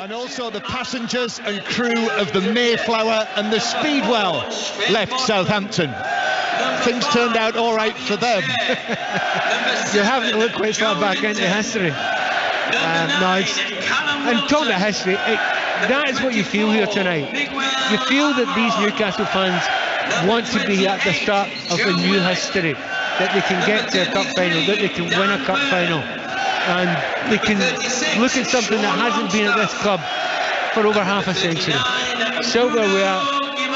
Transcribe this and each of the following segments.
And also the passengers and crew of the Mayflower and the Speedwell left Southampton. Things turned out all right for them. You haven't looked quite far back into history. And talking about history, that is what you feel here tonight. You feel that these Newcastle fans want to be at the start of a new history, that they can get to a cup final, that they can win a cup final, and they can look at something that hasn't been at this club for over half a century. Silverware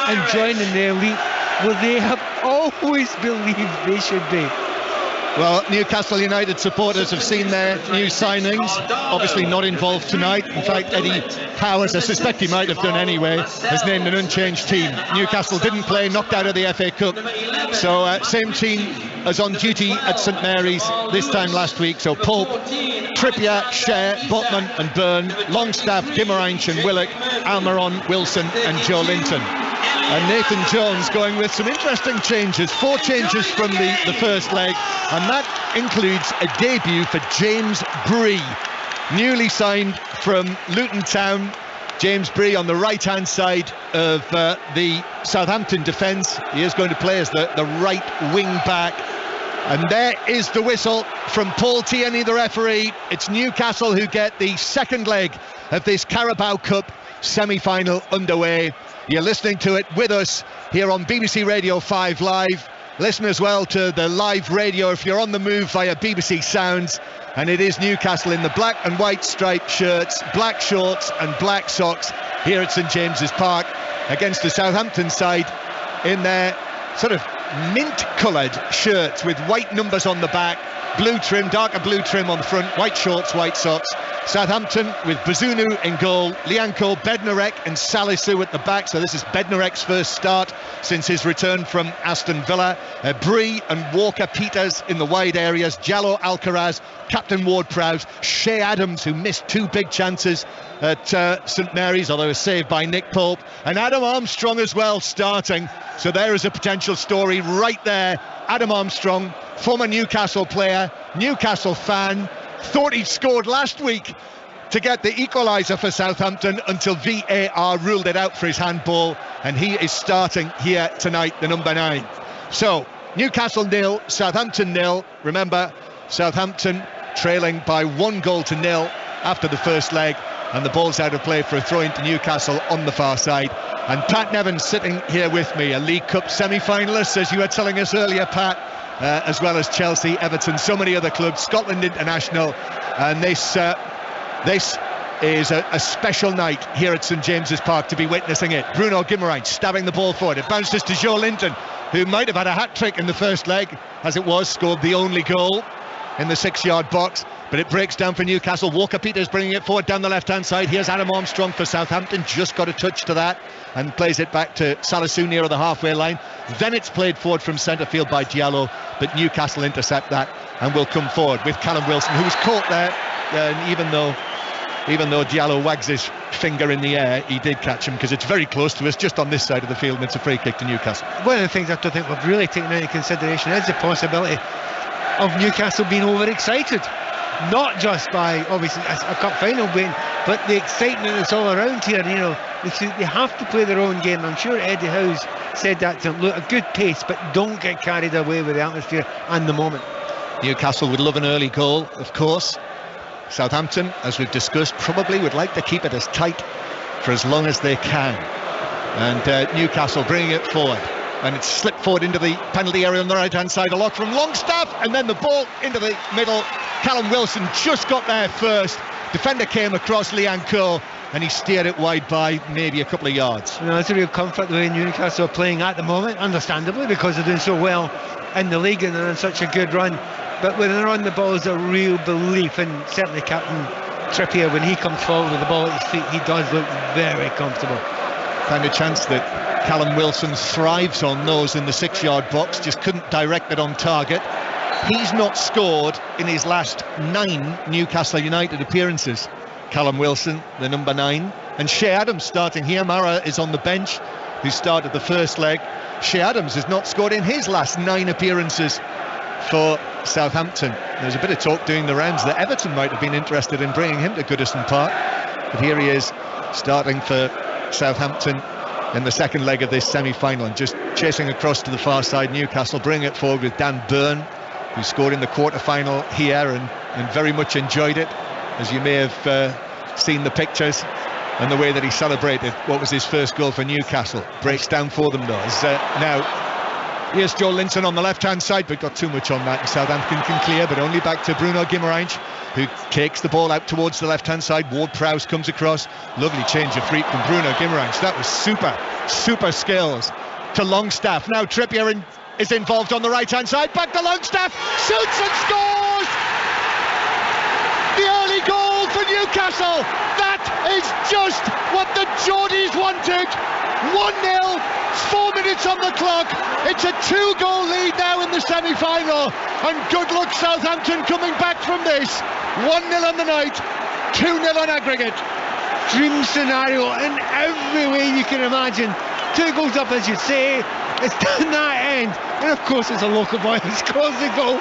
and joining the elite where they have always believed they should be. Well, Newcastle United supporters have seen their new signings, obviously not involved tonight. In fact, Eddie Powers, I suspect he might have done anyway, has named an unchanged team. Newcastle didn't play, knocked out of the FA Cup. So same team as on duty at St Mary's this time last week. So Pope, Trippier, Share, Botman and Byrne, Longstaff, Guimaraes and Willock, Almiron, Wilson and Joe Linton. And Nathan Jones going with some interesting changes. 4 changes from the first leg, and that includes a debut for James Bree, newly signed from Luton Town. James Bree on the right-hand side of the Southampton defence. He is going to play as the right wing back. And there is the whistle from Paul Tierney, the referee. It's Newcastle who get the second leg of this Carabao Cup semi-final underway. You're listening to it with us here on BBC Radio 5 Live. Listen as well to the live radio if you're on the move via BBC Sounds. And it is Newcastle in the black and white striped shirts, black shorts and black socks here at St James's Park against the Southampton side in their sort of mint-coloured shirts with white numbers on the back, blue trim, darker blue trim on the front, white shorts, white socks. Southampton with Bazunu in goal, Lianco, Bednarek and Salisu at the back. So this is Bednarek's first start since his return from Aston Villa. Bree and Walker-Peters in the wide areas, Jallo Alcaraz, Captain Ward-Prowse, Shea Adams, who missed 2 big chances at St Mary's, although it was saved by Nick Pope, and Adam Armstrong as well starting. So there is a potential story right there. Adam Armstrong, former Newcastle player, Newcastle fan, thought he'd scored last week to get the equaliser for Southampton until VAR ruled it out for his handball, and he is starting here tonight, the number 9. So Newcastle 0, Southampton 0. Remember, Southampton trailing by 1-0 after the first leg, and the ball's out of play for a throw into Newcastle on the far side. And Pat Nevin sitting here with me, a League Cup semi-finalist, as you were telling us earlier, Pat, as well as Chelsea, Everton, so many other clubs, Scotland International. And this is a special night here at St James's Park to be witnessing it. Bruno Guimaraes stabbing the ball forward. It bounces to Joe Linton, who might have had a hat-trick in the first leg, as it was, scored the only goal in the 6-yard box, but it breaks down for Newcastle. Walker-Peters bringing it forward down the left-hand side. Here's Adam Armstrong for Southampton, just got a touch to that and plays it back to Salisu near the halfway line. Then it's played forward from centre field by Diallo, but Newcastle intercept that and will come forward with Callum Wilson, who was caught there, and even though Diallo wags his finger in the air, he did catch him, because it's very close to us, just on this side of the field, and it's a free kick to Newcastle. One of the things I don't think we've really taken into consideration is the possibility of Newcastle being overexcited, not just by obviously a cup final win, but the excitement that's all around here. You know, they have to play their own game. I'm sure Eddie Howe's said that to them. Look, a good pace, but don't get carried away with the atmosphere and the moment. Newcastle would love an early goal, of course. Southampton, as we've discussed, probably would like to keep it as tight for as long as they can. And Newcastle bringing it forward, and it's slipped forward into the penalty area on the right-hand side, a lot from Longstaff, and then the ball into the middle. Callum Wilson just got there first. Defender came across, Lianco, and he steered it wide by maybe a couple of yards. You know, it's a real comfort the way Newcastle are playing at the moment, understandably, because they're doing so well in the league and they're on such a good run. But when they're on the ball, there's a real belief, and certainly Captain Trippier, when he comes forward with the ball at his feet, he does look very comfortable. Found a chance that Callum Wilson thrives on those in the 6-yard box, just couldn't direct it on target. He's not scored in his last 9 Newcastle United appearances. Callum Wilson, the number 9, and Shea Adams starting here. Mara is on the bench, who started the first leg. Shea Adams has not scored in his last 9 appearances for Southampton. There's a bit of talk doing the rounds that Everton might have been interested in bringing him to Goodison Park. But here he is, starting for Southampton in the second leg of this semi-final, and just chasing across to the far side. Newcastle bring it forward with Dan Burn, who scored in the quarter-final here and very much enjoyed it, as you may have seen the pictures and the way that he celebrated what was his first goal for Newcastle. Breaks down for them though. Now here's Joe Linton on the left-hand side, but got too much on that, and Southampton can clear, but only back to Bruno Guimaraes, who kicks the ball out towards the left-hand side. Ward-Prowse comes across. Lovely change of feet from Bruno Guimaraes. That was super skills to Longstaff. Now Trippier is involved on the right-hand side. Back to Longstaff. Shoots and scores! The early goal for Newcastle. That is just what the Geordies wanted. 1-0, 4 minutes on the clock. It's a 2-goal lead now in the semi-final, and good luck Southampton coming back from this. 1-0 on the night, 2-0 on aggregate. Dream scenario in every way you can imagine. 2 goals up, as you say. It's down that end, and of course it's a local boy who scores the goal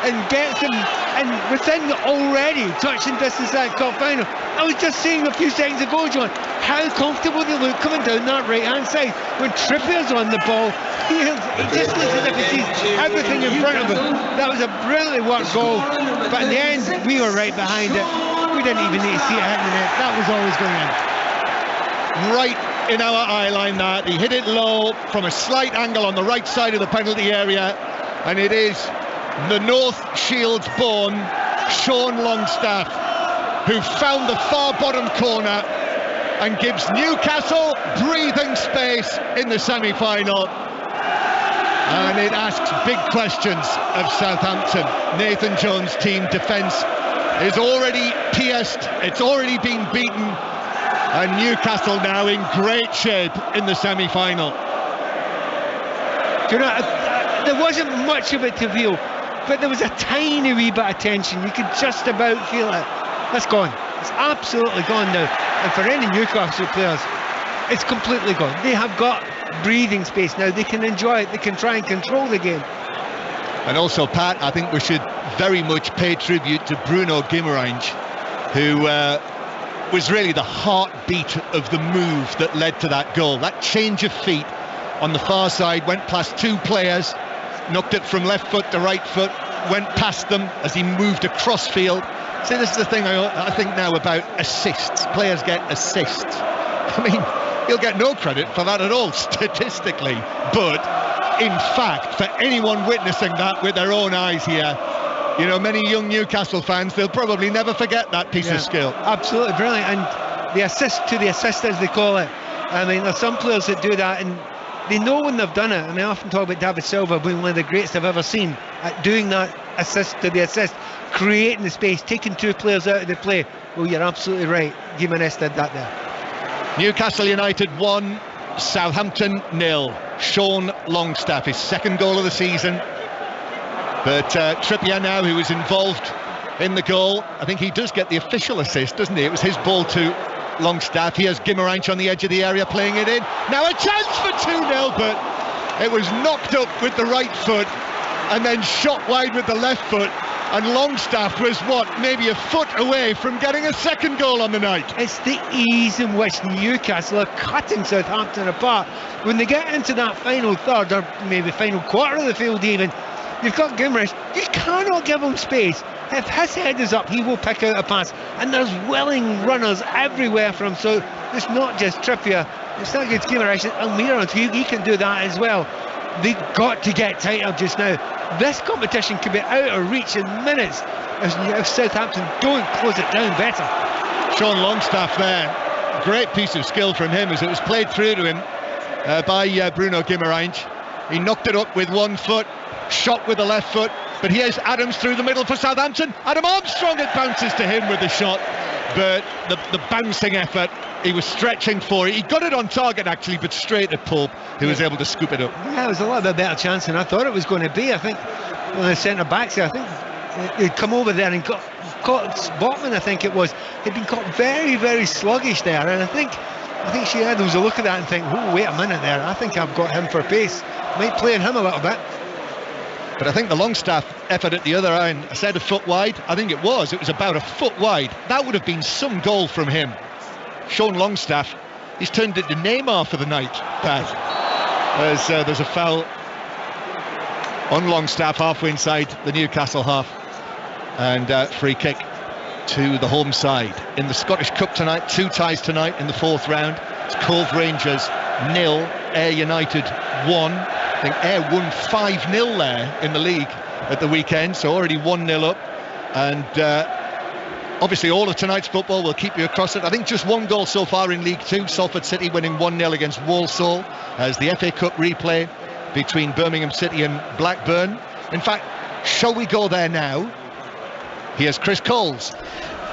and gets him and within already touching distance at cup final. I was just saying a few seconds ago, John, how comfortable they look coming down that right hand side. When Trippier's on the ball, he just looks as if he sees everything in front of him. That was a brilliantly worked goal, but in the end we were right behind it. We didn't even need to see it hitting the net. That was always going in. Right in our eye line, that he hit it low from a slight angle on the right side of the penalty area, and it is the North Shields born Sean Longstaff who found the far bottom corner and gives Newcastle breathing space in the semi-final, and it asks big questions of Southampton. Nathan Jones' team defence is already pierced, it's already been beaten, and Newcastle now in great shape in the semi-final. Do you know, there wasn't much of it to feel, but there was a tiny wee bit of tension. You could just about feel it. That's gone. It's absolutely gone now. And for any Newcastle players, it's completely gone. They have got breathing space now. They can enjoy it. They can try and control the game. And also, Pat, I think we should very much pay tribute to Bruno Guimaraes, who was really the heartbeat of the move that led to that goal. That change of feet on the far side, went past 2 players, knocked it from left foot to right foot, went past them as he moved across field. See, this is the thing I think now about assists. Players get assists. I mean, he'll get no credit for that at all statistically, but in fact, for anyone witnessing that with their own eyes here, you know, many young Newcastle fans, they'll probably never forget that piece of skill. Absolutely brilliant. And the assist to the assist, as they call it. I mean, there's some players that do that and they know when they've done it. I mean, I often talk about David Silva being one of the greatest I've ever seen at doing that assist to the assist, creating the space, taking 2 players out of the play. Well, you're absolutely right. Gimenez did that there. Newcastle United 1, Southampton 0. Sean Longstaff, his 2nd goal of the season. But Trippier now, who was involved in the goal, I think he does get the official assist, doesn't he? It was his ball to Longstaff. Here's Guimaraes on the edge of the area playing it in. Now a chance for 2-0, but it was knocked up with the right foot and then shot wide with the left foot. And Longstaff was, maybe a foot away from getting a 2nd goal on the night. It's the ease in which Newcastle are cutting Southampton apart. When they get into that final third, or maybe final quarter of the field even, you've got Guimaraes. You cannot give him space. If his head is up, he will pick out a pass. And there's willing runners everywhere for him. So it's not just Trippier. It's not just Guimaraes. Almiron, he can do that as well. They've got to get tighter just now. This competition could be out of reach in minutes if Southampton don't close it down better. Sean Longstaff there. Great piece of skill from him as it was played through to him by Bruno Guimaraes. He knocked it up with 1 foot, shot with the left foot, but here's Adams through the middle for Southampton. Adam Armstrong, it bounces to him with the shot, but the bouncing effort, he was stretching for it. He got it on target actually, but straight at Pope, who was able to scoop it up. Yeah, it was a little bit better chance than I thought it was going to be. I think one of the centre backs there, I think he'd come over there and caught Botman, I think it was. He'd been caught very, very sluggish there, and I think Sheehan was a look at that and think, oh, wait a minute there, I think I've got him for pace. Might play on him a little bit. But I think the Longstaff effort at the other end, I said a foot wide, I think it was about a foot wide. That would have been some goal from him. Sean Longstaff, he's turned into Neymar for the night, Pat. There's a foul on Longstaff halfway inside the Newcastle half, and free kick to the home side. In the Scottish Cup tonight, 2 ties tonight in the 4th round. It's Cove Rangers 0, Ayr United 1. I think Ayr won 5-0 there in the league at the weekend, so already 1-0 up. And obviously all of tonight's football will keep you across it. I think just 1 goal so far in League 2. Salford City winning 1-0 against Walsall, as the FA Cup replay between Birmingham City and Blackburn. In fact, shall we go there now? Here's Chris Coles.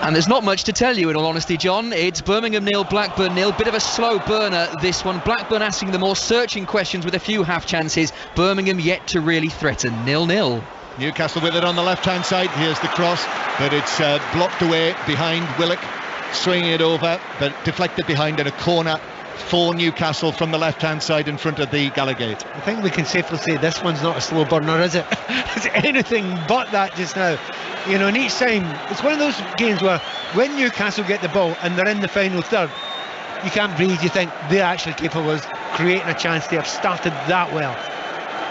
And there's not much to tell you, in all honesty, John. It's Birmingham 0, Blackburn 0. Bit of a slow burner, this one. Blackburn asking the more searching questions with a few half chances. Birmingham yet to really threaten. 0-0. Newcastle with it on the left-hand side. Here's the cross, but it's blocked away behind Willock, swinging it over, but deflected behind in a corner for Newcastle from the left-hand side in front of the Gallowgate. I think we can safely say this one's not a slow burner, is it? It's anything but that just now. You know, and each time, it's one of those games where when Newcastle get the ball and they're in the final third, you can't breathe. You think they're actually capable of creating a chance. They have started that well.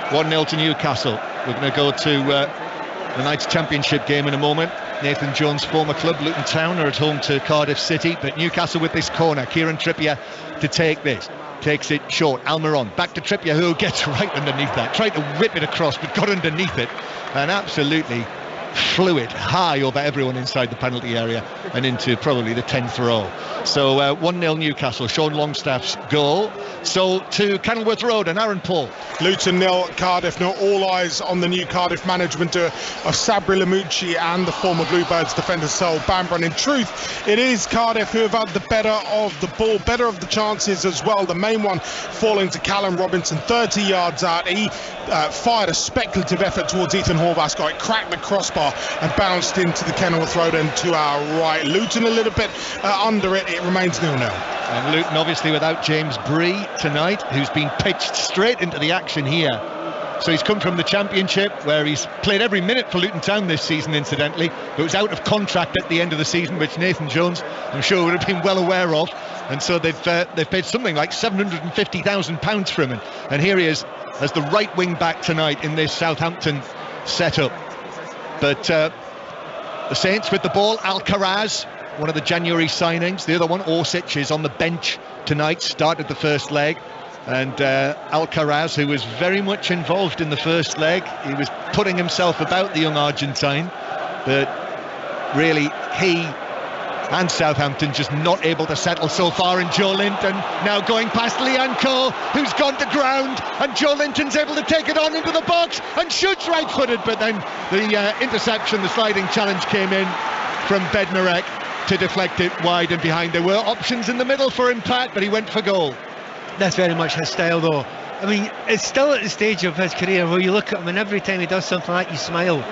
1-0 to Newcastle. We're going to go to the night's championship game in a moment. Nathan Jones' former club, Luton Town, are at home to Cardiff City, but Newcastle with this corner. Kieran Trippier to take this. Takes it short. Almiron back to Trippier, who gets right underneath that. Tried to whip it across, but got underneath it. And absolutely flew it high over everyone inside the penalty area and into probably the 10th row. So 1-0 Newcastle, Sean Longstaff's goal. So to Kenilworth Road and Aaron Paul. Luton 0, Cardiff 0. All eyes on the new Cardiff management of Sabri Lamucci and the former Bluebirds defender Sol Bamber. In truth, it is Cardiff who have had the better of the ball, better of the chances as well. The main one falling to Callum Robinson, 30 yards out. He fired a speculative effort towards Ethan Horvath. It cracked the crossbar and bounced into the Kenilworth Road end to our right. Luton a little bit under it. It remains 0-0. And Luton obviously without James Bree tonight, who's been pitched straight into the action here. So he's come from the Championship, where he's played every minute for Luton Town this season, incidentally, but was out of contract at the end of the season, which Nathan Jones, I'm sure, would have been well aware of. And so they've paid something like £750,000 for him. And here he is as the right wing back tonight in this Southampton setup. But the Saints with the ball. Alcaraz, one of the January signings. The other one, Orsic, is on the bench tonight, started the first leg. And Alcaraz, who was very much involved in the first leg, he was putting himself about the young Argentine, but really he and Southampton just not able to settle so far. And Joe Linton now going past Lianco, who's gone to ground, and Joe Linton's able to take it on into the box and shoots right-footed, but then the interception, the sliding challenge came in from Bednarek to deflect it wide and behind. There were options in the middle for him, Pat, but he went for goal. That's very much his style, though. I mean, it's still at the stage of his career where you look at him and every time he does something like that, you smile,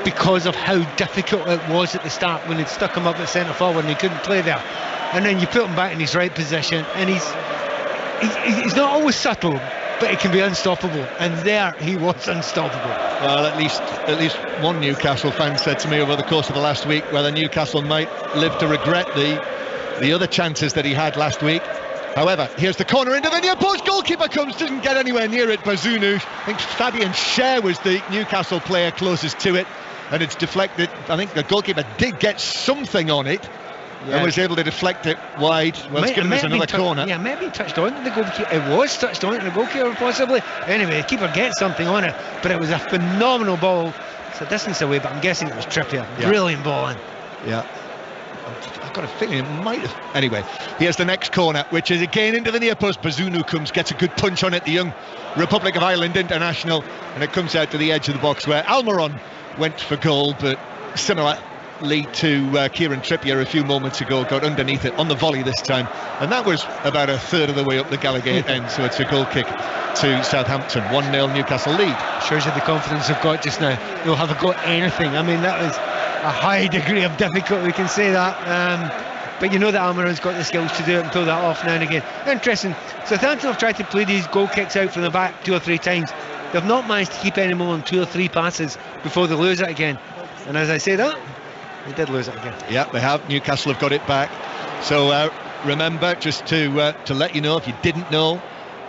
because of how difficult it was at the start when he'd stuck him up at centre forward and he couldn't play there. And then you put him back in his right position, and he's not always subtle, but he can be unstoppable. And there he was unstoppable. Well, at least one Newcastle fan said to me over the course of the last week whether Newcastle might live to regret the other chances that he had last week. However, here's the corner into the near post. Goalkeeper comes, doesn't get anywhere near it. Bazunu, I think Fabian Scher was the Newcastle player closest to it, and it's deflected. I think the goalkeeper did get something on it, and was able to deflect it wide. Well, it's given us another corner. Yeah, maybe he touched on the goalkeeper. It was touched on the goalkeeper, possibly. Anyway, the keeper gets something on it, but it was a phenomenal ball. It's a distance away, but I'm guessing it was Trippier. Yeah. Brilliant ball in. Yeah. I've got a feeling it might have. Anyway, here's the next corner, which is again into the near post. Bazunu comes, gets a good punch on it, the young Republic of Ireland international, and it comes out to the edge of the box where Almiron went for goal, but similarly to Kieran Trippier a few moments ago, got underneath it on the volley this time, and that was about a third of the way up the Gallowgate end. So it's a goal kick to Southampton. 1-0 Newcastle lead. Shows you the confidence they've got just now. They'll have got anything. I mean, that was a high degree of difficulty, we can say that, but you know that Almiron's got the skills to do it and pull that off now and again. Interesting, Southampton have tried to play these goal kicks out from the back 2 or 3 times. They've not managed to keep any more than 2 or 3 passes before they lose it again, and as I say that, they did lose it again. Yeah, they have. Newcastle have got it back. So remember, just to let you know, if you didn't know,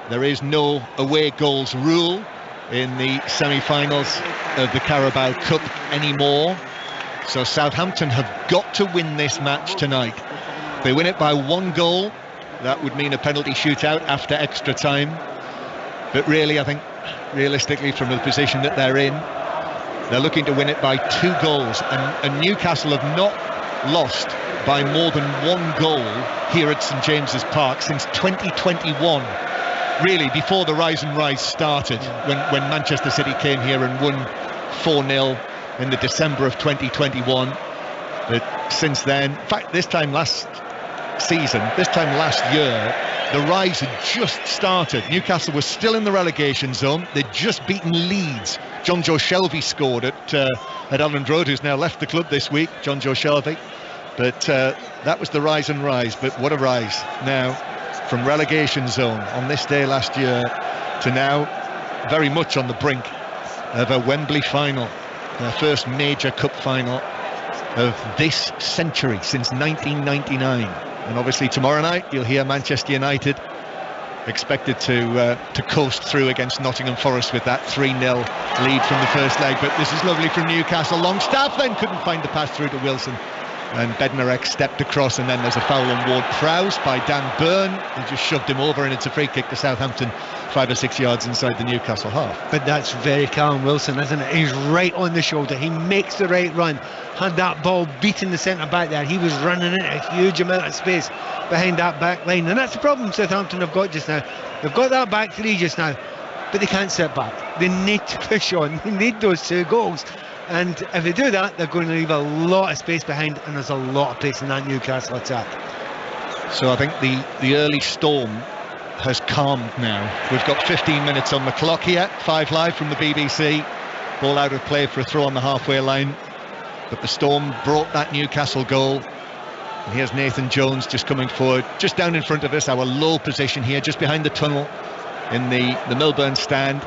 there is no away goals rule in the semi-finals of the Carabao Cup anymore. So Southampton have got to win this match tonight. If they win it by 1 goal, that would mean a penalty shootout after extra time. But really, I think, realistically, from the position that they're in, they're looking to win it by 2 goals. And Newcastle have not lost by more than 1 goal here at St James's Park since 2021. Really, before the Rise and Rise started, when Manchester City came here and won 4-0 in the December of 2021. But since then, in fact, this time last year, the rise had just started. Newcastle was still in the relegation zone. They'd just beaten Leeds. John Joe Shelby scored at Elland Road, who's now left the club this week, John Joe Shelby. But that was the Rise and Rise. But what a rise now, from relegation zone on this day last year to now very much on the brink of a Wembley final, their first major cup final of this century since 1999. And obviously tomorrow night you'll hear Manchester United expected to coast through against Nottingham Forest with that 3-0 lead from the first leg. But this is lovely from Newcastle. Longstaff then couldn't find the pass through to Wilson, and Bednarek stepped across, and then there's a foul on Ward-Prowse by Dan Burn. He just shoved him over, and it's a free kick to Southampton, 5 or 6 yards inside the Newcastle half. But that's very Callum Wilson, isn't it? He's right on the shoulder. He makes the right run. Had that ball beating the centre back there, he was running into a huge amount of space behind that back line. And that's the problem Southampton have got just now. They've got that back 3 just now, but they can't sit back. They need to push on. They need those 2 goals. And if they do that, they're going to leave a lot of space behind, and there's a lot of pace in that Newcastle attack. So I think the early storm has calmed now. We've got 15 minutes on the clock here. 5 Live from the BBC. Ball out of play for a throw on the halfway line. But the storm brought that Newcastle goal. And here's Nathan Jones just coming forward, just down in front of us, our low position here, just behind the tunnel in the Milburn stand.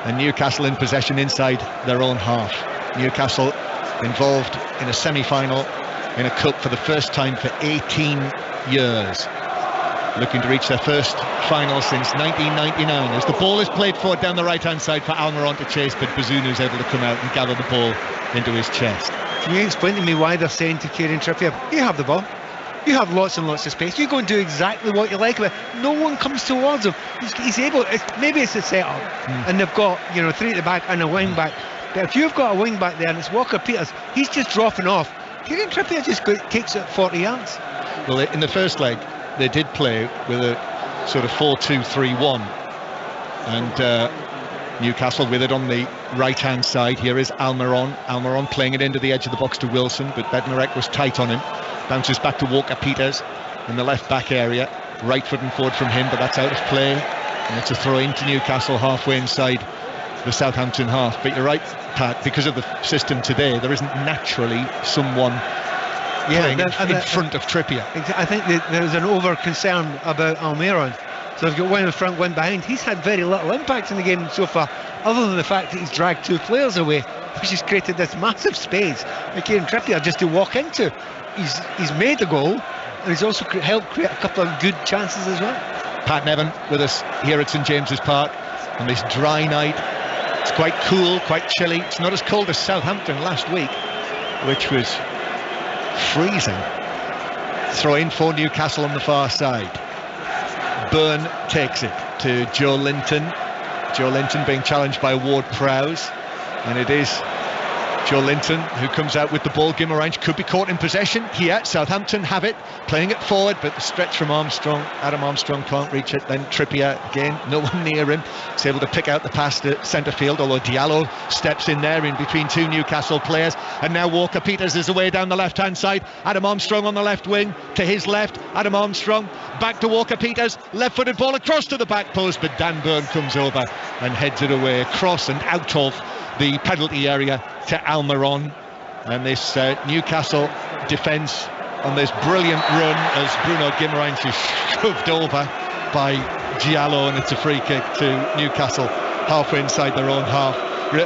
And Newcastle in possession inside their own half. Newcastle involved in a semi-final in a cup for the first time for 18 years. Looking to reach their first final since 1999 as the ball is played forward down the right-hand side for Almiron to chase, but Bazunu's able to come out and gather the ball into his chest. Can you explain to me why they're saying to Kieran Trippier, you have the ball, you have lots and lots of space, you go and do exactly what you like with it. No one comes towards him. He's able, maybe it's a set-up and they've got 3 at the back and a wing back. But if you've got a wing back there and it's Walker Peters, he's just dropping off. Kieran Trippier just takes it 40 yards. Well, in the first leg, they did play with a sort of 4-2-3-1. And Newcastle with it on the right-hand side. Here is Almiron. Almiron playing it into the edge of the box to Wilson, but Bednarek was tight on him. Bounces back to Walker Peters in the left-back area. Right foot and forward from him, but that's out of play. And it's a throw into Newcastle halfway inside the Southampton half. But you're right, Pat, because of the system today, there isn't naturally someone playing in front of Trippier. I think there's an over-concern about Almiron. So they've got one in front, one behind. He's had very little impact in the game so far, other than the fact that he's dragged 2 players away, which has created this massive space for Kieran Trippier just to walk into. He's made the goal, and he's also helped create a couple of good chances as well. Pat Nevin with us here at St James's Park on this dry night. It's quite cool, quite chilly. It's not as cold as Southampton last week, which was freezing. Throw in for Newcastle on the far side. Burn takes it to Joe Linton. Joe Linton being challenged by Ward-Prowse, and it is Joe Linton who comes out with the ball. Guimarães could be caught in possession here. Southampton have it, playing it forward, but the stretch from Armstrong. Adam Armstrong can't reach it. Then Trippier again, no one near him. He's able to pick out the pass to centre field, although Diallo steps in there in between 2 Newcastle players. And now Walker Peters is away down the left-hand side. Adam Armstrong on the left wing, to his left. Adam Armstrong back to Walker Peters. Left-footed ball across to the back post, but Dan Burn comes over and heads it away across and out of the penalty area to Almiron. And this Newcastle defence on this brilliant run as Bruno Guimarães is shoved over by Diallo, and it's a free kick to Newcastle halfway inside their own half.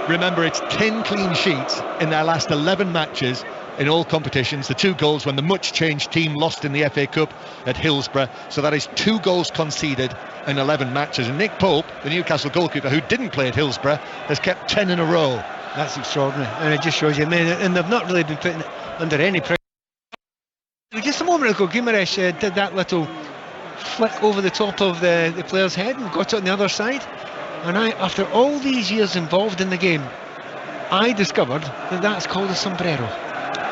Remember, it's 10 clean sheets in their last 11 matches, in all competitions. The 2 goals when the much changed team lost in the FA Cup at Hillsborough. So that is 2 goals conceded in 11 matches. And Nick Pope, the Newcastle goalkeeper who didn't play at Hillsborough, has kept 10 in a row. That's extraordinary, and it just shows you, man, and they've not really been put under any pressure. Just a moment ago, Guimaraes did that little flick over the top of the player's head and got it on the other side. And after all these years involved in the game, I discovered that that's called a sombrero.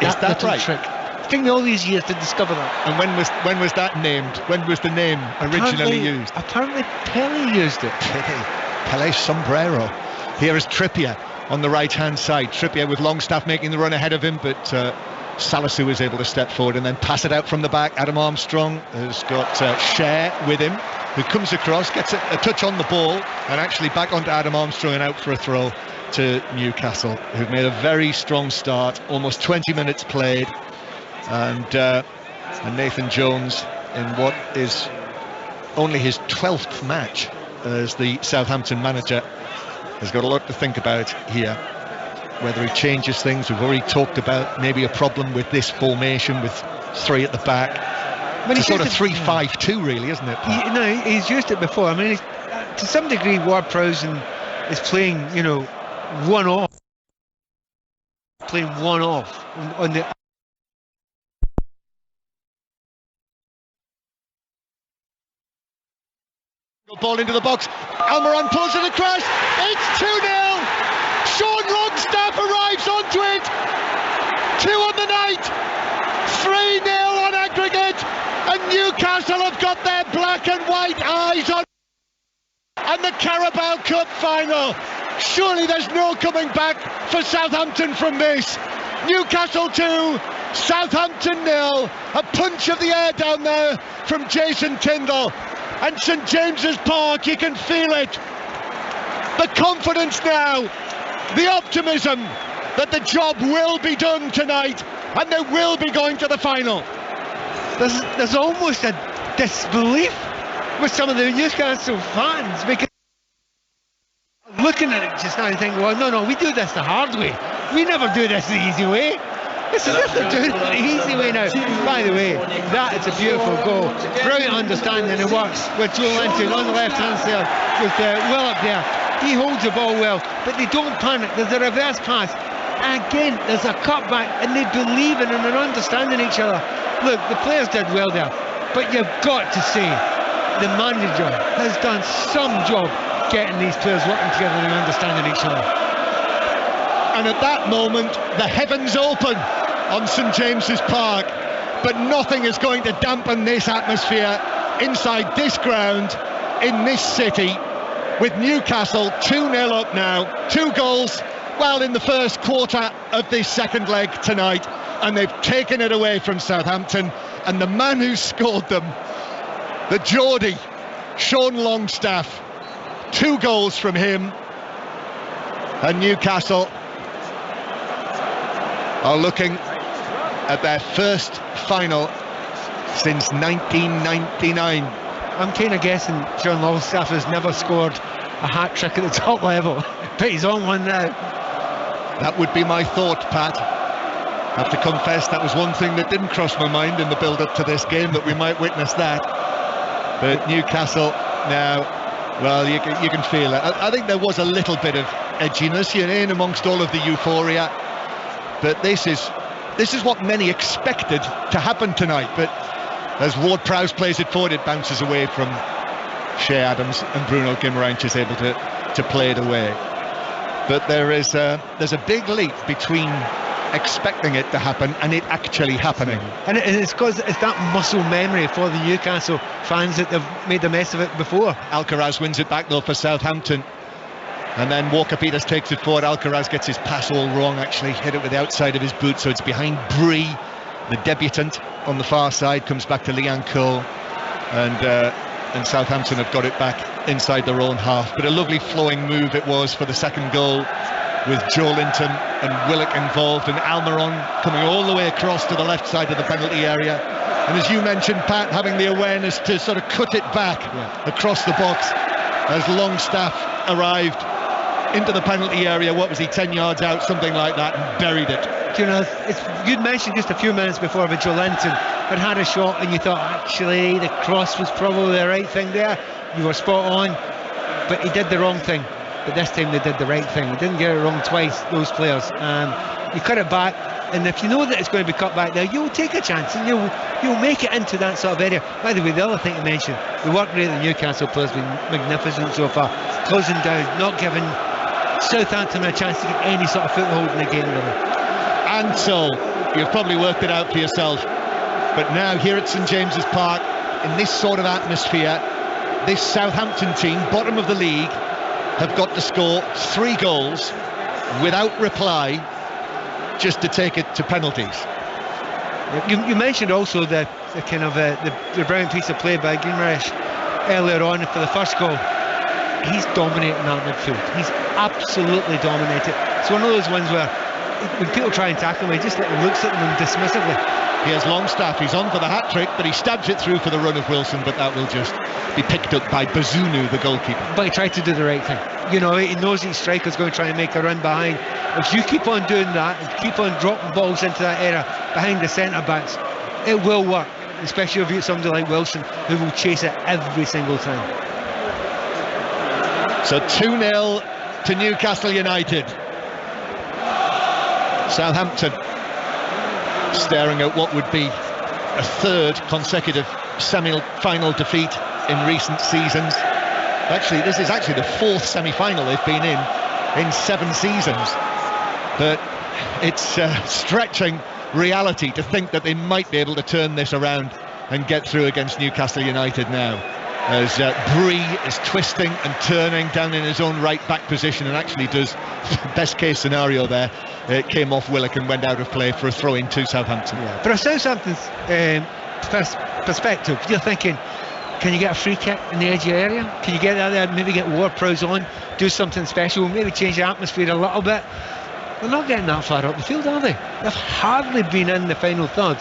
Is that right? Trick. It took me all these years to discover that. And when was that named? When was the name originally used? Apparently Pele used it. Pele sombrero. Here is Trippier on the right-hand side. Trippier with Longstaff making the run ahead of him, but Salisu is able to step forward and then pass it out from the back. Adam Armstrong has got Cher with him, who comes across, gets a touch on the ball, and actually back onto Adam Armstrong and out for a throw to Newcastle, who've made a very strong start. Almost 20 minutes played, and Nathan Jones, in what is only his 12th match as the Southampton manager, has got a lot to think about here. Whether he changes things. We've already talked about maybe a problem with this formation with 3 at the back. It's sort of 3-5-2 really, isn't it? He's used it before. I mean, to some degree Ward-Prowse is playing, one off. Playing one off on the ball into the box. Almiron pulls it across. It's 2-0. Sean Longstaff arrives onto it. 2 on the night. 3-0 on aggregate. And Newcastle have got their black and white eyes on. And the Carabao Cup final. Surely there's no coming back for Southampton from this. Newcastle 2, Southampton 0. A punch of the air down there from Jason Tyndall. And St James's Park, you can feel it. The confidence now, the optimism that the job will be done tonight and they will be going to the final. There's almost a disbelief with some of the Newcastle fans, because looking at it just now and thinking, well, no, we do this the hard way. We never do this the easy way. It's as if they're doing it the easy way now. By the way, that is a beautiful goal. Brilliant understanding and work with Joe Linton on the left hand side with Will up there. He holds the ball well, but they don't panic. There's a reverse pass. Again, there's a cutback, and they believe in and understanding each other. Look, the players did well there, but you've got to say the manager has done some job getting these players working together and understanding each other. And at that moment, the heavens open on St James's Park, but nothing is going to dampen this atmosphere inside this ground in this city, with Newcastle 2-0 up now. 2 goals, well, in the first quarter of this second leg tonight, and they've taken it away from Southampton. And the man who scored them, the Geordie, Sean Longstaff, 2 goals from him, and Newcastle are looking at their first final since 1999. I'm kind of guessing Sean Longstaff has never scored a hat-trick at the top level, but he's on one now. That would be my thought, Pat. I have to confess that was one thing that didn't cross my mind in the build-up to this game, that we might witness that. But Newcastle now, well, you can feel it. I think there was a little bit of edginess in amongst all of the euphoria. But this is what many expected to happen tonight. But as Ward-Prowse plays it forward, it bounces away from Shea Adams, and Bruno Guimaraes is able to play it away. But there's a big leap between expecting it to happen and it actually happening. And it's because it's that muscle memory for the Newcastle fans that they've made a mess of it before. Alcaraz wins it back though for Southampton. And then Walker-Peters takes it forward. Alcaraz gets his pass all wrong, actually hit it with the outside of his boot, so it's behind Bree, the debutant on the far side. Comes back to Leanne Cole, and Southampton have got it back inside their own half. But a lovely flowing move it was for the second goal, with Joe Linton and Willock involved, and Almiron coming all the way across to the left side of the penalty area. And as you mentioned, Pat, having the awareness to sort of cut it back across the box as Longstaff arrived into the penalty area. What was he, 10 yards out, something like that, and buried it You know, you'd mentioned just a few minutes before about Joe Linton had a shot and you thought actually the cross was probably the right thing there. You were spot on, but he did the wrong thing. But this time they did the right thing. They didn't get it wrong twice, those players. You cut it back, and if you know that it's going to be cut back there, you'll take a chance and you'll make it into that sort of area. By the way, the other thing to mention, the work rate of the Newcastle players has been magnificent so far, closing down, not giving Southampton a chance to get any sort of foothold in the game really. And so you've probably worked it out for yourself, but now here at St James's Park, in this sort of atmosphere, this Southampton team, bottom of the league, have got to score 3 goals without reply just to take it to penalties. You mentioned also the kind of the brilliant piece of play by Guimaraes earlier on for the first goal. He's dominating that midfield. He's absolutely dominated. It's one of those ones where when people try and tackle him, he just looks at them dismissively. He has Longstaff, he's on for the hat-trick, but he stabs it through for the run of Wilson, but that will just be picked up by Bazunu, the goalkeeper. But he tried to do the right thing. You know, he knows his striker's going to try and make a run behind. If you keep on doing that and keep on dropping balls into that area behind the centre-backs, it will work, especially if you've somebody like Wilson who will chase it every single time. So 2-0 to Newcastle United. Southampton staring at what would be a 3rd consecutive semi-final defeat in recent seasons. Actually, this is actually the 4th semi-final they've been in 7 seasons. But it's stretching reality to think that they might be able to turn this around and get through against Newcastle United now, as Bree is twisting and turning down in his own right back position and actually does best case scenario there. It came off Willock and went out of play for a throw in to Southampton. Yeah. From Southampton's perspective, you're thinking, can you get a free kick in the edge area? Can you get out there, maybe get Ward-Prowse on, do something special, maybe change the atmosphere a little bit? They're not getting that far up the field, are they? They've hardly been in the final third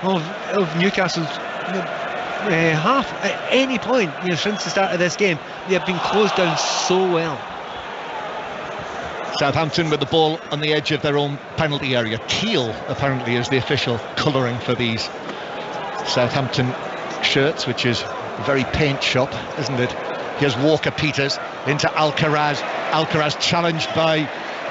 of Newcastle's half at any point, since the start of this game. They have been closed down so well. Southampton with the ball on the edge of their own penalty area. Teal apparently is the official colouring for these Southampton shirts, which is a very paint shop, isn't it? Here's Walker-Peters into Alcaraz. Alcaraz challenged by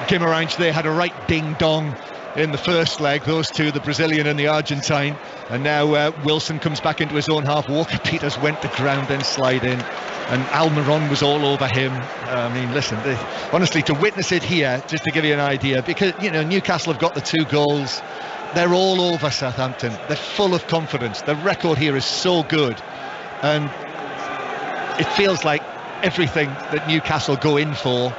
Guimaraes. They had a right ding-dong in the first leg, those two, the Brazilian and the Argentine. And now Wilson comes back into his own half. Walker-Peters went to ground, then slide in, and Almiron was all over him. I mean, listen, honestly, to witness it here, just to give you an idea, because Newcastle have got the 2 goals. They're all over Southampton. They're full of confidence. The record here is so good, and it feels like everything that Newcastle go in for,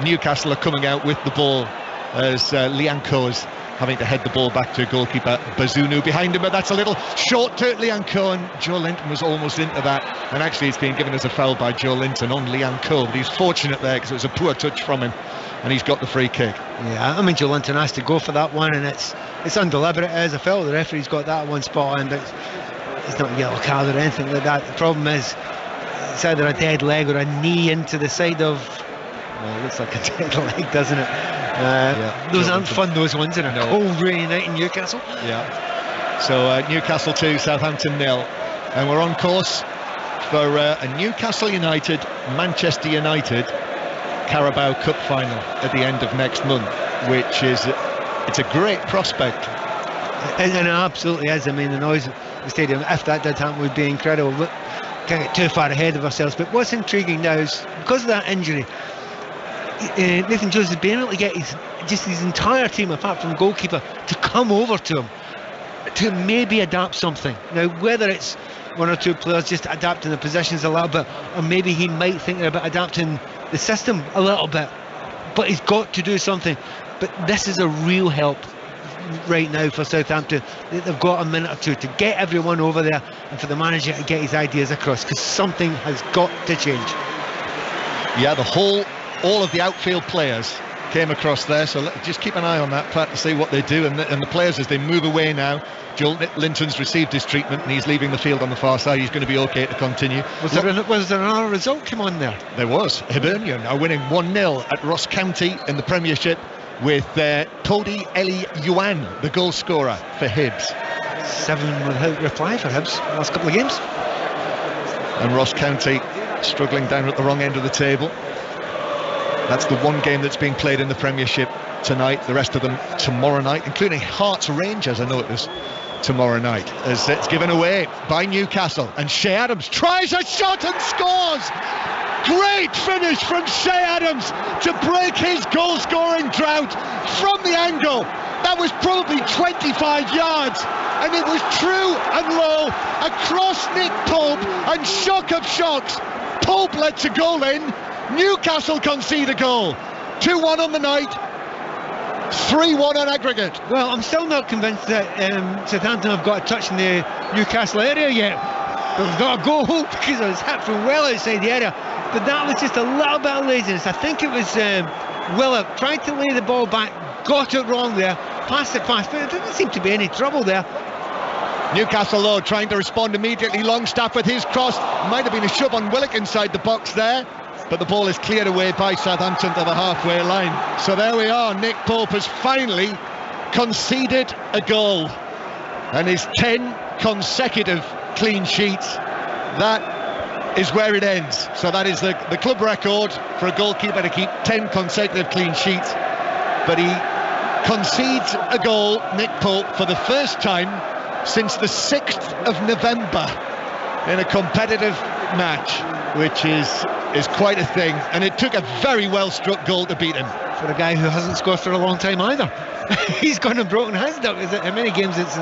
Newcastle are coming out with the ball, as Lianco's having to head the ball back to goalkeeper Bazunu behind him, but that's a little short to Lianco, and Joe Linton was almost into that, and actually it's been given as a foul by Joe Linton on Lianco, but he's fortunate there because it was a poor touch from him, and he's got the free kick. Yeah, I mean, Joe Linton has to go for that one, and it's undeliberate as a foul. The referee's got that one spot on, but it's not a yellow card or anything like that. The problem is it's either a dead leg or a knee into the side of, well, it looks like a dead leg, doesn't it? Those aren't fun, those ones, in a cold rainy night in Newcastle. Yeah. So Newcastle 2, Southampton 0, and we're on course for a Newcastle United, Manchester United Carabao Cup final at the end of next month, which is it's a great prospect. And it absolutely is. I mean, the noise at the stadium, if that did happen, would be incredible. But can't get too far ahead of ourselves. But what's intriguing now is, because of that injury, Nathan Jones has been able to get his entire team, apart from the goalkeeper, to come over to him to maybe adapt something. Now, whether it's 1 or 2 players just adapting the positions a little bit, or maybe he might think about adapting the system a little bit, but he's got to do something. But this is a real help right now for Southampton. They've got a minute or two to get everyone over there and for the manager to get his ideas across, because something has got to change. Yeah, all of the outfield players came across there, so just keep an eye on that, Pat, to see what they do, and the players as they move away now. Joel Linton's received his treatment and he's leaving the field on the far side. He's going to be okay to continue. Was there another result come on there? There was. Hibernian are winning 1-0 at Ross County in the Premiership. with Todi Eli Yuan, the goal scorer for Hibs. 7 without reply for Hibs last couple of games. And Ross County struggling down at the wrong end of the table. That's the one game that's being played in the Premiership tonight. The rest of them tomorrow night, including Hearts Rangers. I know it was tomorrow night, as it's given away by Newcastle. And Shea Adams tries a shot and scores. Great finish from Shea Adams to break his goal scoring drought from the angle. That was probably 25 yards, and it was true and low across Nick Pope, and shock of shocks, Pope lets a goal in. Newcastle concede a goal. 2-1 on the night, 3-1 on aggregate. Well, I'm still not convinced that Southampton have got a touch in the Newcastle area yet. They've got a goal because it was hit from well outside the area, but that was just a little bit of laziness. I think it was Willett tried to lay the ball back, got it wrong there, passed it past, but there didn't seem to be any trouble there. Newcastle, though, trying to respond immediately. Longstaff with his cross. Might have been a shove on Willock inside the box there, but the ball is cleared away by Southampton to the halfway line. So there we are. Nick Pope has finally conceded a goal, and his 10 consecutive clean sheets. That is where it ends. So that is the club record for a goalkeeper to keep 10 consecutive clean sheets. But he concedes a goal, Nick Pope, for the first time since the 6th of November in a competitive match, which is quite a thing. And it took a very well struck goal to beat him. For a guy who hasn't scored for a long time either. He's gone and broken hands now. How many games it's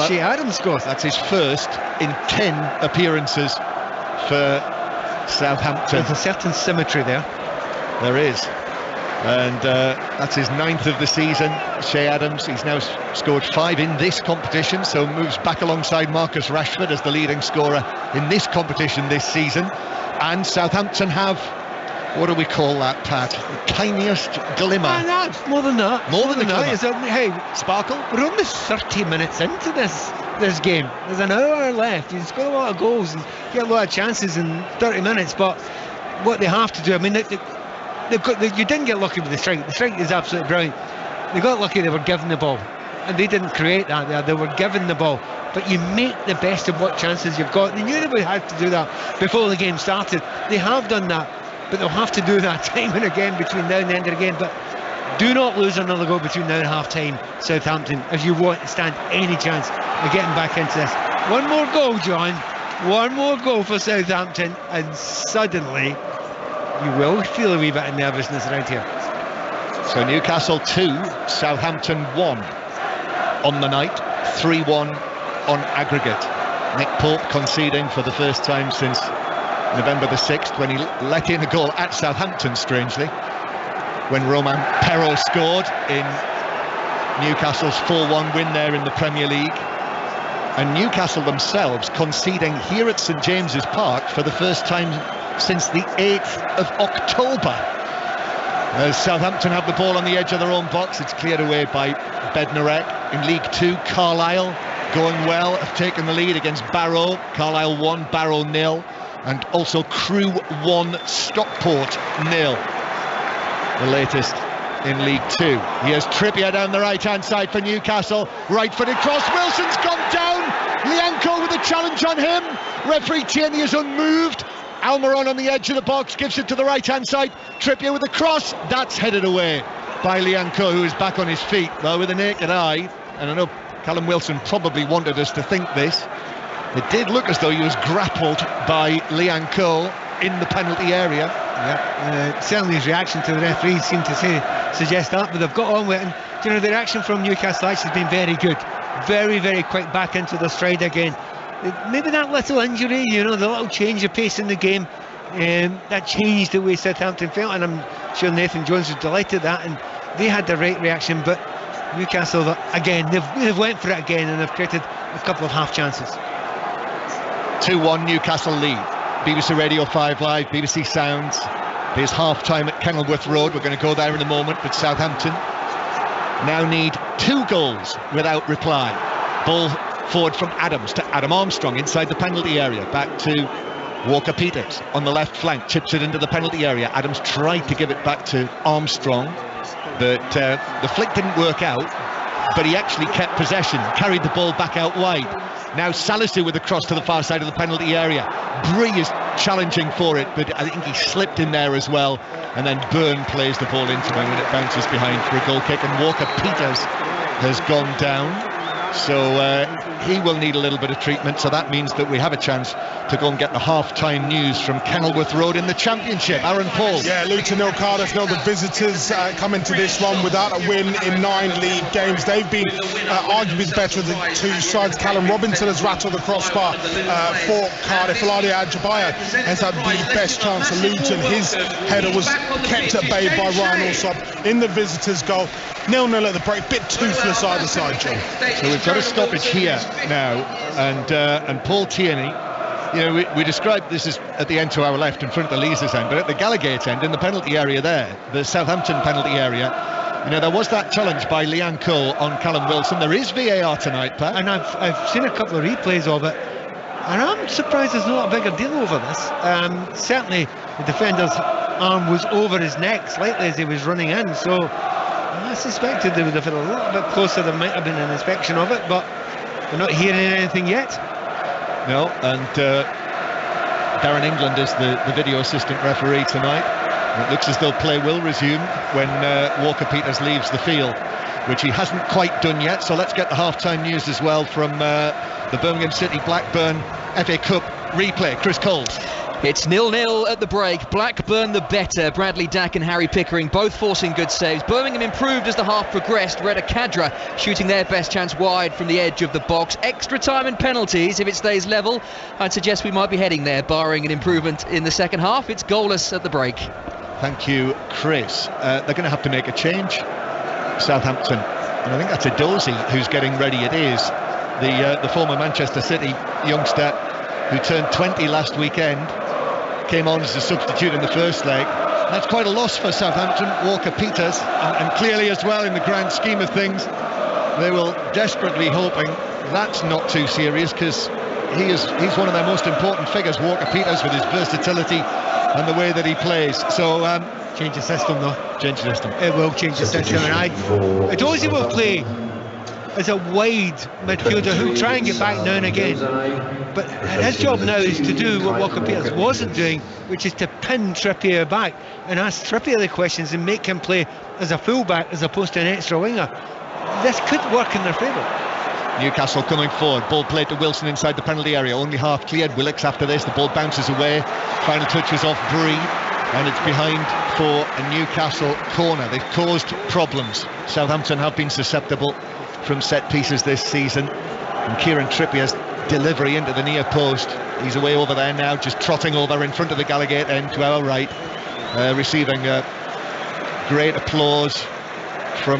Shea Adams scores? That's his first in 10 appearances for Southampton. There's a certain symmetry there. There is. And that's his 9th of the season. Shea Adams, he's now scored 5 in this competition, so moves back alongside Marcus Rashford as the leading scorer in this competition this season. And Southampton have, what do we call that, Pat? The tiniest glimmer. No, more than that. More than that. Hey, sparkle. We're only 30 minutes into this game. There's an hour left. He's got a lot of goals and get a lot of chances in 30 minutes. But what they have to do, I mean, you didn't get lucky with the strike. The strike is absolutely brilliant. They got lucky they were given the ball, and they didn't create that there. They were given the ball. But you make the best of what chances you've got. They knew they would have to do that before the game started. They have done that, but they'll have to do that time and again between now and the end of the game. But do not lose another goal between now and half time, Southampton, if you want to stand any chance of getting back into this. One more goal, John. One more goal for Southampton, and suddenly you will feel a wee bit of nervousness around here. So Newcastle 2, Southampton 1 on the night, 3-1 on aggregate. Nick Pope conceding for the first time since November the 6th, when he let in a goal at Southampton, strangely, when Romain Perrault scored in Newcastle's 4-1 win there in the Premier League. And Newcastle themselves conceding here at St James's Park for the first time since the 8th of October. As Southampton have the ball on the edge of their own box, it's cleared away by Bednarek. In League 2, Carlisle going well, have taken the lead against Barrow. Carlisle 1, Barrow 0, and also Crewe 1, Stockport 0. The latest in League 2. Here's Trippier down the right-hand side for Newcastle. Right-footed cross. Wilson's gone down. Lianco with a challenge on him. Referee Tierney is unmoved. Almiron on the edge of the box gives it to the right-hand side. Trippier with a cross. That's headed away by Lianco, who is back on his feet. Well, with a naked eye, and I know Callum Wilson probably wanted us to think this, it did look as though he was grappled by Lianco in the penalty area. Yeah, certainly his reaction to the referee seemed to suggest that, but they've got on with it. And you know, the reaction from Newcastle actually has been very good, very, very quick, back into the stride again. Maybe that little injury, you know, the little change of pace in the game, that changed the way Southampton felt, and I'm sure Nathan Jones was delighted at that, and they had the right reaction. But Newcastle, again, they've went for it again, and they've created a couple of half chances. 2-1 Newcastle lead. BBC Radio 5 Live, BBC Sounds. There's half-time at Kenilworth Road. We're going to go there in a moment, but Southampton now need 2 goals without reply. Ball forward from Adams to Adam Armstrong inside the penalty area. Back to Walker-Peters on the left flank, chips it into the penalty area. Adams tried to give it back to Armstrong, but the flick didn't work out, but he actually kept possession, carried the ball back out wide. Now Salisu with a cross to the far side of the penalty area. Bree is challenging for it, but I think he slipped in there as well, and then Byrne plays the ball into him and it bounces behind for a goal kick, and Walker-Peters has gone down. So he will need a little bit of treatment, so that means that we have a chance to go and get the half-time news from Kenilworth Road in the Championship. Aaron Paul. Yeah, Luton 0, Cardiff 0. The visitors come into this one without a win in 9 league games. They've been arguably the better of the two sides. Callum Robinson has rattled the crossbar for Cardiff. Oladia Ajibaye has had the best chance for Luton. His header was kept at bay by Ryan Alsop in the visitors' goal. 0-0 at the break. Bit toothless either side, John. So we've got a stoppage here now, and Paul Tierney, you know, we described this as at the end to our left in front of the Leazes end, but at the Gallagate end in the penalty area there, the Southampton penalty area, you know, there was that challenge by Leanne Cole on Callum Wilson. There is VAR tonight, Pat. And I've seen a couple of replays of it, and I'm surprised there's not a bigger deal over this. Certainly the defender's arm was over his neck slightly as he was running in, so I suspected they would have been a little bit closer. There might have been an inspection of it, but we're not hearing anything yet. No, and Darren England is the video assistant referee tonight. It looks as though play will resume when Walker-Peters leaves the field, which he hasn't quite done yet. So let's get the half-time news as well from the Birmingham City Blackburn FA Cup replay. Chris Coles. It's 0-0 at the break. Blackburn the better. Bradley Dack and Harry Pickering both forcing good saves. Birmingham improved as the half progressed. Reda Kadra shooting their best chance wide from the edge of the box. Extra time and penalties. If it stays level, I'd suggest we might be heading there, barring an improvement in the second half. It's goalless at the break. Thank you, Chris. They're going to have to make a change, Southampton, and I think that's Edozie who's getting ready. It is the former Manchester City youngster who turned 20 last weekend. Came on as a substitute in the first leg. That's quite a loss for Southampton. Walker-Peters, and clearly as well in the grand scheme of things, they will desperately hoping that's not too serious, because he's one of their most important figures, Walker-Peters, with his versatility and the way that he plays. So change the system though. Change the system. It will change the system, and Edozie will play as a wide midfielder who'll try and get back now and again, but his job now is to do what Walker-Peters wasn't doing, which is to pin Trippier back and ask Trippier the questions and make him play as a fullback as opposed to an extra winger. This could work in their favour. Newcastle coming forward, ball played to Wilson inside the penalty area, only half cleared. Willicks after this, the ball bounces away, final touch is off Bree, and it's behind for a Newcastle corner. They've caused problems. Southampton have been susceptible from set pieces this season, and Kieran Trippier's delivery into the near post, he's away over there now, just trotting over in front of the Gallagate end to our right, receiving great applause from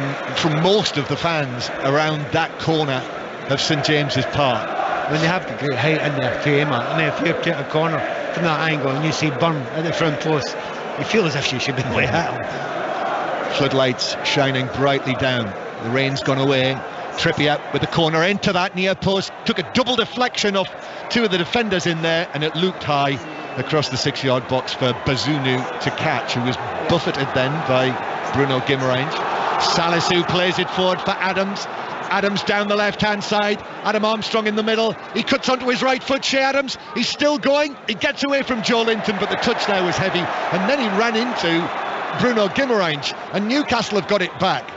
most of the fans around that corner of St James's Park. When they have the great height in their frame, I mean, if you take a corner from that angle and you see Byrne at the front post, you feel as if you should be able to hit him. Floodlights shining brightly down, the rain's gone away. Trippier with the corner into that near post, took a double deflection off two of the defenders in there, and it looped high across the 6-yard box for Bazunu to catch, who was buffeted then by Bruno Guimaraes. Salisu plays it forward for Adams. Adams down the left-hand side, Adam Armstrong in the middle, he cuts onto his right foot. Shea Adams, he's still going, he gets away from Joe Linton, but the touch there was heavy, and then he ran into Bruno Guimaraes, and Newcastle have got it back.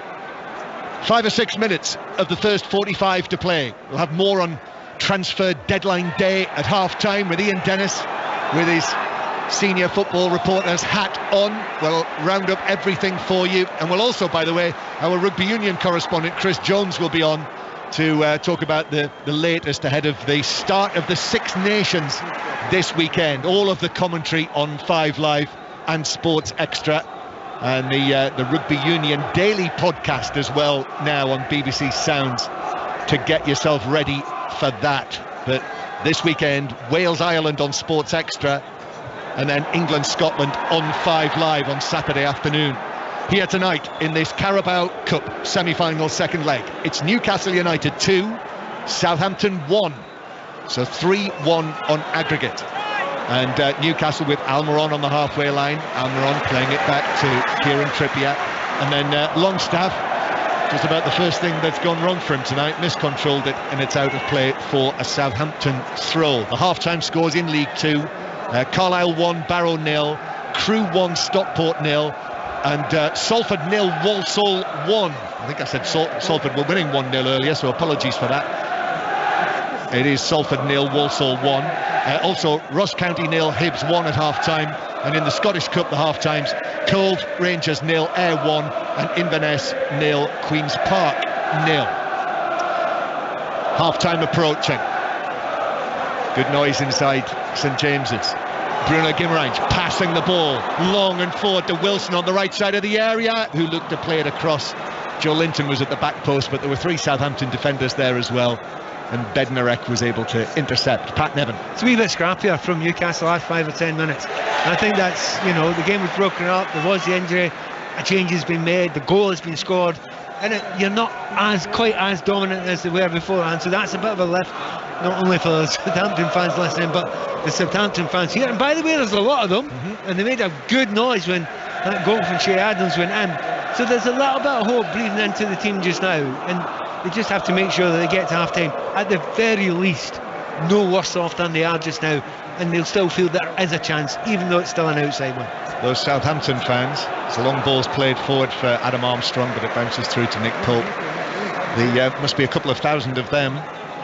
5 or 6 minutes of the first 45 to play. We'll have more on transfer deadline day at half-time with Ian Dennis with his senior football reporter's hat on. We'll round up everything for you, and we'll also, by the way, our rugby union correspondent Chris Jones will be on to talk about the latest ahead of the start of the Six Nations this weekend. All of the commentary on 5 Live and Sports Extra, and the Rugby Union daily podcast as well now on BBC Sounds to get yourself ready for that. But this weekend, Wales-Ireland on Sports Extra, and then England-Scotland on 5 Live on Saturday afternoon. Here tonight in this Carabao Cup semi-final second leg, it's Newcastle United 2, Southampton 1, so 3-1 on aggregate. And Newcastle with Almiron on the halfway line. Almiron playing it back to Kieran Trippier. And then Longstaff, just about the first thing that's gone wrong for him tonight, miscontrolled it, and it's out of play for a Southampton throw. The half-time scores in League Two: Carlisle 1, Barrow 0, Crewe 1, Stockport 0, and Salford 0, Walsall 1. I think I said Salford were winning 1-0 earlier, so apologies for that. It is Salford 0, Walsall 1. Also Ross County 0, Hibs 1 at half-time. And in the Scottish Cup, the half-times: Cove Rangers 0, Ayr 1, and Inverness 0, Queen's Park 0. Half-time approaching. Good noise inside St James's. Bruno Guimaraes passing the ball long and forward to Wilson on the right side of the area, who looked to play it across. Joe Linton was at the back post, but there were 3 Southampton defenders there as well, and Bednarek was able to intercept. Pat Nevin. It's a wee bit scrappier from Newcastle last 5 or 10 minutes. And I think that's, the game was broken up, there was the injury, a change has been made, the goal has been scored, and you're not quite as dominant as they were beforehand, so that's a bit of a lift, not only for the Southampton fans listening, but the Southampton fans here. And by the way, there's a lot of them, and they made a good noise when that goal from Shea Adams went in. So there's a little bit of hope breathing into the team just now, and they just have to make sure that they get to half-time, at the very least, no worse off than they are just now, and they'll still feel there is a chance, even though it's still an outside one. Those Southampton fans, it's a long ball's played forward for Adam Armstrong, but it bounces through to Nick Pope. There must be a couple of thousand of them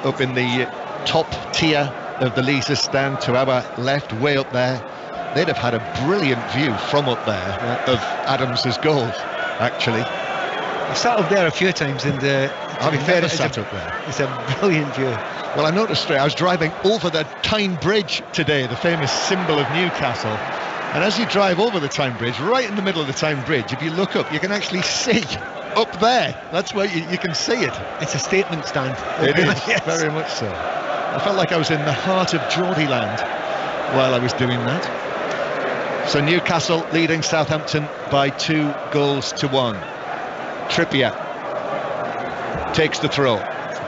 up in the top tier of the Leazes stand to our left, way up there. They'd have had a brilliant view from up there of Adams's goal, actually. I've sat up there a few times, and to be fair, sat up there. It's a brilliant view. Well, I noticed I was driving over the Tyne Bridge today, the famous symbol of Newcastle. And as you drive over the Tyne Bridge, right in the middle of the Tyne Bridge, if you look up, you can actually see up there. That's where you can see it. It's a statement stand. It is, yes. Very much so. I felt like I was in the heart of Geordieland while I was doing that. So Newcastle leading Southampton by 2-1. Trippier takes the throw,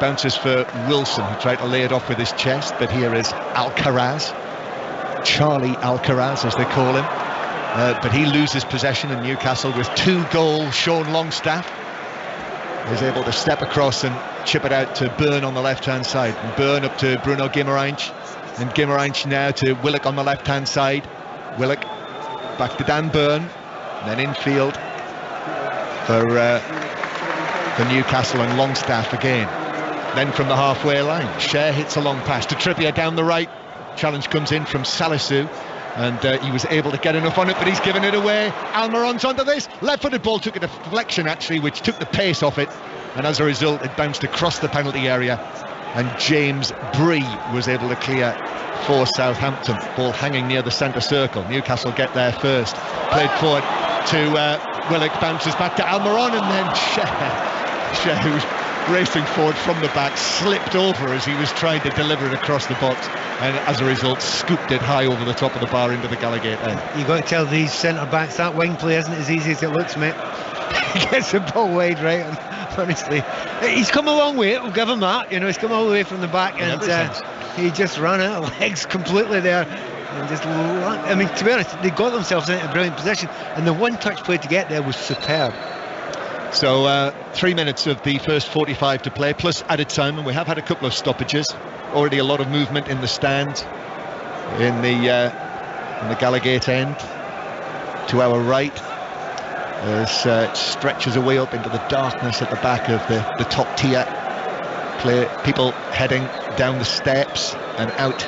bounces for Wilson, who tried to lay it off with his chest, but here is Alcaraz, Charlie Alcaraz as they call him, but he loses possession, and Newcastle, with 2 goals, Sean Longstaff is able to step across and chip it out to Byrne on the left hand side, and Byrne up to Bruno Guimaraes, and Guimaraes now to Willock on the left hand side. Willock back to Dan Byrne, and then infield for Newcastle, and Longstaff again. Then from the halfway line, Shea hits a long pass to Trippier down the right. Challenge comes in from Salisu, and he was able to get enough on it, but he's given it away. Almiron's onto this left-footed ball, took a deflection actually, which took the pace off it, and as a result it bounced across the penalty area, and James Bree was able to clear for Southampton. Ball hanging near the centre circle. Newcastle get there first, played forward to Willock, bounces back to Almiron, and then Shea, who was racing forward from the back, slipped over as he was trying to deliver it across the box, and as a result scooped it high over the top of the bar into the Gallagate end. You've got to tell these centre backs that wing play isn't as easy as it looks, mate. He gets the ball wide, right? Honestly, he's come a long way, we'll give him that. He's come all the way from the back, and he just ran out of legs completely there, and just, to be honest, they got themselves into a brilliant position, and the one touch play to get there was superb. So 3 minutes of the first 45 to play, plus added time, and we have had a couple of stoppages. Already a lot of movement in the stand, in the Gallagate end to our right, as it stretches away up into the darkness at the back of the top tier. People heading down the steps and out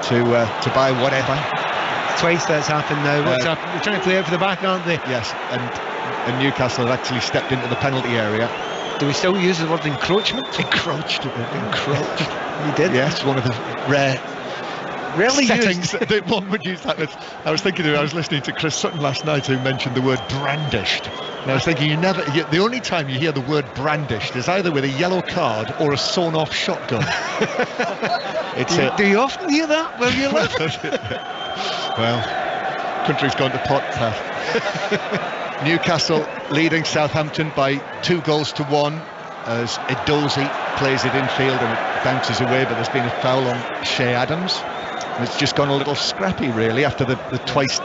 to buy whatever. Twice that's happened now. What's up? They're trying to play out for the back, aren't they? Yes, and Newcastle have actually stepped into the penalty area. Do we still use the word encroachment? Encroached. You did? Yes, one of the rarely settings used. that one would use that. I was listening to Chris Sutton last night, who mentioned the word brandished. And I was thinking, the only time you hear the word brandished is either with a yellow card or a sawn-off shotgun. Do you often hear that where you live? Well, country's gone to pot, Pat. Newcastle leading Southampton by 2-1 as Edozie plays it infield and it bounces away, but there's been a foul on Shea Adams. It's just gone a little scrappy, really, after the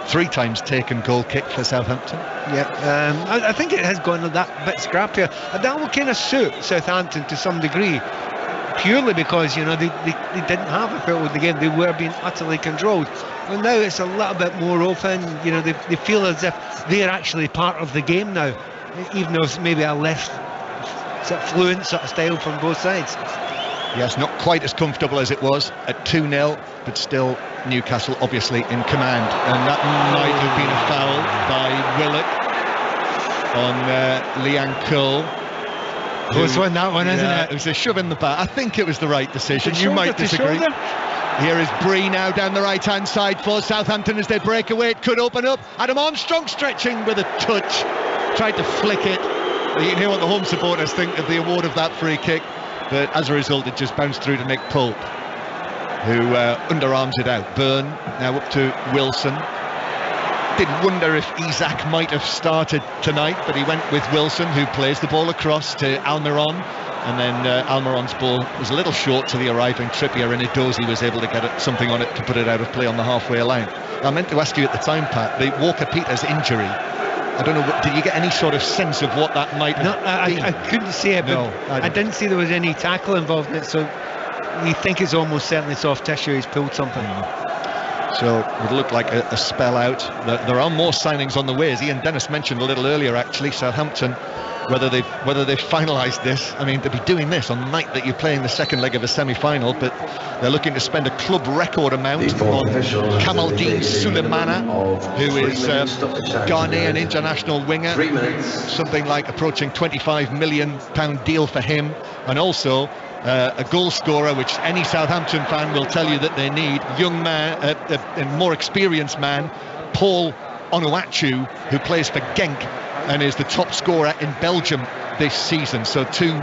three times taken goal kick for Southampton. Yeah, I think it has gone that bit scrappier. And that will kind of suit Southampton to some degree, purely because, you know, they didn't have a foothold in the game. They were being utterly controlled. Well, now it's a little bit more open. You know, they feel as if they're actually part of the game now, even though it's maybe a less sort of fluent sort of style from both sides. Yes, not quite as comfortable as it was at 2-0, but still Newcastle obviously in command. And that might have been a foul by Willock on Liang Cole. Close one, that one, isn't it? It was a shove in the back. I think it was the right decision. You might disagree. Here is Bree now down the right-hand side for Southampton as they break away. It could open up. Adam Armstrong stretching with a touch. Tried to flick it. You can hear what the home supporters think of the award of that free kick. But as a result, it just bounced through to Nick Pope, who underarms it out. Byrne now up to Wilson. Did wonder if Isak might have started tonight, but he went with Wilson, who plays the ball across to Almiron. And then Almiron's ball was a little short to the arriving Trippier, and Edozie was able to get something on it to put it out of play on the halfway line. I meant to ask you at the time, Pat, the Walker-Peters injury. I don't know, did you get any sort of sense of what that might have been? I couldn't see it, but I didn't see there was any tackle involved in it, so we think it's almost certainly soft tissue. He's pulled something. So it would look like a spell out. There are more signings on the way, as Ian Dennis mentioned a little earlier, actually. Southampton, whether they've finalised this, I mean, they'll be doing this on the night that you're playing the second leg of a semi-final, but they're looking to spend a club record amount on Kamaldeen Sulemana, who is Ghanaian international winger, something like approaching £25 million deal for him, and also a goal scorer, which any Southampton fan will tell you that they need, young man, a more experienced man, Paul Onuachu, who plays for Genk and is the top scorer in Belgium this season. So two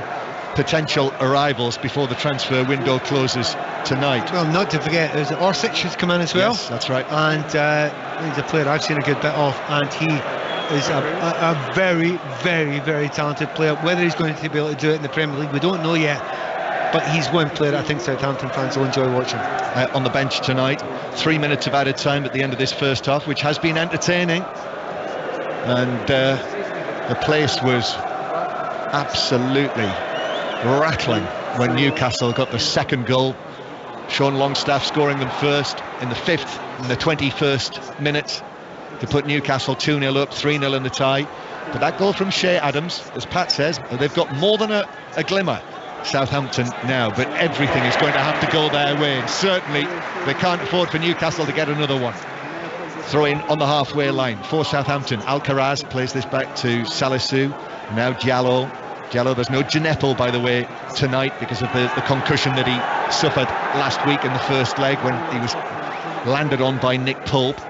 potential arrivals before the transfer window closes tonight. Well, not to forget, there's Orsic who's come in as well. Yes, that's right. And he's a player I've seen a good bit of, and he is a very, very, very talented player. Whether he's going to be able to do it in the Premier League, we don't know yet. But he's one player I think Southampton fans will enjoy watching. On the bench tonight, 3 minutes of added time at the end of this first half, which has been entertaining. And the place was absolutely rattling when Newcastle got the second goal. Sean Longstaff scoring them first in the 5th and the 21st minutes to put Newcastle 2-0 up, 3-0 in the tie. But that goal from Shea Adams, as Pat says, they've got more than a glimmer, Southampton now, but everything is going to have to go their way, and certainly they can't afford for Newcastle to get another one. Throw in on the halfway line for Southampton. Alcaraz plays this back to Salisu. Now Diallo, there's no Gineppo, by the way, tonight because of the concussion that he suffered last week in the first leg when he was landed on by Nick Pope.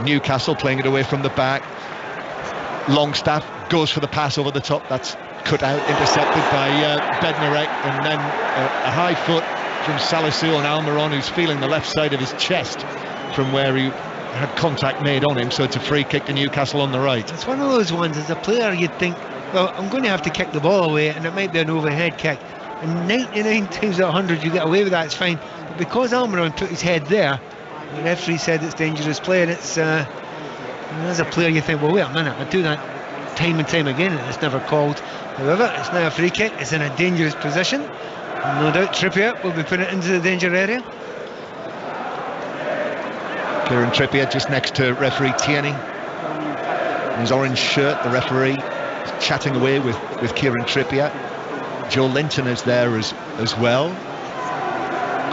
Newcastle playing it away from the back. Longstaff goes for the pass over the top. That's cut out, intercepted by Bednarek, and then a high foot from Salisu on Almiron, who's feeling the left side of his chest from where he had contact made on him, so it's a free kick to Newcastle on the right. It's one of those ones, as a player you'd think, well, I'm going to have to kick the ball away, and it might be an overhead kick, and 99 times out of 100 you get away with that, it's fine. But because Almiron put his head there, the referee said it's dangerous play, and it's as a player you think, well, wait a minute, I do that time and time again and it's never called. However, it's now a free kick, it's in a dangerous position, and no doubt Trippier will be putting it into the danger area. Kieran Trippier just next to referee Tierney in his orange shirt. The referee is chatting away with Kieran Trippier. Joe Linton is there as well.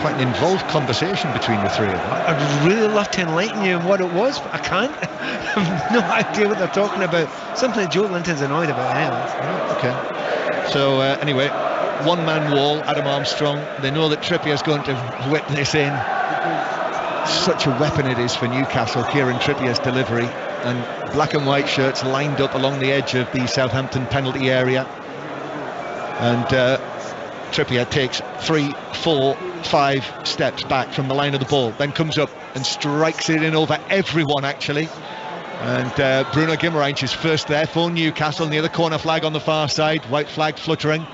Quite an involved conversation between the three of them. I'd really love to enlighten you on what it was, but I can't. I have no idea what they're talking about. Something that Joe Linton's annoyed about anyway. Okay. So anyway, one-man wall, Adam Armstrong. They know that Trippier's going to whip this in. Such a weapon it is for Newcastle, Kieran Trippier's delivery, and black and white shirts lined up along the edge of the Southampton penalty area, and Trippier takes 3, 4, 5 steps back from the line of the ball, then comes up and strikes it in over everyone actually, and Bruno Guimaraes is first there for Newcastle near the corner flag on the far side, white flag fluttering.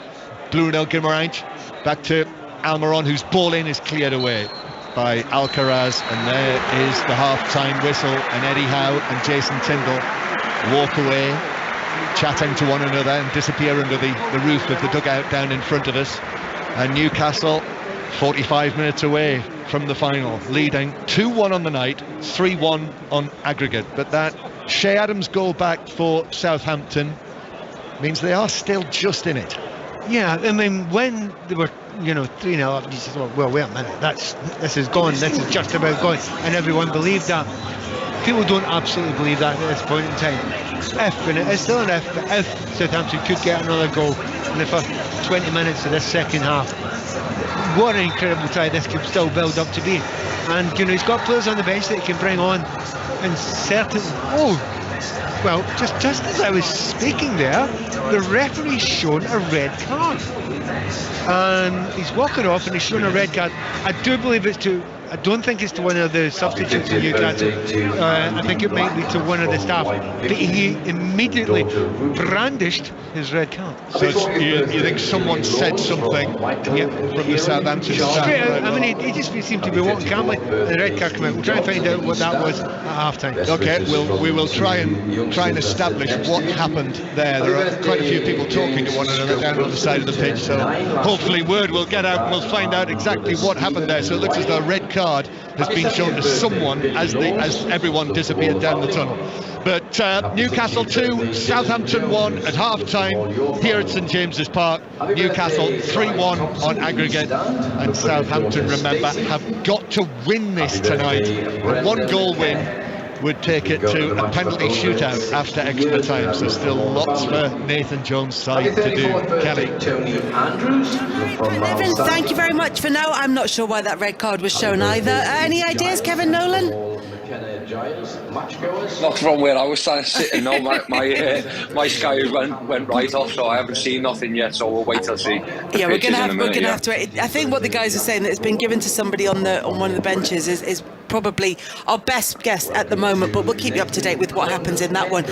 Bruno Guimaraes back to Almiron, whose ball in is cleared away. by Alcaraz, and there is the half-time whistle, and Eddie Howe and Jason Tyndall walk away, chatting to one another, and disappear under the roof of the dugout down in front of us. And Newcastle 45 minutes away from the final, leading 2-1 on the night, 3-1 on aggregate. But that Shea Adams goal back for Southampton means they are still just in it. Yeah, I mean, when they were 3-0 up, you said, well, wait a minute, this is gone, this is just about gone, and everyone believed that. People don't absolutely believe that at this point in time. And it is still an if Southampton could get another goal in the first 20 minutes of this second half, what an incredible tie this could still build up to be. And he's got players on the bench that he can bring on, and certainly, just as I was speaking there, the referee's shown a red card, and he's walking off and he's shown a red card. I do believe I don't think it's to one of the substitutes in Newcastle. I think it might be to one of the staff. But he immediately brandished his red card. So you think someone said something from the Southampton staff? I mean, he just seemed to be walking calmly, and the red card came out. We'll try and find out what that was at half-time. Okay, we will try and establish what happened there. There are quite a few people talking to one another down on the side of the pitch, so hopefully word will get out and we'll find out exactly what happened there. So it looks as though a red card has been shown to someone as everyone disappeared down the tunnel. But Newcastle 2, Southampton 1 at half-time here at St James's Park. Newcastle 3-1 on aggregate, and Southampton, remember, have got to win this tonight. A one-goal win would take it to a penalty shootout after extra time, so still lots for Nathan Jones' side to do. Kelly. Kevin, thank you very much for now. I'm not sure why that red card was shown either. Any ideas, Kevin Nolan? Not from where I was sitting. No, my Sky went right off, so I haven't seen nothing yet. So we'll wait till see. Yeah, we're gonna have to wait. I think what the guys are saying, that it's been given to somebody on one of the benches is probably our best guess at the moment, but we'll keep you up to date with what happens in that one.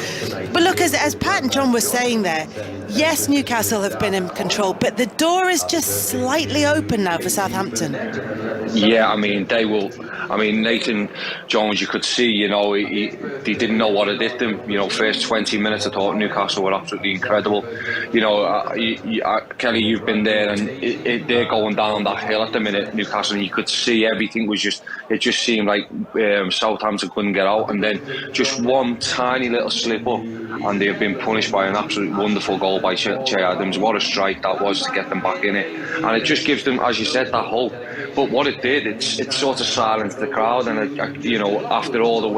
But look, as Pat and John were saying there, yes, Newcastle have been in control, but the door is just slightly open now for Southampton. Yeah, I mean, they will. I mean, Nathan Jones, you could see, he didn't know what it did them. First 20 minutes, I thought Newcastle were absolutely incredible. Kelly, you've been there, and they're going down that hill at the minute, Newcastle, and you could see everything was it just seemed like Southampton couldn't get out, and then just one tiny little slip up, and they've been punished by an absolutely wonderful goal by Shea Adams. What a strike that was to get them back in it, and it just gives them, as you said, that hope. But what it did, it sort of silenced the crowd, and after all the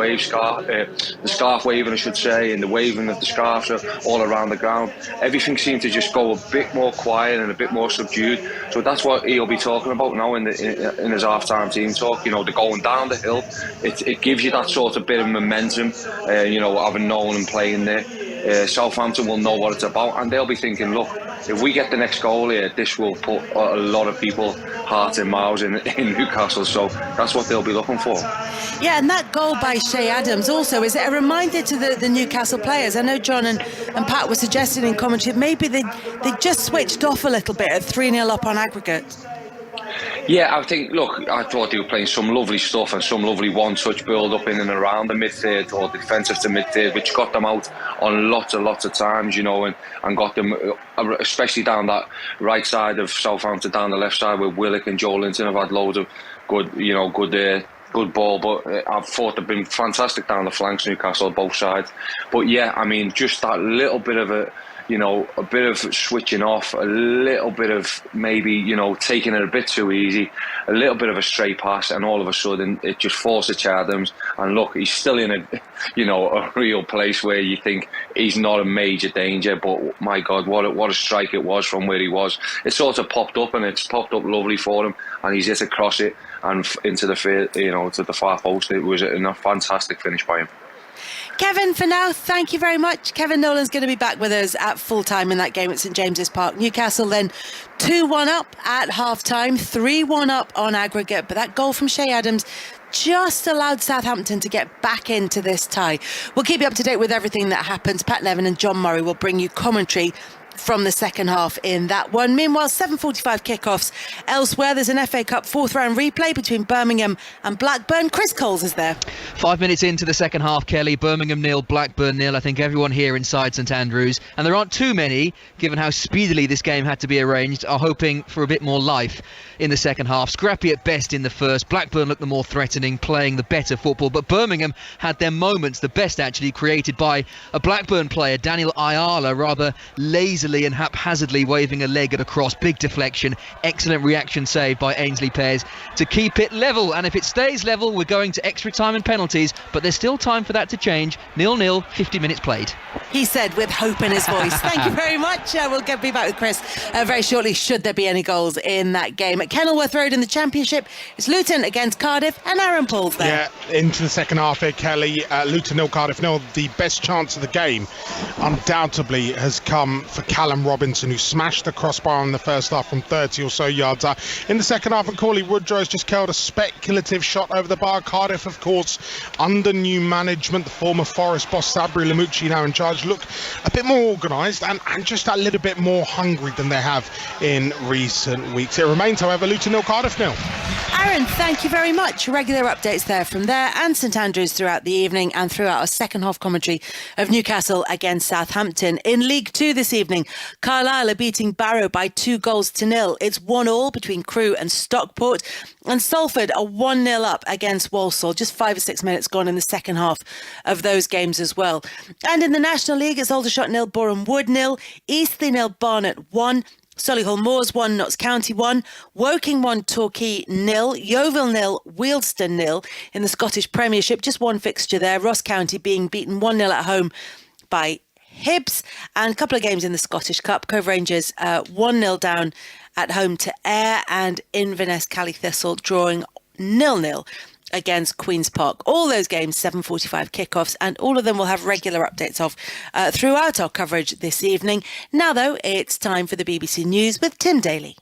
scarf waving, I should say, and the waving of the scarves all around the ground, everything seemed to just go a bit more quiet and a bit more subdued. So that's what he'll be talking about now in his half-time team talk. They're going down the hill. It gives you that sort of bit of momentum. Having Nolan playing there. Southampton will know what it's about, and they'll be thinking, look, if we get the next goal here, this will put a lot of people heart and mouths in Newcastle, so that's what they'll be looking for. Yeah, and that goal by Shea Adams also, is it a reminder to the Newcastle players? I know John and Pat were suggesting in commentary maybe they just switched off a little bit at 3-0 up on aggregate. Yeah, I thought they were playing some lovely stuff and some lovely one-touch build-up in and around the mid-third, or defensive to mid-third, which got them out on lots of times, and got them, especially down that right side of Southampton, down the left side, where Willock and Joe Linton have had loads of good ball, but I thought they've been fantastic down the flanks, Newcastle, both sides. But yeah, I mean, just that little bit of a bit of switching off, a little bit of maybe, taking it a bit too easy, a little bit of a straight pass, and all of a sudden it just forces Adams. And look, he's still in a real place where you think he's not a major danger, but my God, what a strike it was from where he was. It sort of popped up, and it's popped up lovely for him, and he's hit across it and into the to the far post. It was a fantastic finish by him. Kevin, for now, thank you very much. Kevin Nolan's going to be back with us at full time in that game at St James's Park. Newcastle then 2-1 up at half time, 3-1 up on aggregate, but that goal from Shea Adams just allowed Southampton to get back into this tie. We'll keep you up to date with everything that happens. Pat Nevin and John Murray will bring you commentary from the second half in that one. Meanwhile, 7:45 kickoffs elsewhere. There's an FA Cup fourth round replay between Birmingham and Blackburn. Chris Coles is there. 5 minutes into the second half, Kelly. Birmingham 0, Blackburn 0. I think everyone here inside St Andrews, and there aren't too many, given how speedily this game had to be arranged, are hoping for a bit more life in the second half. Scrappy at best in the first. Blackburn looked the more threatening, playing the better football, but Birmingham had their moments, the best actually created by a Blackburn player, Daniel Ayala, rather lazily and haphazardly waving a leg at a cross. Big deflection, excellent reaction save by Ainsley Pears to keep it level, and if it stays level we're going to extra time and penalties, but there's still time for that to change. 0-0, 50 minutes played. He said with hope in his voice. Thank you very much. We'll be back with Chris very shortly, should there be any goals in that game. At Kenilworth Road in the Championship, it's Luton against Cardiff, and Aaron Paul's there. Yeah, into the second half here, Kelly. Luton 0, Cardiff 0. The best chance of the game undoubtedly has come for Callum Robinson, who smashed the crossbar in the first half from 30 or so yards. In the second half, Macaulay Woodrow's just curled a speculative shot over the bar. Cardiff, of course, under new management, the former Forest boss Sabri Lamucci now in charge, look a bit more organised and just a little bit more hungry than they have in recent weeks. It remains, however, Luton 0, Cardiff 0. Aaron, thank you very much. Regular updates there from there and St Andrews throughout the evening and throughout our second half commentary of Newcastle against Southampton. In League 2 this evening, Carlisle are beating Barrow by 2-0. It's 1-1 between Crewe and Stockport, and Salford are 1-0 up against Walsall. Just 5 or 6 minutes gone in the second half of those games as well. And in the National League, it's Aldershot 0, Boreham Wood 0, Eastleigh 0, Barnet 1, Solihull Moors 1, Notts County 1, Woking 1, Torquay 0, Yeovil 0, Wealdstone 0. In the Scottish Premiership, just one fixture there, Ross County being beaten 1-0 at home by Hibs, and a couple of games in the Scottish Cup. Cove Rangers 1-0 down at home to Ayr, and Inverness Cally Thistle drawing 0-0 against Queen's Park. All those games 7:45 kickoffs, and all of them will have regular updates of throughout our coverage this evening. Now though, it's time for the BBC News with Tim Daly.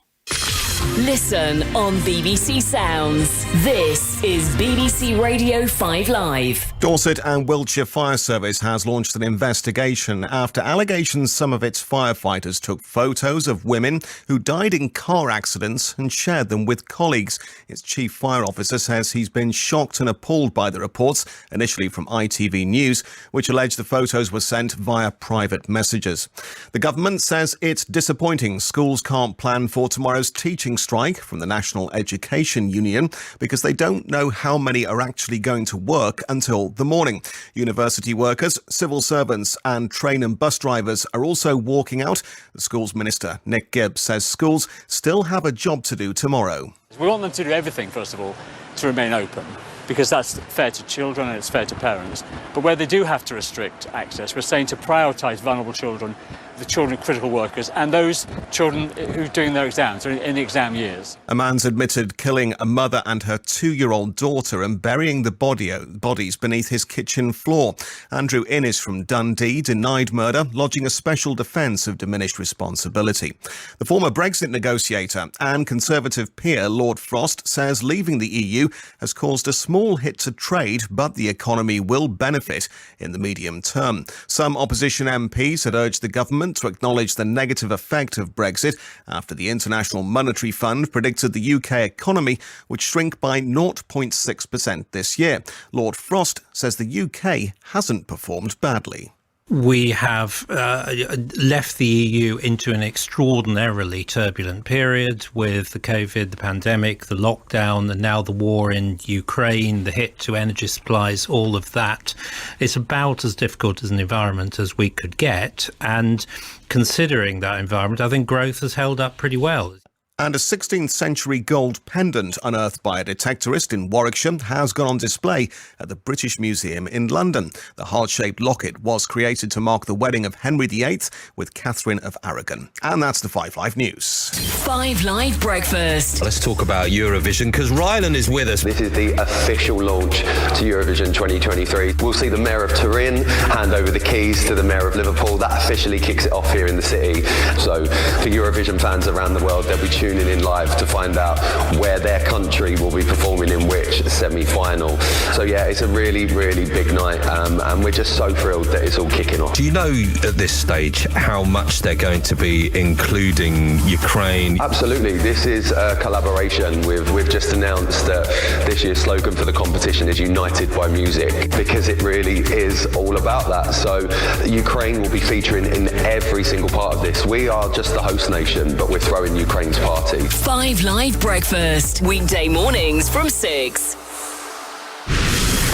Listen on BBC Sounds. This is BBC Radio 5 Live. Dorset and Wiltshire Fire Service has launched an investigation after allegations some of its firefighters took photos of women who died in car accidents and shared them with colleagues. Its chief fire officer says he's been shocked and appalled by the reports, initially from ITV News, which alleged the photos were sent via private messages. The government says it's disappointing schools can't plan for tomorrow's teaching strike from the National Education Union because they don't know how many are actually going to work until the morning. University workers, civil servants and train and bus drivers are also walking out. The Schools Minister, Nick Gibbs, says schools still have a job to do tomorrow. We want them to do everything, first of all, to remain open, because that's fair to children and it's fair to parents. But where they do have to restrict access, we're saying to prioritise vulnerable children, the children of critical workers, and those children who are doing their exams, or in the exam years. A man's admitted killing a mother and her 2-year-old daughter and burying the bodies beneath his kitchen floor. Andrew Innes from Dundee denied murder, lodging a special defence of diminished responsibility. The former Brexit negotiator and Conservative peer Lord Frost says leaving the EU has caused a small hit to trade, but the economy will benefit in the medium term. Some opposition MPs had urged the government to acknowledge the negative effect of Brexit after the International Monetary Fund predicted the UK economy would shrink by 0.6% this year. Lord Frost says the UK hasn't performed badly. We have left the EU into an extraordinarily turbulent period with the COVID, the pandemic, the lockdown, and now the war in Ukraine, the hit to energy supplies, all of that. It's about as difficult as an environment as we could get. And considering that environment, I think growth has held up pretty well. And a 16th century gold pendant unearthed by a detectorist in Warwickshire has gone on display at the British Museum in London. The heart-shaped locket was created to mark the wedding of Henry VIII with Catherine of Aragon. And that's the 5 Live News. 5 Live Breakfast. Let's talk about Eurovision, because Rylan is with us. This is the official launch to Eurovision 2023. We'll see the Mayor of Turin hand over the keys to the Mayor of Liverpool. That officially kicks it off here in the city. So for Eurovision fans around the world, they'll be tuning in live to find out where their country will be performing in which semi-final. So yeah, it's a really, really big night, and we're just so thrilled that it's all kicking off. Do you know at this stage how much they're going to be including Ukraine? Absolutely. This is a collaboration. We've just announced that this year's slogan for the competition is United by Music, because it really is all about that. So Ukraine will be featuring in every single part of this. We are just the host nation, but we're throwing Ukraine's party. 5 Live Breakfast, weekday mornings from 6.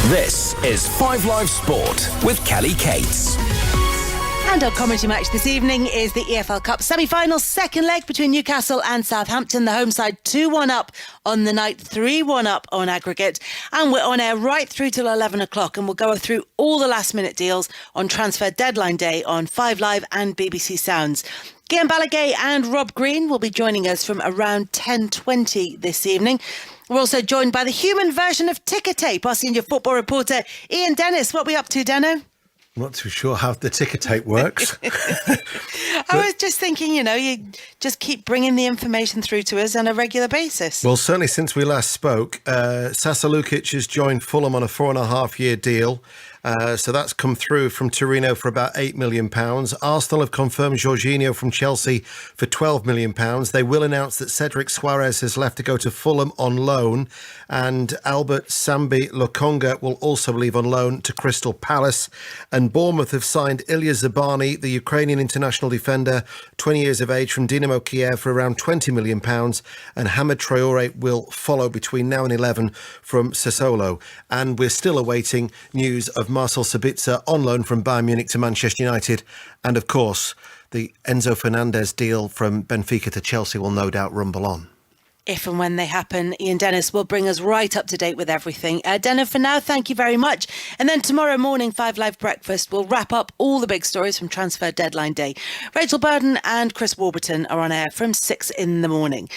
This is 5 Live Sport with Kelly Cates. And our commentary match this evening is the EFL Cup semi-final, second leg between Newcastle and Southampton. The home side 2-1 up on the night, 3-1 up on aggregate. And we're on air right through till 11 o'clock, and we'll go through all the last-minute deals on transfer deadline day on 5 Live and BBC Sounds. Guillaume Balaguer and Rob Green will be joining us from around 10:20 this evening. We're also joined by the human version of ticker tape, our senior football reporter, Ian Dennis. What are we up to, Deno? I'm not too sure how the ticker tape works. I was just thinking, you just keep bringing the information through to us on a regular basis. Well, certainly since we last spoke, Sasa Lukic has joined Fulham on a 4.5-year deal. So that's come through from Torino for about £8 million. Arsenal have confirmed Jorginho from Chelsea for £12 million. They will announce that Cedric Suarez has left to go to Fulham on loan, and Albert Sambi Lokonga will also leave on loan to Crystal Palace. And Bournemouth have signed Ilya Zabani, the Ukrainian international defender, 20 years of age, from Dynamo Kiev for around £20 million. And Hamad Traore will follow between now and 11 from Sassuolo. And we're still awaiting news of Marcel Sabitzer on loan from Bayern Munich to Manchester United. And of course, the Enzo Fernandez deal from Benfica to Chelsea will no doubt rumble on. If and when they happen, Ian Dennis will bring us right up to date with everything. Deno, for now, thank you very much. And then tomorrow morning, 5 Live Breakfast will wrap up all the big stories from transfer deadline day. Rachel Burden and Chris Warburton are on air from 6 in the morning.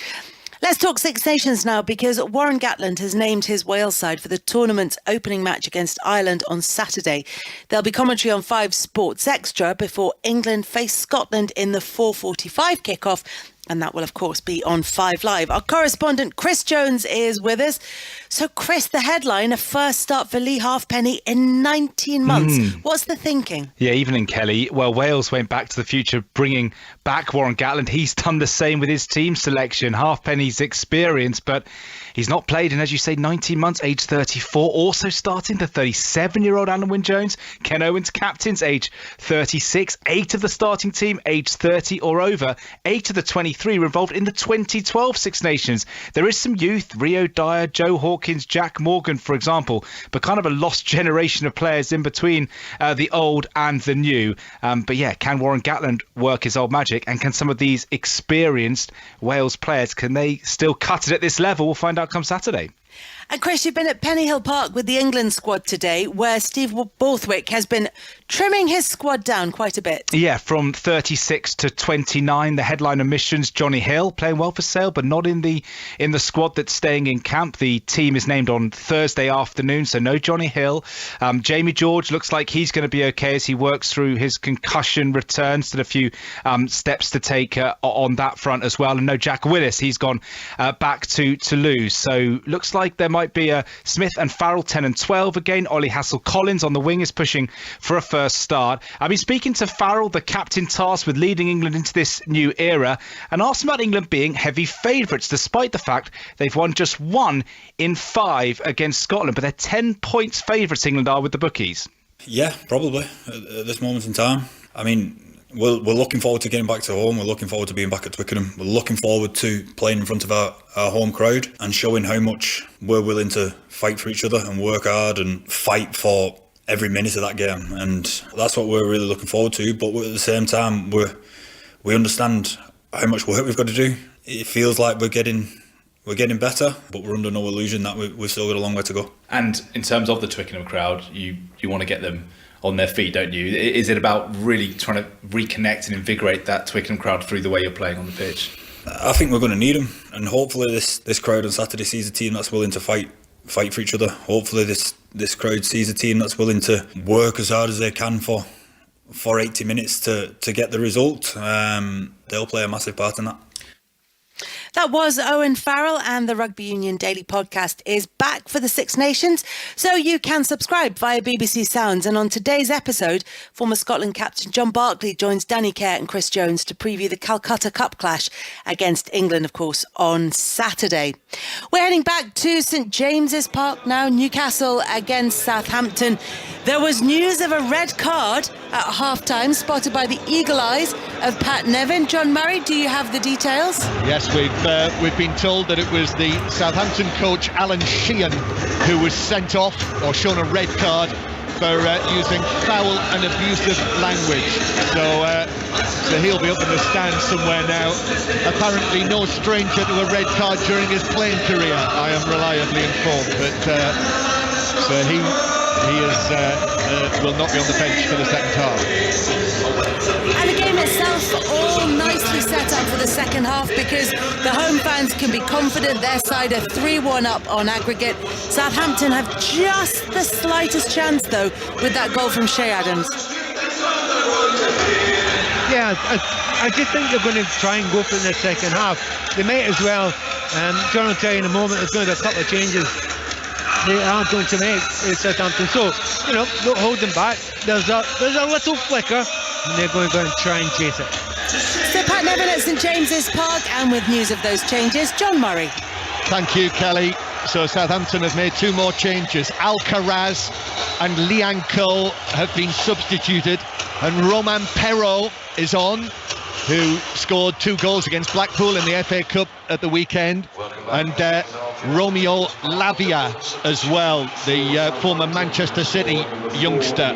Let's talk Six Nations now, because Warren Gatland has named his Wales side for the tournament's opening match against Ireland on Saturday. There'll be commentary on 5 Sports Extra before England face Scotland in the 4:45 kickoff. And that will, of course, be on 5 Live. Our correspondent, Chris Jones, is with us. So, Chris, the headline, a first start for Lee Halfpenny in 19 months. What's the thinking? Yeah, evening, Kelly. Well, Wales went back to the future, bringing back Warren Gatland. He's done the same with his team selection. Halfpenny's experience, but he's not played in, as you say, 19 months, age 34. Also starting the 37-year-old Alan Wynne-Jones. Ken Owens, captains, age 36. 8 of the starting team, age 30 or over. 8 of the 23 were involved in the 2012 Six Nations. There is some youth, Rio Dyer, Joe Hawkins, Jack Morgan, for example, but kind of a lost generation of players in between the old and the new. But yeah, can Warren Gatland work his old magic? And can some of these experienced Wales players, can they still cut it at this level? We'll find out come Saturday. And Chris, you've been at Pennyhill Park with the England squad today, where Steve Borthwick has been trimming his squad down quite a bit. Yeah, from 36 to 29. The headline omissions: Johnny Hill playing well for Sale, but not in the squad that's staying in camp. The team is named on Thursday afternoon, so no Johnny Hill. Jamie George looks like he's going to be okay as he works through his concussion return. Still a few steps to take on that front as well. And no Jack Willis, he's gone back to Toulouse. So looks like there might be Smith and Farrell 10 and 12 again. Ollie Hassel-Collins on the wing is pushing for a first start. I've been speaking to Farrell, the captain tasked with leading England into this new era, and asked about England being heavy favourites, despite the fact they've won just 1 in 5 against Scotland. But they're 10 points favourites, England are, with the bookies. Yeah, probably at this moment in time. I mean, we're looking forward to getting back to home. We're looking forward to being back at Twickenham. We're looking forward to playing in front of our home crowd and showing how much we're willing to fight for each other and work hard and fight for every minute of that game. And that's what we're really looking forward to. But at the same time, we understand how much work we've got to do. It feels like we're getting better, but we're under no illusion that we've still got a long way to go. And in terms of the Twickenham crowd, you want to get them on their feet, don't you? Is it about really trying to reconnect and invigorate that Twickenham crowd through the way you're playing on the pitch? I think we're going to need them, and hopefully this crowd on Saturday sees a team that's willing to fight for each other. Hopefully this crowd sees a team that's willing to work as hard as they can for 80 minutes to get the result. They'll play a massive part in that. That was Owen Farrell, and the Rugby Union Daily Podcast is back for the Six Nations, so you can subscribe via BBC Sounds. And on today's episode, former Scotland captain John Barclay joins Danny Kerr and Chris Jones to preview the Calcutta Cup clash against England, of course, on Saturday. We're heading back to St James's Park now, Newcastle against Southampton. There was news of a red card at half-time, spotted by the eagle eyes of Pat Nevin. John Murray, do you have the details? Yes, we've been told that it was the Southampton coach Alan Sheehan who was sent off or shown a red card for using foul and abusive language. So he'll be up in the stand somewhere now. Apparently no stranger to a red card during his playing career, I am reliably informed. But so he will not be on the bench for the second half. And the game itself all nicely set up for the second half, because the home fans can be confident their side are 3-1 up on aggregate. Southampton have just the slightest chance, though, with that goal from Shea Adams. Yeah, I just think they're going to try and go for the second half. They may as well. John will tell you in a moment, there's going to be a couple of changes they are going to make Southampton. So, don't hold them back. There's a little flicker, and they're going to go and try and chase it. So Pat Nevin at St James's Park, and with news of those changes, John Murray. Thank you, Kelly. So Southampton have made two more changes. Alcaraz and Liang Ko have been substituted, and Romain Perrault is on, who scored 2 goals against Blackpool in the FA Cup at the weekend, and Romeo Lavia as well, the former Manchester City youngster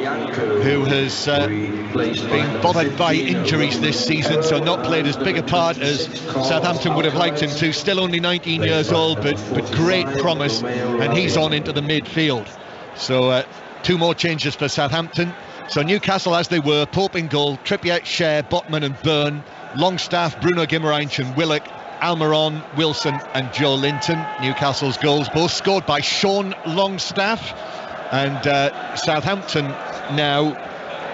who has been bothered by injuries this season, so not played as big a part as Southampton would have liked him to. Still only 19 years old, but great promise, and he's on into the midfield. So 2 more changes for Southampton. So Newcastle as they were: Pope in goal, Trippier, Shea, Botman and Byrne, Longstaff, Bruno Guimaraes and Willock, Almiron, Wilson and Joe Linton. Newcastle's goals both scored by Sean Longstaff. And Southampton now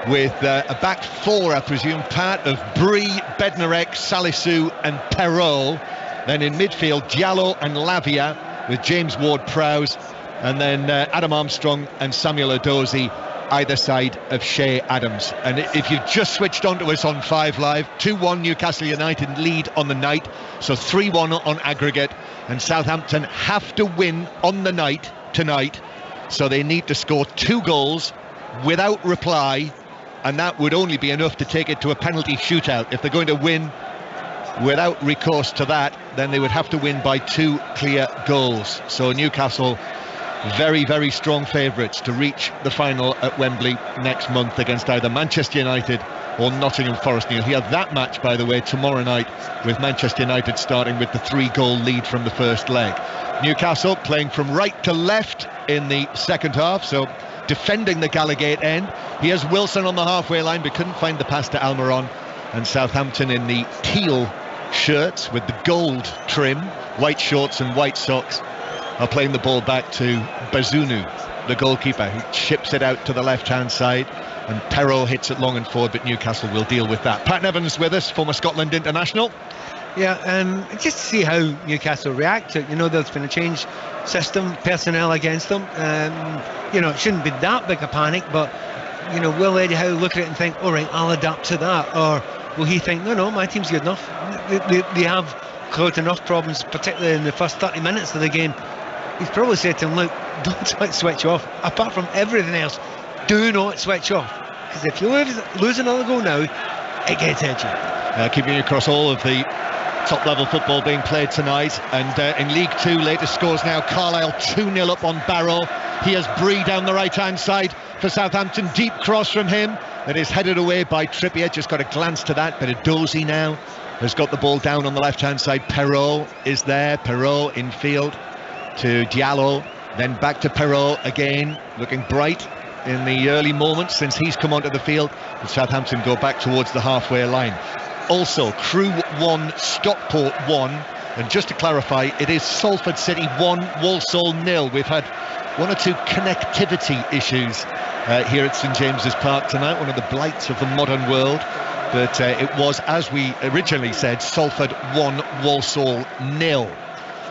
with a back 4, I presume, part of Bree, Bednarek, Salisu and Perrault. Then in midfield, Diallo and Lavia with James Ward-Prowse, and then Adam Armstrong and Samuel Edozie either side of Shea Adams. And if you've just switched on to us on 5 Live, 2-1 Newcastle United lead on the night, so 3-1 on aggregate, and Southampton have to win on the night tonight, so they need to score 2 goals without reply, and that would only be enough to take it to a penalty shootout. If they're going to win without recourse to that, then they would have to win by 2 clear goals. So Newcastle very, very strong favourites to reach the final at Wembley next month against either Manchester United or Nottingham Forest. You'll hear that match, by the way, tomorrow night, with Manchester United starting with the 3-goal lead from the first leg. Newcastle playing from right to left in the second half, so defending the Gallagate end. Here's Wilson on the halfway line, but couldn't find the pass to Almiron. And Southampton in the teal shirts with the gold trim, white shorts and white socks, are playing the ball back to Bazunu, the goalkeeper, who chips it out to the left-hand side, and Perrault hits it long and forward, but Newcastle will deal with that. Pat Nevin's with us, former Scotland international. Yeah, just to see how Newcastle react to it. There's been a change system, personnel against them. It shouldn't be that big a panic, but will Eddie Howe look at it and think, all right, I'll adapt to that, or will he think, no, my team's good enough? They have caused enough problems, particularly in the first 30 minutes of the game. He's probably said to him, look, don't switch off. Apart from everything else, do not switch off. Because if you lose another goal now, it gets edgy. Keeping across all of the top-level football being played tonight. And in League Two, latest scores now, Carlisle 2-0 up on Barrow. Here's Bree down the right-hand side for Southampton. Deep cross from him. That is headed away by Trippier. Just got a glance to that. But Edozie now has got the ball down on the left-hand side. Perrault is there. Perrault in field to Diallo, then back to Perrault again, looking bright in the early moments since he's come onto the field. And Southampton go back towards the halfway line. Also, Crewe 1, Stockport 1, and just to clarify, it is Salford City 1, Walsall 0. We've had 1 or 2 connectivity issues here at St James's Park tonight, one of the blights of the modern world. But it was, as we originally said, Salford 1, Walsall 0.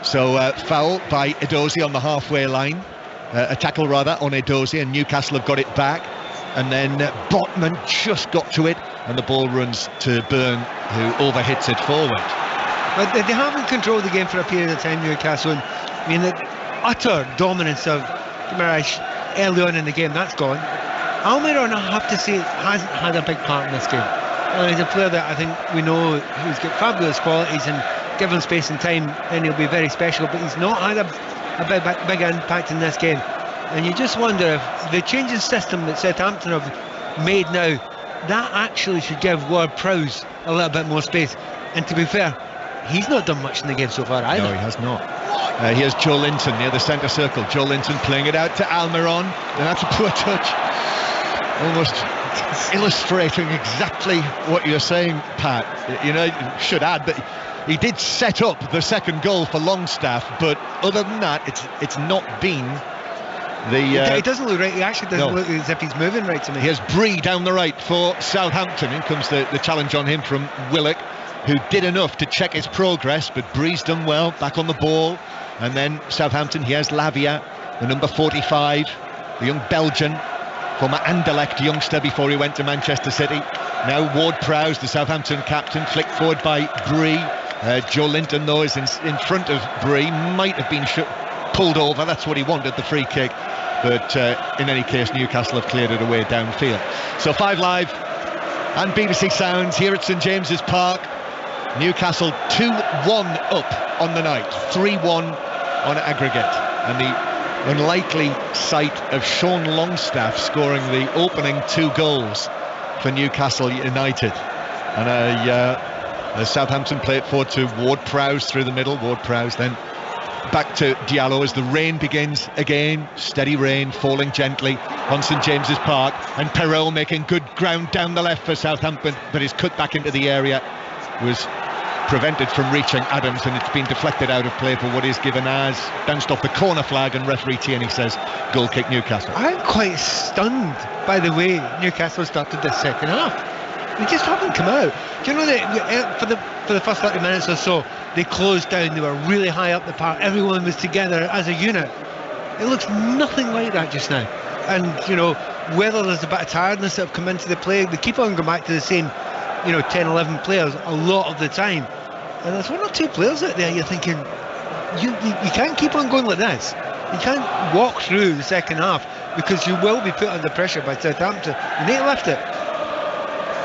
So foul by Edozie on the halfway line, a tackle rather on Edozie, and Newcastle have got it back. And then Botman just got to it, and the ball runs to Byrne, who overhits it forward. But they haven't controlled the game for a period of time, Newcastle. And, I mean, the utter dominance of Guimaraes early on in the game, that's gone. Almiron, I have to say, hasn't had a big part in this game. Well, he's a player that I think we know who's got fabulous qualities, and given space and time, then he'll be very special. But he's not had a big impact in this game. And you just wonder if the changing system that Southampton have made now, that actually should give Ward-Prowse a little bit more space. And to be fair, he's not done much in the game so far either. No, he has not. Here's Joe Linton near the centre circle. Joe Linton playing it out to Almiron, and that's a poor touch. Almost illustrating exactly what you're saying, Pat. You know, you should add that he did set up the second goal for Longstaff, but other than that, it's not been the... It doesn't look right. He actually doesn't look as if he's moving right to me. Here's Bree down the right for Southampton. In comes the challenge on him from Willock, who did enough to check his progress, but Bree's done well, back on the ball. And then Southampton, here's Lavia, the number 45, the young Belgian, former Anderlecht youngster before he went to Manchester City. Now Ward-Prowse, the Southampton captain, flicked forward by Bree. Joe Linton, though, is in front of Bree, might have been pulled over, that's what he wanted, the free kick. But in any case, Newcastle have cleared it away downfield. So 5 Live and BBC Sounds here at St James's Park. Newcastle 2-1 up on the night, 3-1 on aggregate, and the unlikely sight of Sean Longstaff scoring the opening 2 goals for Newcastle United. And Southampton play it forward to Ward-Prowse through the middle. Ward-Prowse then back to Diallo as the rain begins again. Steady rain falling gently on St James's Park, and Perrault making good ground down the left for Southampton, but his cut back into the area was prevented from reaching Adams, and it's been deflected out of play for what is given as, bounced off the corner flag, and referee Tierney says goal kick Newcastle. I'm quite stunned by the way Newcastle started this second half. They just haven't come out. Do you know that for the first 30 minutes or so, they closed down, they were really high up the park, everyone was together as a unit. It looks nothing like that just now. And, you know, whether there's a bit of tiredness that have come into the play, they keep on going back to the same 10, 11 players a lot of the time, and there's 1 or 2 players out there you're thinking you can't keep on going like this. You can't walk through the second half, because you will be put under pressure by Southampton. You need to lift it.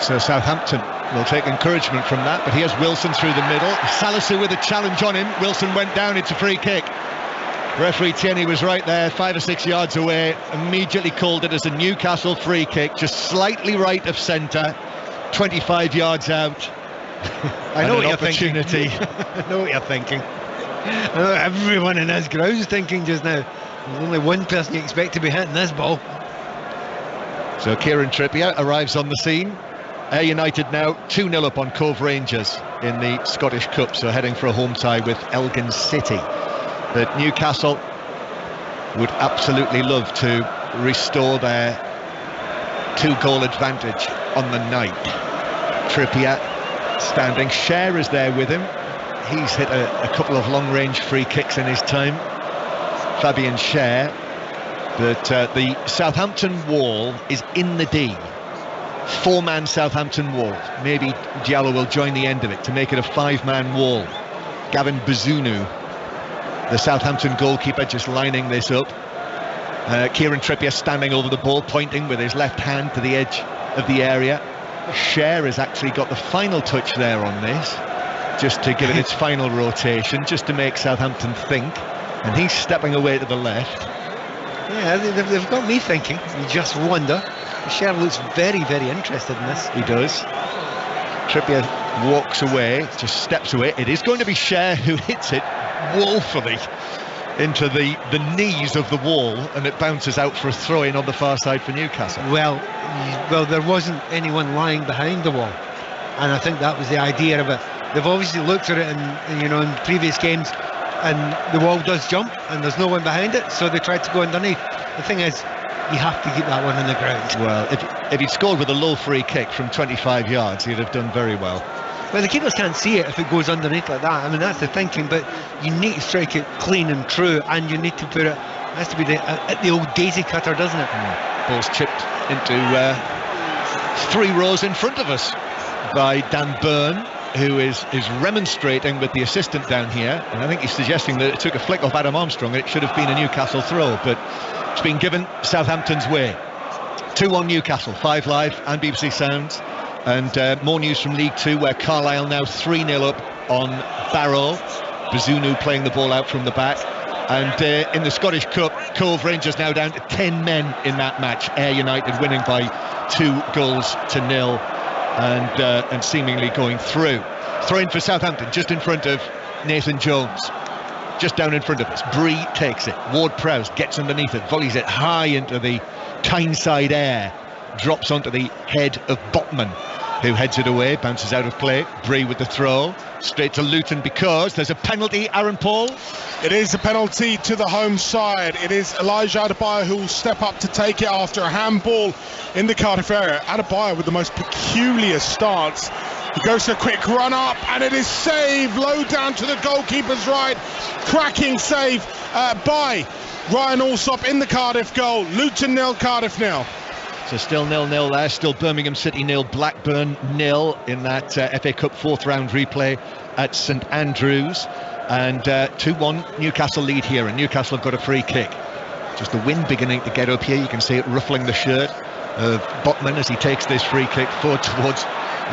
So Southampton will take encouragement from that, but here's Wilson through the middle. Salisu with a challenge on him. Wilson went down, it's a free kick. Referee Tierney was right there, 5 or 6 yards away, immediately called it as a Newcastle free kick, just slightly right of centre, 25 yards out. I know what you're thinking. I know what you're thinking. I know everyone in this ground's thinking just now. There's only one person you expect to be hitting this ball. So Kieran Trippier arrives on the scene. Ayr United now 2-0 up on Cove Rangers in the Scottish Cup, so heading for a home tie with Elgin City. But Newcastle would absolutely love to restore their 2-goal advantage on the night. Trippier standing, Cher is there with him. He's hit a couple of long-range free kicks in his time, Fabian Cher. But the Southampton wall is in the D. 4-man Southampton wall. Maybe Diallo will join the end of it to make it a 5-man wall. Gavin Bazunu, the Southampton goalkeeper, just lining this up. Kieran Trippier standing over the ball, pointing with his left hand to the edge of the area. Cher has actually got the final touch there on this, just to give it its final rotation, just to make Southampton think. And he's stepping away to the left. Yeah, they've got me thinking. You just wonder. Cher looks very, very interested in this. He does. Trippier walks away, just steps away. It is going to be Cher who hits it woefully into the knees of the wall, and it bounces out for a throw-in on the far side for Newcastle. Well, there wasn't anyone lying behind the wall, and I think that was the idea of it. They've obviously looked at it in previous games, and the wall does jump, and there's no one behind it, so they tried to go underneath. The thing is, you have to keep that one on the ground. Well, if he'd scored with a low free kick from 25 yards, he'd have done very well. Well, the keepers can't see it if it goes underneath like that. I mean, that's the thinking, but you need to strike it clean and true, and you need to put it, has to be the old daisy cutter, doesn't it? Ball's chipped into 3 rows in front of us by Dan Byrne, who is remonstrating with the assistant down here, and I think he's suggesting that it took a flick off Adam Armstrong and it should have been a Newcastle throw, but it's been given Southampton's way. 2-1 Newcastle, 5 Live and BBC Sounds. And more news from League Two, where Carlisle now 3-0 up on Barrow. Bazunu playing the ball out from the back. And in the Scottish Cup, Cove Rangers now down to 10 men in that match. Ayr United winning by 2-0 and seemingly going through. Throw in for Southampton, just in front of Nathan Jones. Just down in front of us. Bree takes it. Ward-Prowse gets underneath it, volleys it high into the Tyneside air. Drops onto the head of Botman, who heads it away, bounces out of play. Bree with the throw, straight to Luton because there's a penalty, Aaron Paul. It is a penalty to the home side. It is Elijah Adebayo who will step up to take it after a handball in the Cardiff area. Adebayo with the most peculiar starts. He goes to a quick run up and it is saved low down to the goalkeeper's right. Cracking save by Ryan Alsop in the Cardiff goal. Luton 0, Cardiff 0. So still 0-0 there, still Birmingham City 0, Blackburn 0 in that FA Cup 4th round replay at St Andrews. And 2-1 Newcastle lead here, and Newcastle have got a free kick. Just the wind beginning to get up here, you can see it ruffling the shirt of Botman as he takes this free kick forward towards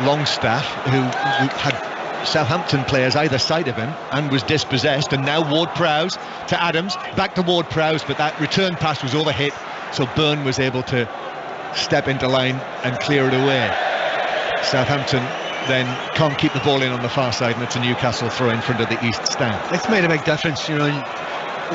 Longstaff, who had Southampton players either side of him and was dispossessed. And now Ward-Prowse to Adams, back to Ward-Prowse, but that return pass was overhit, so Byrne was able to step into line and clear it away. Southampton then can't keep the ball in on the far side, and it's a Newcastle throw in front of the east stand. It's made a big difference, you know.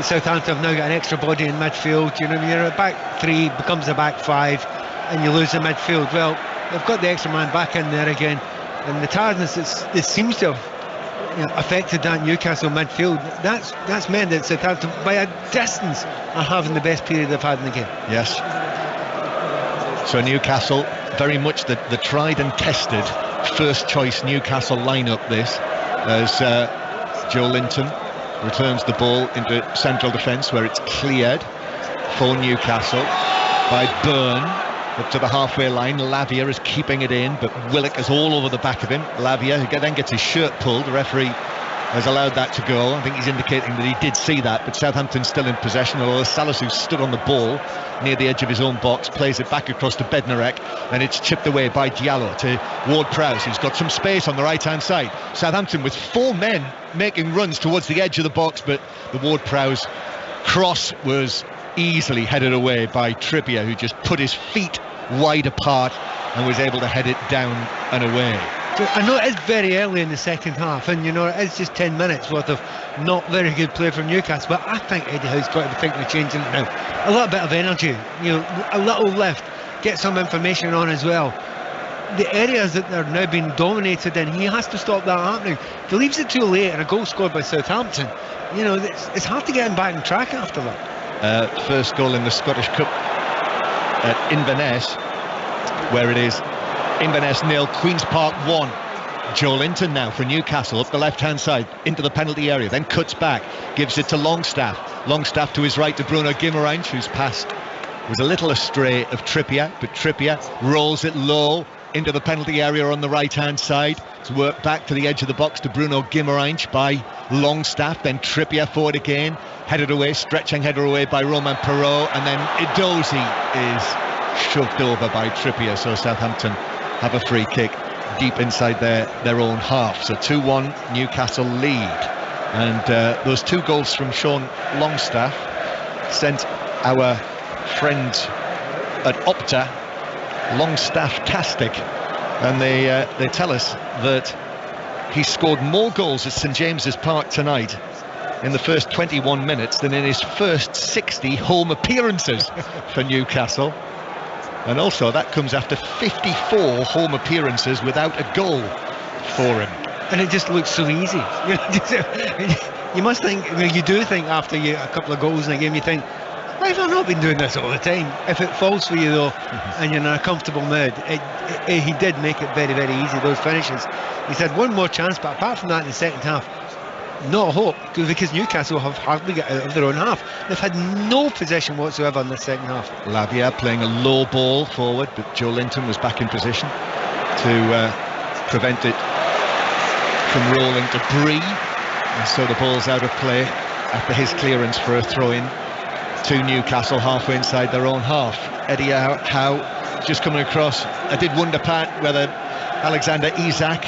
Southampton have now got an extra body in midfield. You know, you're a back 3 becomes a back 5 and you lose the midfield. Well, they've got the extra man back in there again, and the tiredness it seems to have affected that Newcastle midfield. That's meant that Southampton by a distance are having the best period they've had in the game. Yes. So Newcastle, very much the tried and tested first choice Newcastle lineup this, as Joe Linton returns the ball into central defence where it's cleared for Newcastle by Byrne up to the halfway line. Lavia is keeping it in, but Willock is all over the back of him. Lavia, who then gets his shirt pulled. The referee has allowed that to go. I think he's indicating that he did see that, but Southampton's still in possession, although Salisu stood on the ball near the edge of his own box, plays it back across to Bednarek, and it's chipped away by Diallo to Ward-Prowse, who's got some space on the right-hand side. Southampton with 4 men making runs towards the edge of the box, but the Ward-Prowse cross was easily headed away by Trippier, who just put his feet wide apart and was able to head it down and away. I know it's very early in the second half, and you know it's just 10 minutes worth of not very good play from Newcastle, but I think Eddie Howe's got to be thinking of changing it now. A little bit of energy, you know, a little lift, get some information on as well. The areas that they're now being dominated in, he has to stop that happening. If he leaves it too late and a goal scored by Southampton, you know, it's hard to get him back on track after that. First goal in the Scottish Cup at Inverness, where it is Inverness 0, Queen's Park 1. Joe Linton now for Newcastle up the left-hand side into the penalty area, then cuts back, gives it to Longstaff. Longstaff to his right to Bruno Guimaraes, whose pass was a little astray of Trippier, but Trippier rolls it low into the penalty area on the right-hand side. It's worked back to the edge of the box to Bruno Guimaraes by Longstaff, then Trippier forward again, headed away, stretching header away by Romain Perrault, and then Edozie is shoved over by Trippier, so Southampton have a free kick deep inside their own half. So 2-1 Newcastle lead, and those 2 goals from Sean Longstaff sent our friend at Opta Longstaff-tastic, and they tell us that he scored more goals at St James's Park tonight in the first 21 minutes than in his first 60 home appearances for Newcastle. And also that comes after 54 home appearances without a goal for him. And it just looks so easy. You must think, I mean, you do think after a couple of goals in a game, you think, right, I've not been doing this all the time. If it falls for you though, and you're in a comfortable mood, he did make it very, very easy, those finishes. He's had one more chance, but apart from that in the second half, not a hope, because Newcastle have hardly got out of their own half. They've had no possession whatsoever in the second half. Lavia playing a low ball forward, but Joe Linton was back in position to prevent it from rolling to Bree, and so the ball's out of play after his clearance for a throw-in to Newcastle halfway inside their own half. Eddie Howe just coming across. I did wonder, Pat, whether Alexander Isak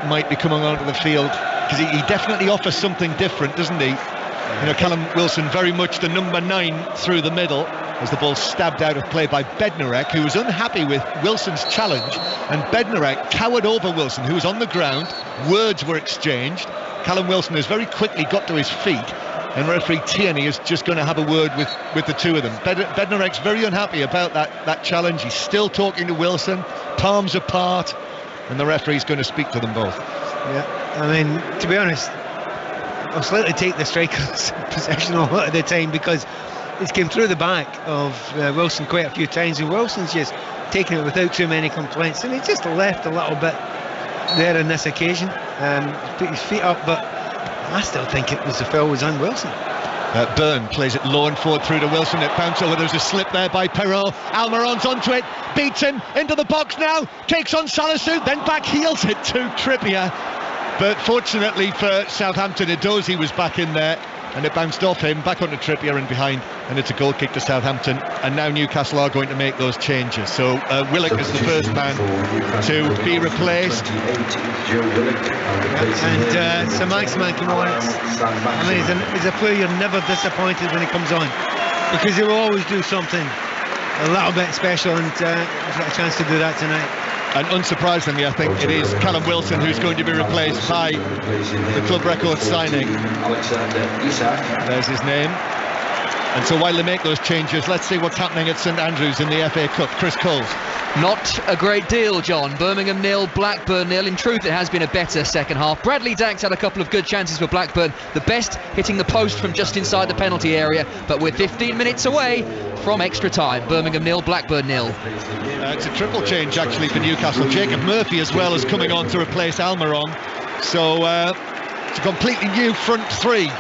might be coming onto the field, because he definitely offers something different, doesn't he? You know, Callum Wilson very much the number 9 through the middle, as the ball stabbed out of play by Bednarek, who was unhappy with Wilson's challenge, and Bednarek cowered over Wilson, who was on the ground. Words were exchanged. Callum Wilson has very quickly got to his feet, and referee Tierney is just going to have a word with the two of them. Bednarek's very unhappy about that challenge. He's still talking to Wilson, palms apart, and the referee's going to speak to them both. Yeah, I mean, to be honest, I'll slightly take the striker's possession a lot of the time, because it's came through the back of Wilson quite a few times, and Wilson's just taken it without too many complaints, and he just left a little bit there on this occasion, put his feet up, but I still think it was the foul was on Wilson. Byrne plays it low and forward through to Wilson. It bounced over. There's a slip there by Perrault. Almiron's onto it, beats him into the box now, takes on Salisu, then back heels it to Trippier. But fortunately for Southampton, Edozie was back in there, and it bounced off him, back onto Trippier and behind, and it's a goal kick to Southampton. And now Newcastle are going to make those changes. So Willock is the first man to be replaced. And Sir Maximan came on. I mean, he's a player you're never disappointed when he comes on, because he will always do something a little bit special, and he's got a chance to do that tonight. And unsurprisingly, I think it is Callum Wilson who's going to be replaced by the club record signing. There's his name. And so while they make those changes, let's see what's happening at St Andrews in the FA Cup. Chris Coles. Not a great deal, John. Birmingham 0, Blackburn 0. In truth, it has been a better second half. Bradley Dax had a couple of good chances for Blackburn, the best hitting the post from just inside the penalty area, but we're 15 minutes away from extra time. Birmingham 0, Blackburn 0. It's a triple change actually for Newcastle. Jacob Murphy as well is coming on to replace Almiron. So it's a completely new front three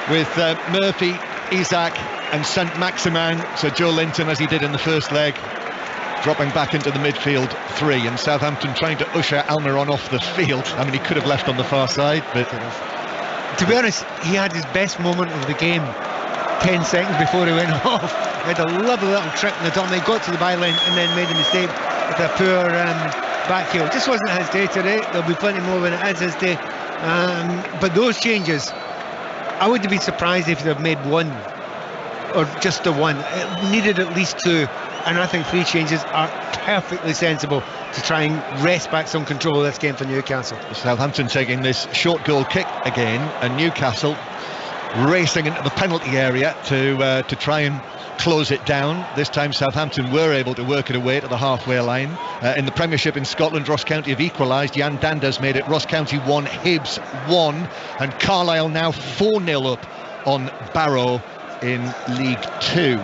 with Murphy, Isak and St Maximan. So Joe Linton, as he did in the first leg, dropping back into the midfield three, and Southampton trying to usher Almiron off the field. I mean, he could have left on the far side, but to be honest, he had his best moment of the game 10 seconds before he went off. He had a lovely little trick in the top, and he got to the byline and then made a mistake with a poor back heel. Just wasn't his day today. There'll be plenty more when it is his day. But those changes, I would have been surprised if they'd have made one, or just the one. It needed at least two, and I think 3 changes are perfectly sensible to try and wrest back some control of this game for Newcastle. Southampton taking this short goal kick again, and Newcastle racing into the penalty area to try and close it down. This time Southampton were able to work it away to the halfway line. In the Premiership in Scotland, Ross County have equalised. Jan Dander's made it Ross County 1, Hibs 1, and Carlisle now 4-0 up on Barrow in League 2.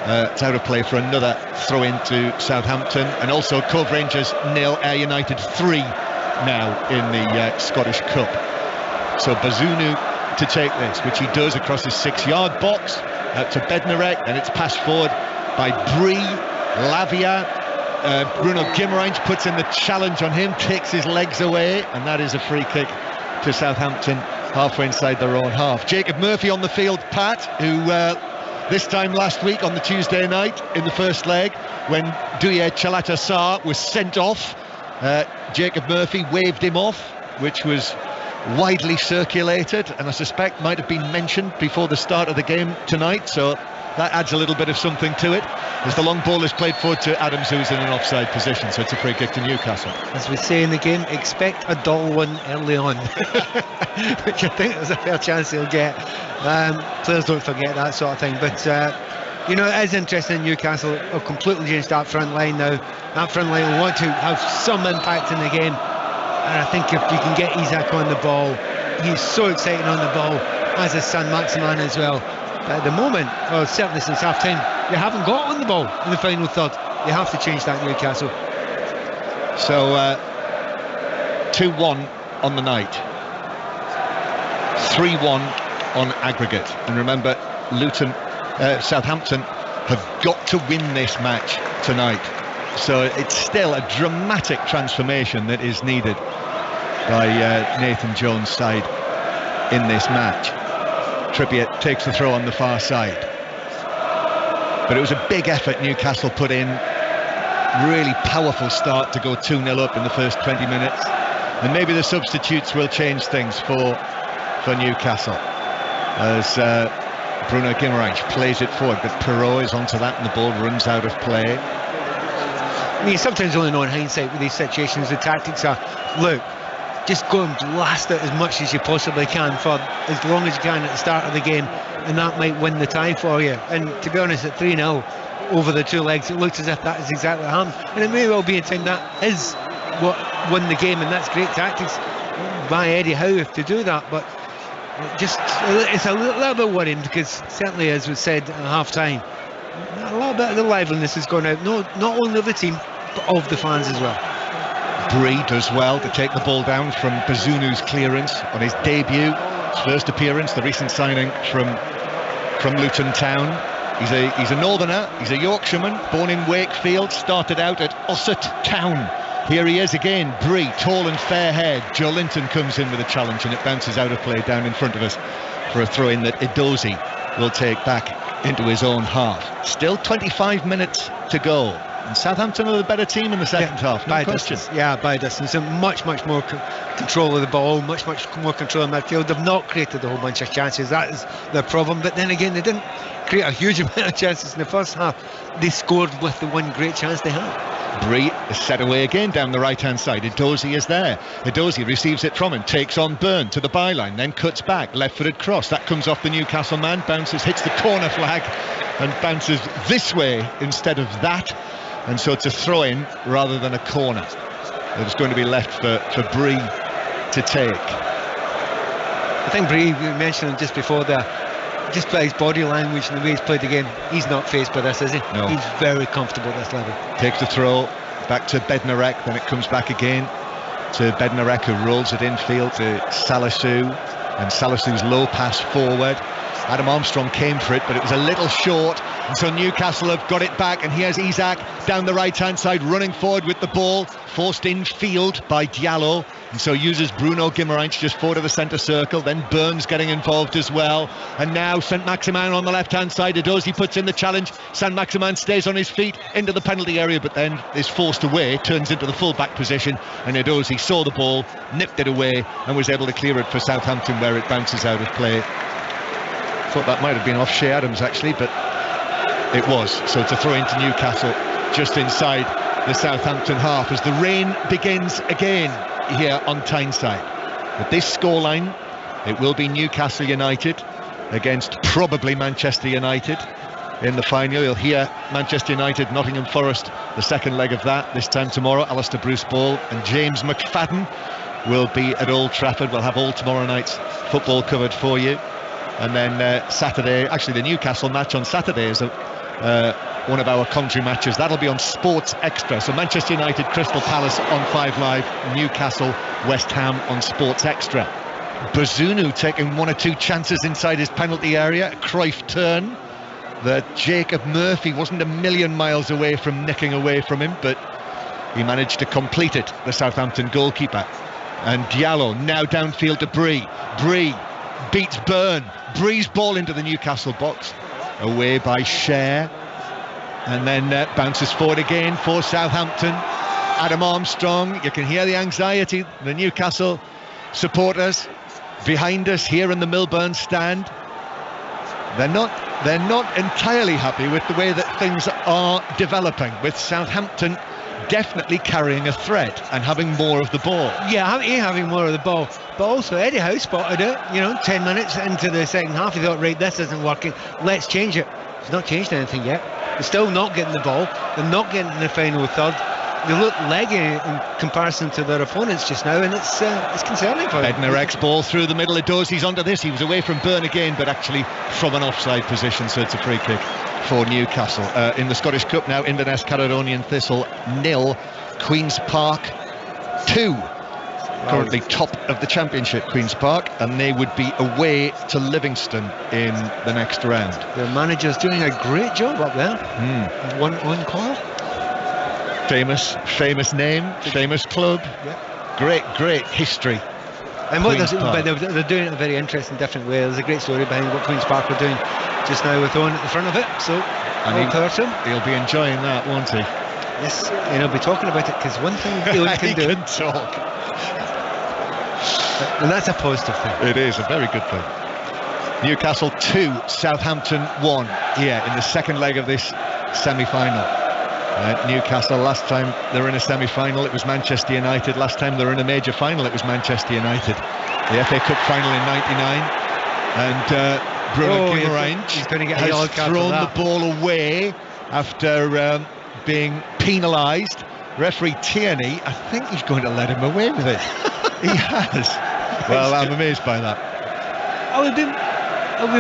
It's out of play for another throw into Southampton, and also Cove Rangers 0, Ayr United 3 now in the Scottish Cup. So Bazunu to take this, which he does across his 6-yard box to Bednarek, and it's passed forward by Bree. Lavia, Bruno Guimaraes puts in the challenge on him, takes his legs away, and that is a free kick to Southampton halfway inside their own half. Jacob Murphy on the field, Pat, who this time last week on the Tuesday night in the first leg, when Douye Chalata Sarr was sent off, Jacob Murphy waved him off, which was widely circulated, and I suspect might have been mentioned before the start of the game tonight, so that adds a little bit of something to it, as the long ball is played forward to Adams, who's in an offside position, so it's a free kick to Newcastle. As we say in the game, expect a dull one early on, which I think there's a fair chance he'll get. Players don't forget that sort of thing, but you know, it is interesting. Newcastle have completely changed that front line now. That front line will want to have some impact in the game, and I think if you can get Isak on the ball, he's so exciting on the ball, as is San Maximan as well. But at the moment, or certainly since half time, they haven't got on the ball in the final third. They have to change that, Newcastle. So 2-1 on the night, 3-1 on aggregate. And remember, Southampton have got to win this match tonight. So it's still a dramatic transformation that is needed by Nathan Jones' side in this match. Trippier takes the throw on the far side. But it was a big effort Newcastle put in. Really powerful start to go 2-0 up in the first 20 minutes. And maybe the substitutes will change things for Newcastle. As Bruno Guimaraes plays it forward, but Perrault is onto that and the ball runs out of play. I mean, sometimes only know in hindsight with these situations the tactics are, look, just go and blast it as much as you possibly can for as long as you can at the start of the game, and that might win the tie for you. And to be honest, at 3-0 over the two legs, it looks as if that is exactly what happened, and it may well be in time that is what won the game, and that's great tactics by Eddie Howe to do that. But it's a little bit worrying, because certainly, as was said at half time, a little bit of the liveliness has gone out, not only of the team but of the fans as well. Bree does well to take the ball down from Bazunu's clearance on his debut, his first appearance, the recent signing from Luton Town. He's a northerner, he's a Yorkshireman, born in Wakefield, started out at Ossett Town. Here he is again, Bree, tall and fair-haired. Joe Linton comes in with a challenge, and it bounces out of play down in front of us for a throw-in that Edozie will take back into his own half. Still 25 minutes to go. And Southampton are the better team in the second half, no question. Distance. Yeah, by distance. So much more control of the ball, much more control in midfield. They've not created a whole bunch of chances. That is their problem. But then again, they didn't create a huge amount of chances in the first half. They scored with the one great chance they had. Bree is set away again down the right-hand side. Edozie is there. Edozie receives it from him, takes on Byrne to the byline, then cuts back, left-footed cross. That comes off the Newcastle man, bounces, hits the corner flag, and bounces this way instead of that. And so it's a throw-in rather than a corner. It's going to be left for Bree to take. I think Bree, we mentioned him just before there, just by his body language and the way he's played the game, he's not faced by this, is he? No. He's very comfortable at this level. Takes the throw, back to Bednarek, then it comes back again to Bednarek, who rolls it infield to Salisu, and Salisu's low pass forward. Adam Armstrong came for it, but it was a little short, and so Newcastle have got it back, and here's Isak down the right-hand side, running forward with the ball, forced in field by Diallo, and so uses Bruno Guimaraes just forward of the centre circle, then Burns getting involved as well, and now Saint-Maximin on the left-hand side. Edozie puts in the challenge, Saint-Maximin stays on his feet into the penalty area, but then is forced away, turns into the full-back position, and Edozie saw the ball, nipped it away, and was able to clear it for Southampton, where it bounces out of play. Thought that might have been off Shea Adams actually, but it was. So it's a throw into Newcastle just inside the Southampton half as the rain begins again here on Tyneside. With this scoreline, it will be Newcastle United against probably Manchester United in the final. You'll hear Manchester United, Nottingham Forest, the second leg of that this time tomorrow. Alistair Bruce Ball and James McFadden will be at Old Trafford. We'll have all tomorrow night's football covered for you. And then Saturday, actually the Newcastle match on Saturday is one of our commentary matches. That'll be on Sports Extra. So Manchester United, Crystal Palace on 5 Live, Newcastle, West Ham on Sports Extra. Bazunu taking one or two chances inside his penalty area, a Cruyff turn that Jacob Murphy wasn't a million miles away from nicking away from him, but he managed to complete it, the Southampton goalkeeper. And Diallo now downfield to Bree. Bree beats Byrne. Bree's ball into the Newcastle box, away by Shea, and then bounces forward again for Southampton. Adam Armstrong, you can hear the anxiety, the Newcastle supporters behind us here in the Milburn stand. They're not entirely happy with the way that things are developing, with Southampton definitely carrying a threat and having more of the ball. Yeah, having more of the ball, but also Eddie Howe spotted it, 10 minutes into the second half. He thought, right, this isn't working, let's change it. He's not changed anything yet. They're still not getting the ball, they're not getting in the final third, look leggy in comparison to their opponents just now, and it's concerning for them. Bednarek's ball through the middle of Dozy's onto this. He was away from Byrne again, but actually from an offside position, so it's a free kick for Newcastle. In the Scottish Cup now, Inverness Caledonian Thistle 0, Queen's Park 2. Currently top of the Championship, Queen's Park, and they would be away to Livingston in the next round. Their manager's doing a great job up there. One call. Famous name, famous club. Yeah. Great history. And what they're doing it in a very interesting, different way. There's a great story behind what Queen's Park are doing just now with Owen at the front of it. So, he'll be enjoying that, won't he? Yes, and he'll be talking about it, because one thing Owen can do. He can talk. And that's a positive thing. It is a very good thing. Newcastle 2, Southampton 1 here in the second leg of this semi-final. Newcastle, last time they were in a semi-final, it was Manchester United. Last time they were in a major final, it was Manchester United. The FA Cup final in '99, and Bruno Guimaraes has thrown the ball away after being penalised. Referee Tierney, I think he's going to let him away with it. He has. Well, I'm amazed by that. I would be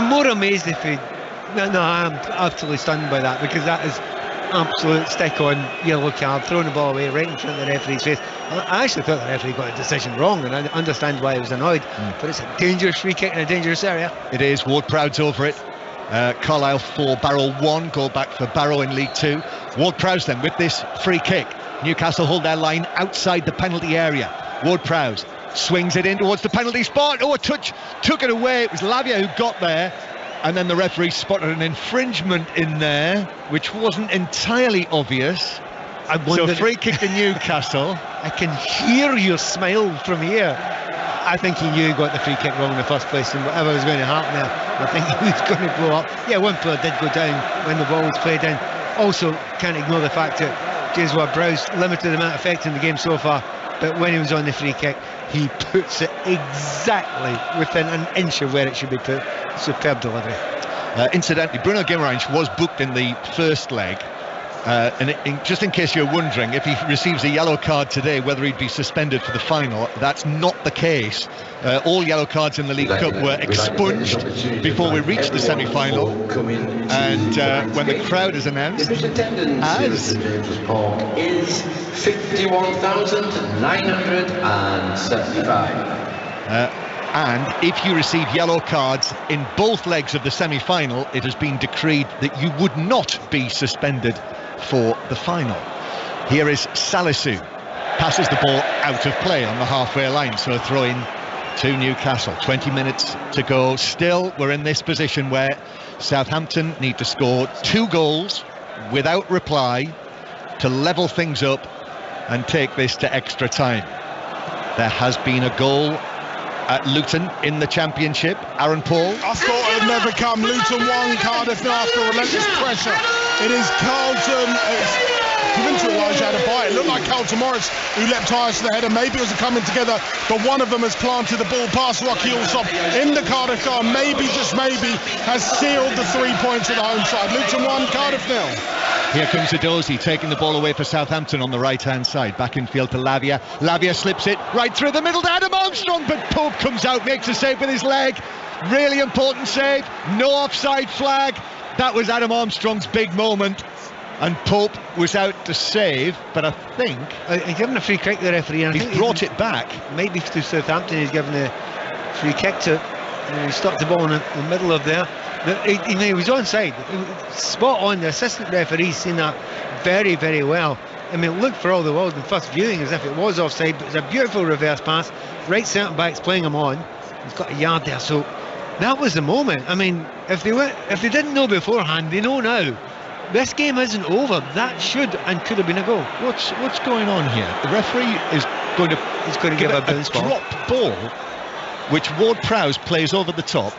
more amazed if he... No, I'm absolutely stunned by that, because that is absolute stick-on yellow card, throwing the ball away right in front of the referee's face. I actually thought the referee got a decision wrong, and I understand why he was annoyed, but it's a dangerous free kick in a dangerous area. It is. Ward-Prowse over it. Carlisle 4, Barrow 1, goal back for Barrow in League 2. Ward-Prowse then with this free kick. Newcastle hold their line outside the penalty area. Ward-Prowse swings it in towards the penalty spot. Oh, a touch took it away. It was Lavia who got there, and then the referee spotted an infringement in there, which wasn't entirely obvious. So free kick to Newcastle. I can hear your smile from here. I think he knew he got the free kick wrong in the first place, and whatever was going to happen there, I think he was going to blow up. Yeah, one player did go down when the ball was played in. Also, can't ignore the fact that James Ward-Prowse limited amount of effect in the game so far, but when he was on the free kick, he puts it exactly within an inch of where it should be put. Superb delivery. Incidentally, Bruno Guimaraes was booked in the first leg, and just in case you're wondering, if he receives a yellow card today, whether he'd be suspended for the final, that's not the case. All yellow cards in the League Cup were expunged before we reached the semi-final, and when the crowd is announced as is 51,975. And if you receive yellow cards in both legs of the semi-final, it has been decreed that you would not be suspended for the final. Here is Salisu, passes the ball out of play on the halfway line, so a throw-in to Newcastle. 20 minutes to go. Still, we're in this position where Southampton need to score 2 goals without reply to level things up and take this to extra time. There has been a goal at Luton in the Championship. Aaron Paul. I thought it would never come. Luton 1, Cardiff now after relentless pressure. It is Carlton. Given to Elijah Adebayo. It looked like Carlton Morris who leapt highest to the header. Maybe it was a coming together, but one of them has planted the ball past Rocky Allsop in the Cardiff goal. Maybe, just maybe, has sealed the 3 points of the home side. Luton 1, Cardiff 0. Here comes Edozie taking the ball away for Southampton on the right-hand side. Back in field to Lavia. Lavia slips it right through the middle to Adam Armstrong, but Pope comes out, makes a save with his leg. Really important save. No offside flag. That was Adam Armstrong's big moment. And Pope was out to save, but I think... he's given a free kick to the referee. And he's brought it back. Maybe to Southampton, he's given a free kick to... he stopped the ball in the middle of there. He was onside. Spot on. The assistant referee's seen that very, very well. I mean, it looked for all the world in first viewing as if it was offside, but it was a beautiful reverse pass. Right centre back's playing him on. He's got a yard there, so that was the moment. I mean, if they didn't know beforehand, they know now. This game isn't over. That should and could have been a goal. What's going on here? The referee is going to give a drop ball, which Ward-Prowse plays over the top.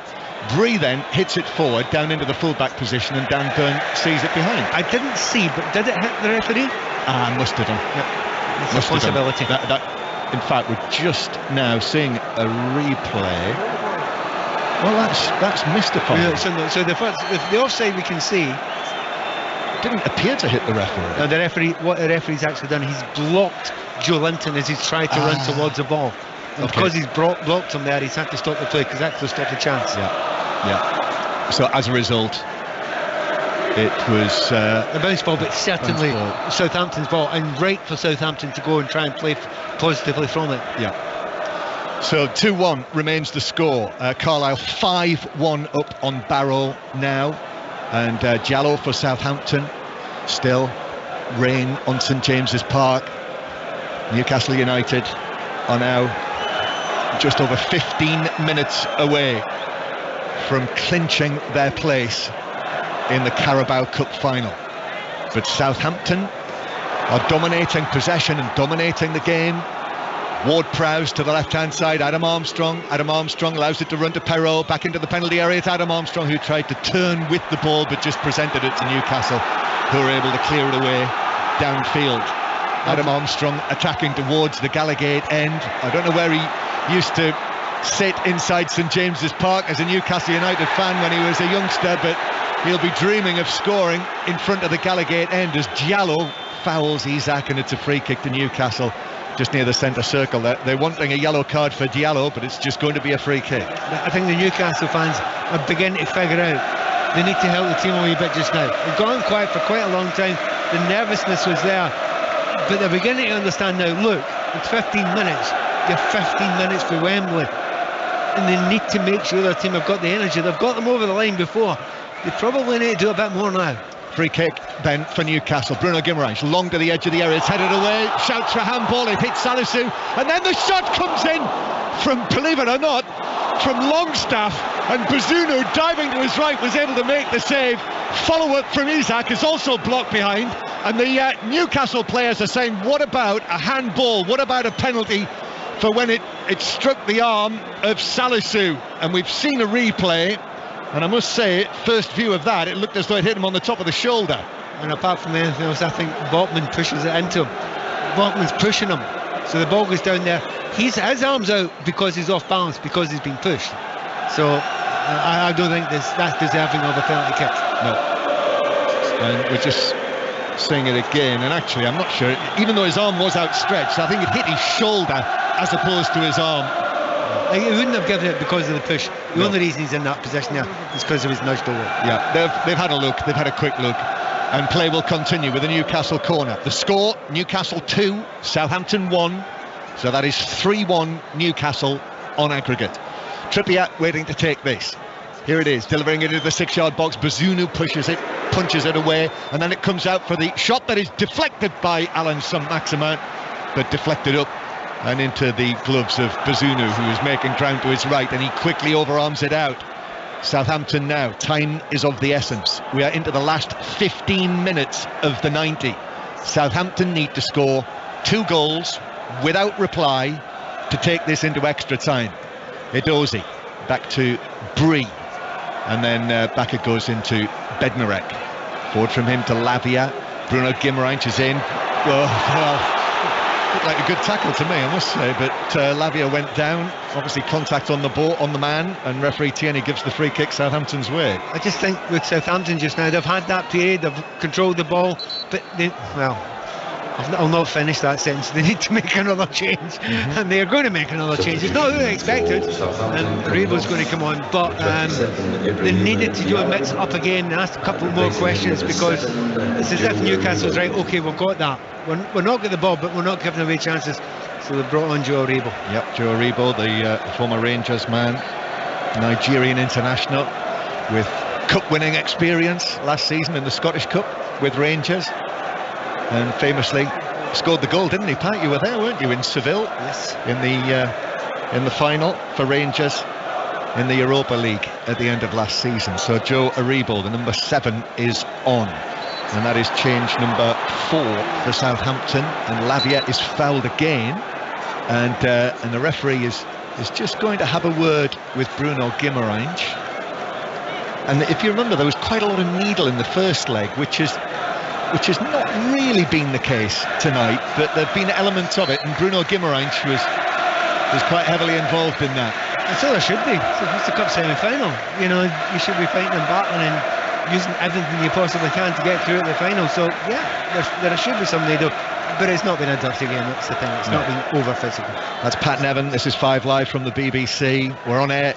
Bree then hits it forward down into the full-back position, and Dan Byrne sees it behind. I didn't see, but did it hit the referee? Must have done. Yeah. It's a possibility. That, in fact, we're just now seeing a replay. Well, that's mystified. Yeah, so the offside we can see didn't appear to hit the referee. No, what the referee's actually done, he's blocked Joe Linton as he's tried to run towards the ball. And because he's blocked him there, he's had to stop the play because actually stopped the chance. Yeah. So as a result, it was a bounce ball, but certainly Southampton's ball, and right for Southampton to go and try and play positively from it. Yeah. So 2-1 remains the score. Carlisle 5-1 up on Barrow now, and Diallo for Southampton. Still rain on St James's Park. Newcastle United are now just over 15 minutes away from clinching their place in the Carabao Cup final. But Southampton are dominating possession and dominating the game. Ward-Prowse to the left-hand side, Adam Armstrong allows it to run to Perrault, back into the penalty area. It's Adam Armstrong who tried to turn with the ball but just presented it to Newcastle, who were able to clear it away downfield. Adam Armstrong attacking towards the Gallagher end. I don't know where he used to sit inside St James's Park as a Newcastle United fan when he was a youngster, but he'll be dreaming of scoring in front of the Gallagher end as Diallo fouls Isak, and it's a free kick to Newcastle just near the centre circle. They're wanting a yellow card for Diallo, but it's just going to be a free kick. I think the Newcastle fans are beginning to figure out they need to help the team a wee bit just now. They've gone quiet for quite a long time. The nervousness was there, but they're beginning to understand now, look, it's 15 minutes. You're 15 minutes for Wembley, and they need to make sure their team have got the energy. They've got them over the line before. They probably need to do a bit more now. Free kick then for Newcastle. Bruno Guimaraes long to the edge of the area. It's headed away. Shouts for handball. It hits Salisu. And then the shot comes in from, believe it or not, from Longstaff. And Bazunu, diving to his right, was able to make the save. Follow-up from Isak is also blocked behind. And the Newcastle players are saying, what about a handball? What about a penalty for when it struck the arm of Salisu? And we've seen a replay. And I must say, first view of that, it looked as though it hit him on the top of the shoulder. And apart from anything else, I think Botman pushes it into him. Botman's pushing him, so the ball goes down there. His arm's out because he's off balance, because he's been pushed. So I don't think that's deserving of a penalty kick. No. And we're just seeing it again. And actually, I'm not sure, even though his arm was outstretched, I think it hit his shoulder as opposed to his arm. He wouldn't have given it because of the push. The only reason he's in that position now is because he was nudged over. Yeah, they've had a look, they've had a quick look, and play will continue with a Newcastle corner. The score, Newcastle 2, Southampton 1, so that is 3-1 Newcastle on aggregate. Trippier waiting to take this. Here it is, delivering it into the 6-yard box. Bazunu pushes it, punches it away, and then it comes out for the shot that is deflected by Alan Saint-Maximin, but deflected up and into the gloves of Bazunu, who is making ground to his right, and he quickly overarms it out. Southampton now, time is of the essence. We are into the last 15 minutes of the 90. Southampton need to score 2 goals without reply to take this into extra time. Edozie back to Bree, and then back it goes into Bednarek. Forward from him to Lavia. Bruno Guimaraes is in. Well, looked like a good tackle to me, I must say, but Lavia went down. Obviously contact on the ball, on the man, and referee Tierney gives the free kick Southampton's way. I just think with Southampton just now, they've had that period, they've controlled the ball, but I'll not finish that sentence. They need to make another change, and they are going to make another change. It's not who they expected, and Rebo's going to come on, but they needed to do a mix up again and ask a couple more questions, because it's as if Newcastle's right, okay, we've got that. We're not getting the ball, but we're not giving away chances. So they brought on Joe Aribo. Yep, Joe Aribo, the former Rangers man, Nigerian international with cup-winning experience last season in the Scottish Cup with Rangers. And famously scored the goal, didn't he, Pat? You were there, weren't you, in Seville? Yes. In the final for Rangers in the Europa League at the end of last season. So Joe Aribo, the number 7, is on, and that is change number 4 for Southampton. And Lavia is fouled again, and the referee is just going to have a word with Bruno Guimaraes. And if you remember, there was quite a lot of needle in the first leg, which has not really been the case tonight, but there have been elements of it, and Bruno Guimaraes was quite heavily involved in that. That's all there should be. It's the cup semi-final. You know, you should be fighting and battling, and using everything you possibly can to get through at the final. So yeah, there should be some NATO, but it's not been a dirty game. That's the thing. It's not been over physical. That's Pat Nevin. This is 5 Live from the BBC. We're on air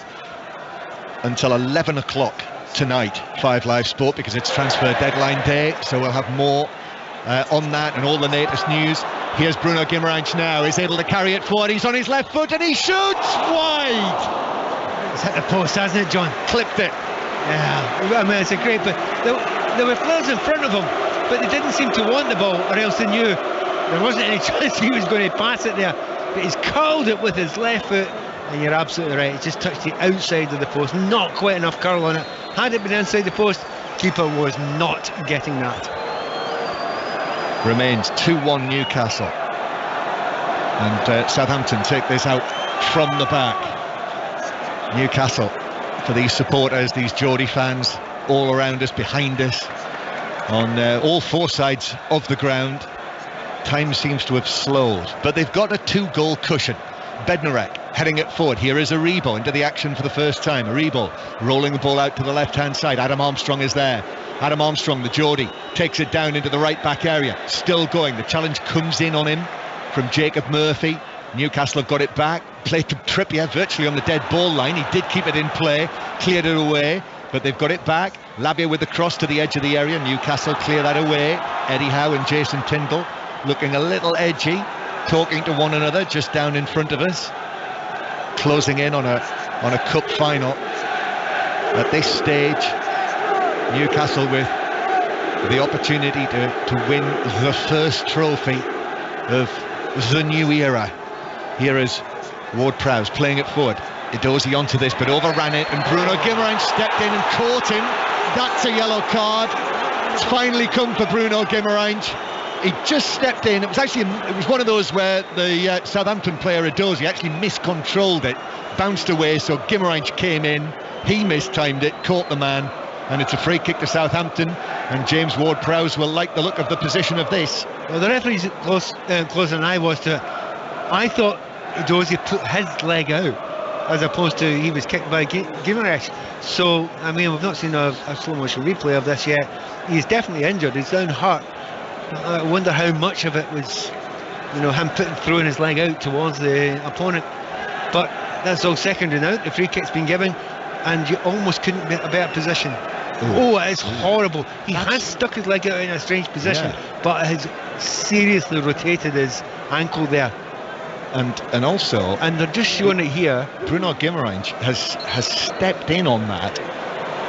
until 11 o'clock tonight, 5 Live Sport, because it's transfer deadline day. So we'll have more on that and all the latest news. Here's Bruno Guimaraes now. He's able to carry it forward. He's on his left foot and he shoots wide. It's hit the post, hasn't it, John? Clipped it. Yeah, I mean, it's a great, but there were players in front of him, but they didn't seem to want the ball, or else they knew there wasn't any chance he was going to pass it there. But he's curled it with his left foot, and you're absolutely right. It just touched the outside of the post, not quite enough curl on it. Had it been inside the post, keeper was not getting that. Remains 2-1 Newcastle, and Southampton take this out from the back. Newcastle, for these supporters, these Geordie fans all around us, behind us, on all 4 sides of the ground. Time seems to have slowed, but they've got a 2-goal cushion. Bednarek heading it forward. Here is Aribo into the action for the first time. Aribo rolling the ball out to the left-hand side. Adam Armstrong is there. Adam Armstrong, the Geordie, takes it down into the right-back area. Still going. The challenge comes in on him from Jacob Murphy. Newcastle have got it back. Played to Trippier virtually on the dead ball line. He did keep it in play, cleared it away, but they've got it back. Labia with the cross to the edge of the area. Newcastle clear that away. Eddie Howe and Jason Tyndall looking a little edgy, talking to one another just down in front of us. Closing in on a cup final. At this stage, Newcastle with the opportunity to win the first trophy of the new era. Here is Ward-Prowse playing it forward. Edozie onto this, but overran it, and Bruno Guimaraes stepped in and caught him. That's a yellow card. It's finally come for Bruno Guimaraes. He just stepped in. It was one of those where the Southampton player Edozie actually miscontrolled it, bounced away, so Guimaraes came in, he mistimed it, caught the man, and it's a free kick to Southampton, and James Ward-Prowse will like the look of the position of this. Well, the referee's closer than I was to it. I thought Edozie put his leg out as opposed to he was kicked by Guimaraes. So, I mean, we've not seen a slow motion replay of this yet. He's definitely injured, he's down hurt. I wonder how much of it was, him throwing his leg out towards the opponent. But that's all secondary now. The free kick's been given, and you almost couldn't be in a better position. Oh, it's horrible. He has stuck his leg out in a strange position, but has seriously rotated his ankle there. And also, and they're just showing it here. Bruno Guimaraes has stepped in on that,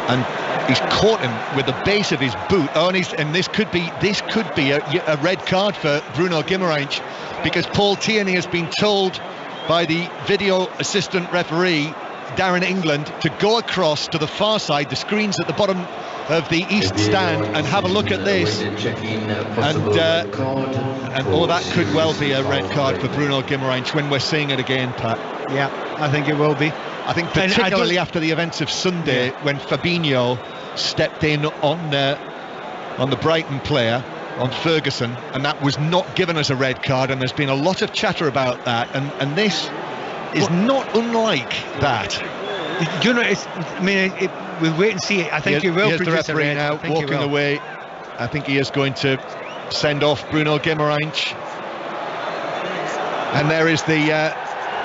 and he's caught him with the base of his boot. And this could be a red card for Bruno Guimaraes, because Paul Tierney has been told by the video assistant referee Darren England to go across to the far side, the screens at the bottom of the east stand, and have a look at this, and that could well be a red card for Bruno Guimaraes when we're seeing it again, Pat. Yeah, I think it will be. I think particularly after the events of Sunday, when Fabinho stepped in on the Brighton player, on Ferguson, and that was not given as a red card, and there's been a lot of chatter about that, and this is not unlike that. We'll wait and see. I think he will produce the referee now walking away. I think he is going to send off Bruno Guimaraes, and there is the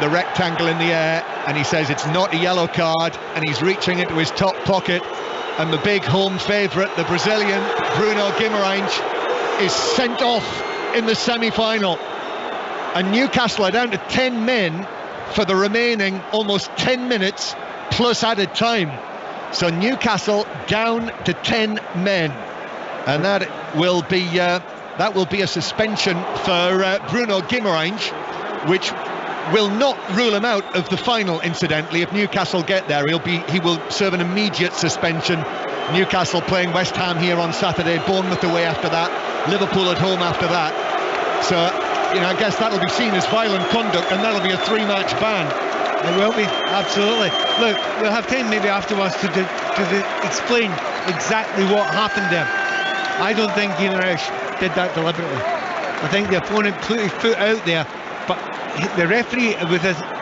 rectangle in the air, and he says it's not a yellow card, and he's reaching into his top pocket, and the big home favourite, the Brazilian Bruno Guimaraes, is sent off in the semi-final, and Newcastle are down to 10 men for the remaining almost 10 minutes plus added time. So Newcastle down to 10 men, and that will be a suspension for Bruno Guimaraes, which will not rule him out of the final. Incidentally, if Newcastle get there, he will serve an immediate suspension. Newcastle playing West Ham here on Saturday, Bournemouth away after that, Liverpool at home after that. So, I guess that'll be seen as violent conduct, and that'll be a 3-match ban. It will be, absolutely. Look, we'll have time maybe afterwards to explain exactly what happened there. I don't think Guimaraes did that deliberately. I think the opponent put his foot out there, but the referee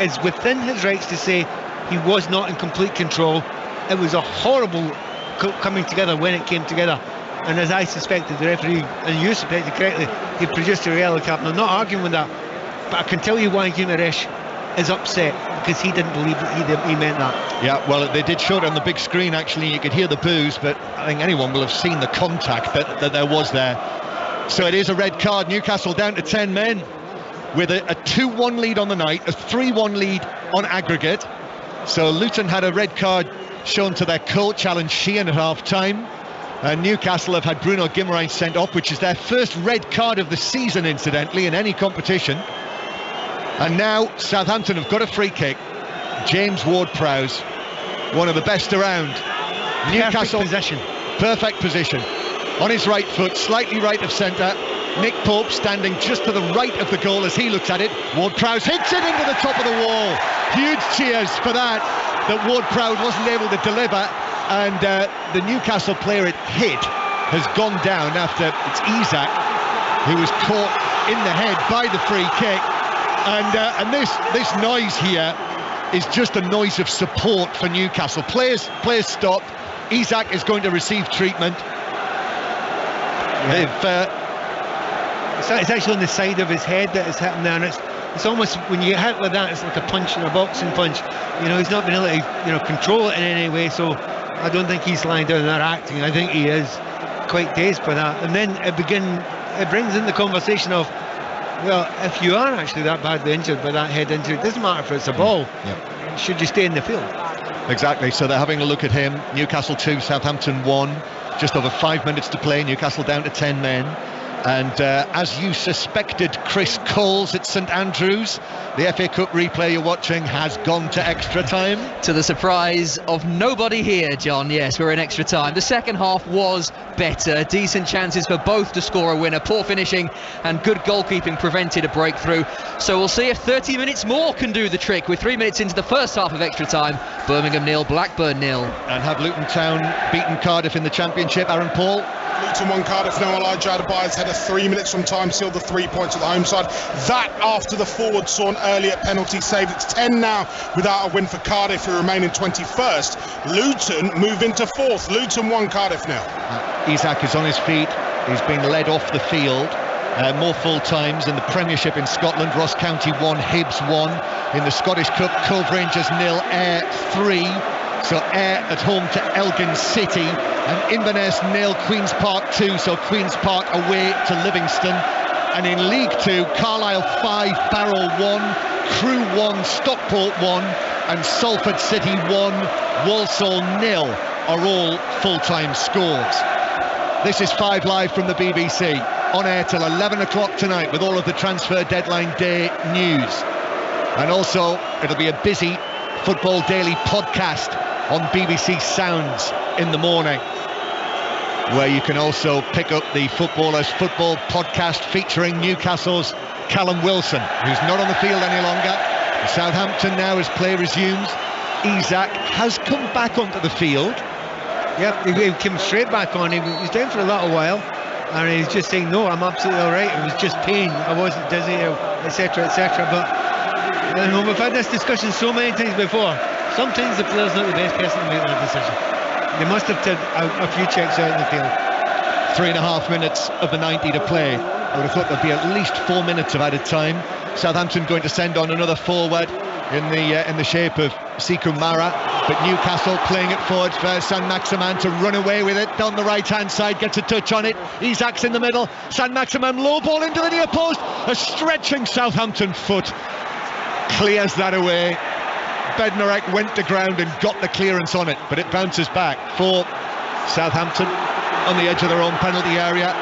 is within his rights to say he was not in complete control. It was a horrible coming together when it came together. And as I suspected, the referee, and you suspected correctly, he produced a yellow card. And I'm not arguing with that, but I can tell you why Guimaraes is upset, because he didn't believe that he meant that. Yeah, well, they did show it on the big screen, actually. You could hear the boos, but I think anyone will have seen the contact that there was there. So it is a red card. Newcastle down to 10 men with a 2-1 lead on the night, a 3-1 lead on aggregate. So Luton had a red card shown to their coach, Alan Sheehan, at half-time. And Newcastle have had Bruno Guimaraes sent off, which is their first red card of the season, incidentally, in any competition. And now Southampton have got a free kick. James Ward-Prowse, one of the best around. Newcastle possession. Perfect position. On his right foot, slightly right of centre. Nick Pope standing just to the right of the goal as he looks at it. Ward-Prowse hits it into the top of the wall. Huge cheers for that Ward-Prowse wasn't able to deliver. And the Newcastle player it hit has gone down after it's Isak who was caught in the head by the free kick. And this noise here is just a noise of support for Newcastle. Players stopped. Isak is going to receive treatment. Yeah. It's actually on the side of his head that it's happened there, and it's almost, when you get hit with that, it's like a punch in a boxing punch. He's not been able to control it in any way, so I don't think he's lying down there acting. I think he is quite dazed by that. And then it brings in the conversation of, well, if you are actually that badly injured by that head injury, it doesn't matter if it's a ball. Should you stay in the field? Exactly, so they're having a look at him. Newcastle 2, Southampton 1. Just over 5 minutes to play. Newcastle down to 10 men. And as you suspected, Chris Coles at St Andrews, the FA Cup replay you're watching has gone to extra time. To the surprise of nobody here, John. Yes, we're in extra time. The second half was better. Decent chances for both to score a winner. Poor finishing and good goalkeeping prevented a breakthrough. So we'll see if 30 minutes more can do the trick. We're 3 minutes into the first half of extra time. Birmingham 0, Blackburn 0. And have Luton Town beaten Cardiff in the Championship, Aaron Paul? Luton 1, Cardiff 0. Elijah Adebayo's header 3 minutes from time sealed the 3 points at the home side. That after the forward saw an earlier penalty saved. It's 10 now without a win for Cardiff, who remain in 21st. Luton move into 4th. Luton 1, Cardiff 0. Isak is on his feet. He's been led off the field. More full times in the Premiership in Scotland. Ross County 1, Hibs 1. In the Scottish Cup, Cove Rangers 0, Ayr 3. So Ayr at home to Elgin City, and Inverness 0, Queen's Park 2, so Queen's Park away to Livingston. And in League 2, Carlisle 5, Barrow 1, Crewe 1, Stockport 1, and Salford City 1, Walsall 0 are all full-time scores. This is 5 Live from the BBC, on air till 11 o'clock tonight with all of the transfer deadline day news. And also, it'll be a busy Football Daily podcast on BBC Sounds in the morning, where you can also pick up the Footballers Football podcast featuring Newcastle's Callum Wilson, who's not on the field any longer. Southampton now, as play resumes. Isak has come back onto the field. Yep, he came straight back on. He was down for a little while, and he's just saying, no, I'm absolutely all right. It was just pain. I wasn't dizzy, etc., etc. But we've had this discussion so many times before. Sometimes the player's not the best person to make that decision. They must have done a few checks out in the field. 3.5 minutes of the 90 to play. I would have thought there'd be at least 4 minutes of added time. Southampton going to send on another forward in the shape of Sikou Mara, but Newcastle playing it forward for Saint-Maximin to run away with it down the right hand side, gets a touch on it. Isak's in the middle. Saint-Maximin low ball into the near post. A stretching Southampton foot clears that away. Bednarek went to ground and got the clearance on it, but it bounces back for Southampton on the edge of their own penalty area.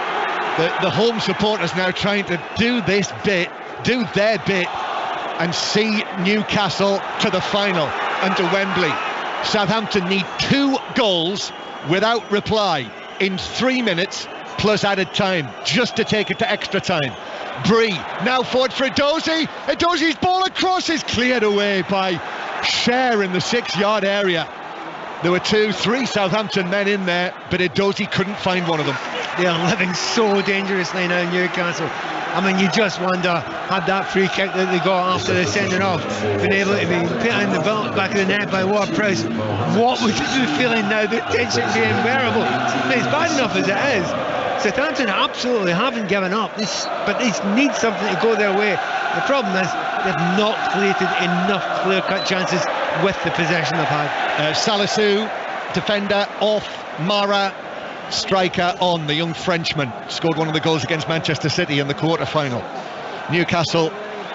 The home supporters now trying to do their bit and see Newcastle to the final and to Wembley. Southampton need 2 goals without reply in 3 minutes plus added time just to take it to extra time. Bree now forward for Edozie. Edozie's ball across is cleared away by Cher in the 6-yard area. There were 2-3 Southampton men in there, but Edozie couldn't find one of them. They are living so dangerously now, Newcastle. I mean, you just wonder, had that free kick that they got after the sending off been able to be put in the back of the net by Ward-Prowse, what would you be feeling now? The tension being unbearable. It's bad enough as it is. Southampton absolutely haven't given up, but they need something to go their way. The problem is they've not created enough clear-cut chances with the possession they've had. Salisu, defender off, Mara, striker on. The young Frenchman scored one of the goals against Manchester City in the quarter-final. Newcastle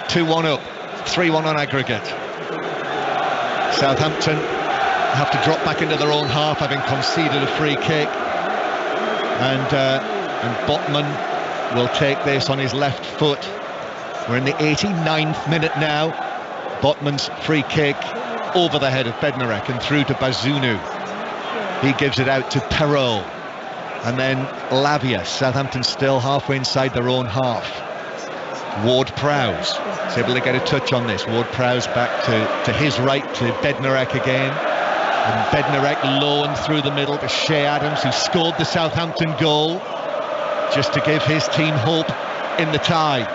2-1 up, 3-1 on aggregate. Southampton have to drop back into their own half, having conceded a free kick. And Botman will take this on his left foot. We're in the 89th minute now. Botman's free kick over the head of Bednarek and through to Bazunu. He gives it out to Perrault. And then Lavia. Southampton still halfway inside their own half. Ward-Prowse is able to get a touch on this. Ward-Prowse back to his right to Bednarek again. And Bednarek low and through the middle to Shea Adams, who scored the Southampton goal, just to give his team hope in the tie.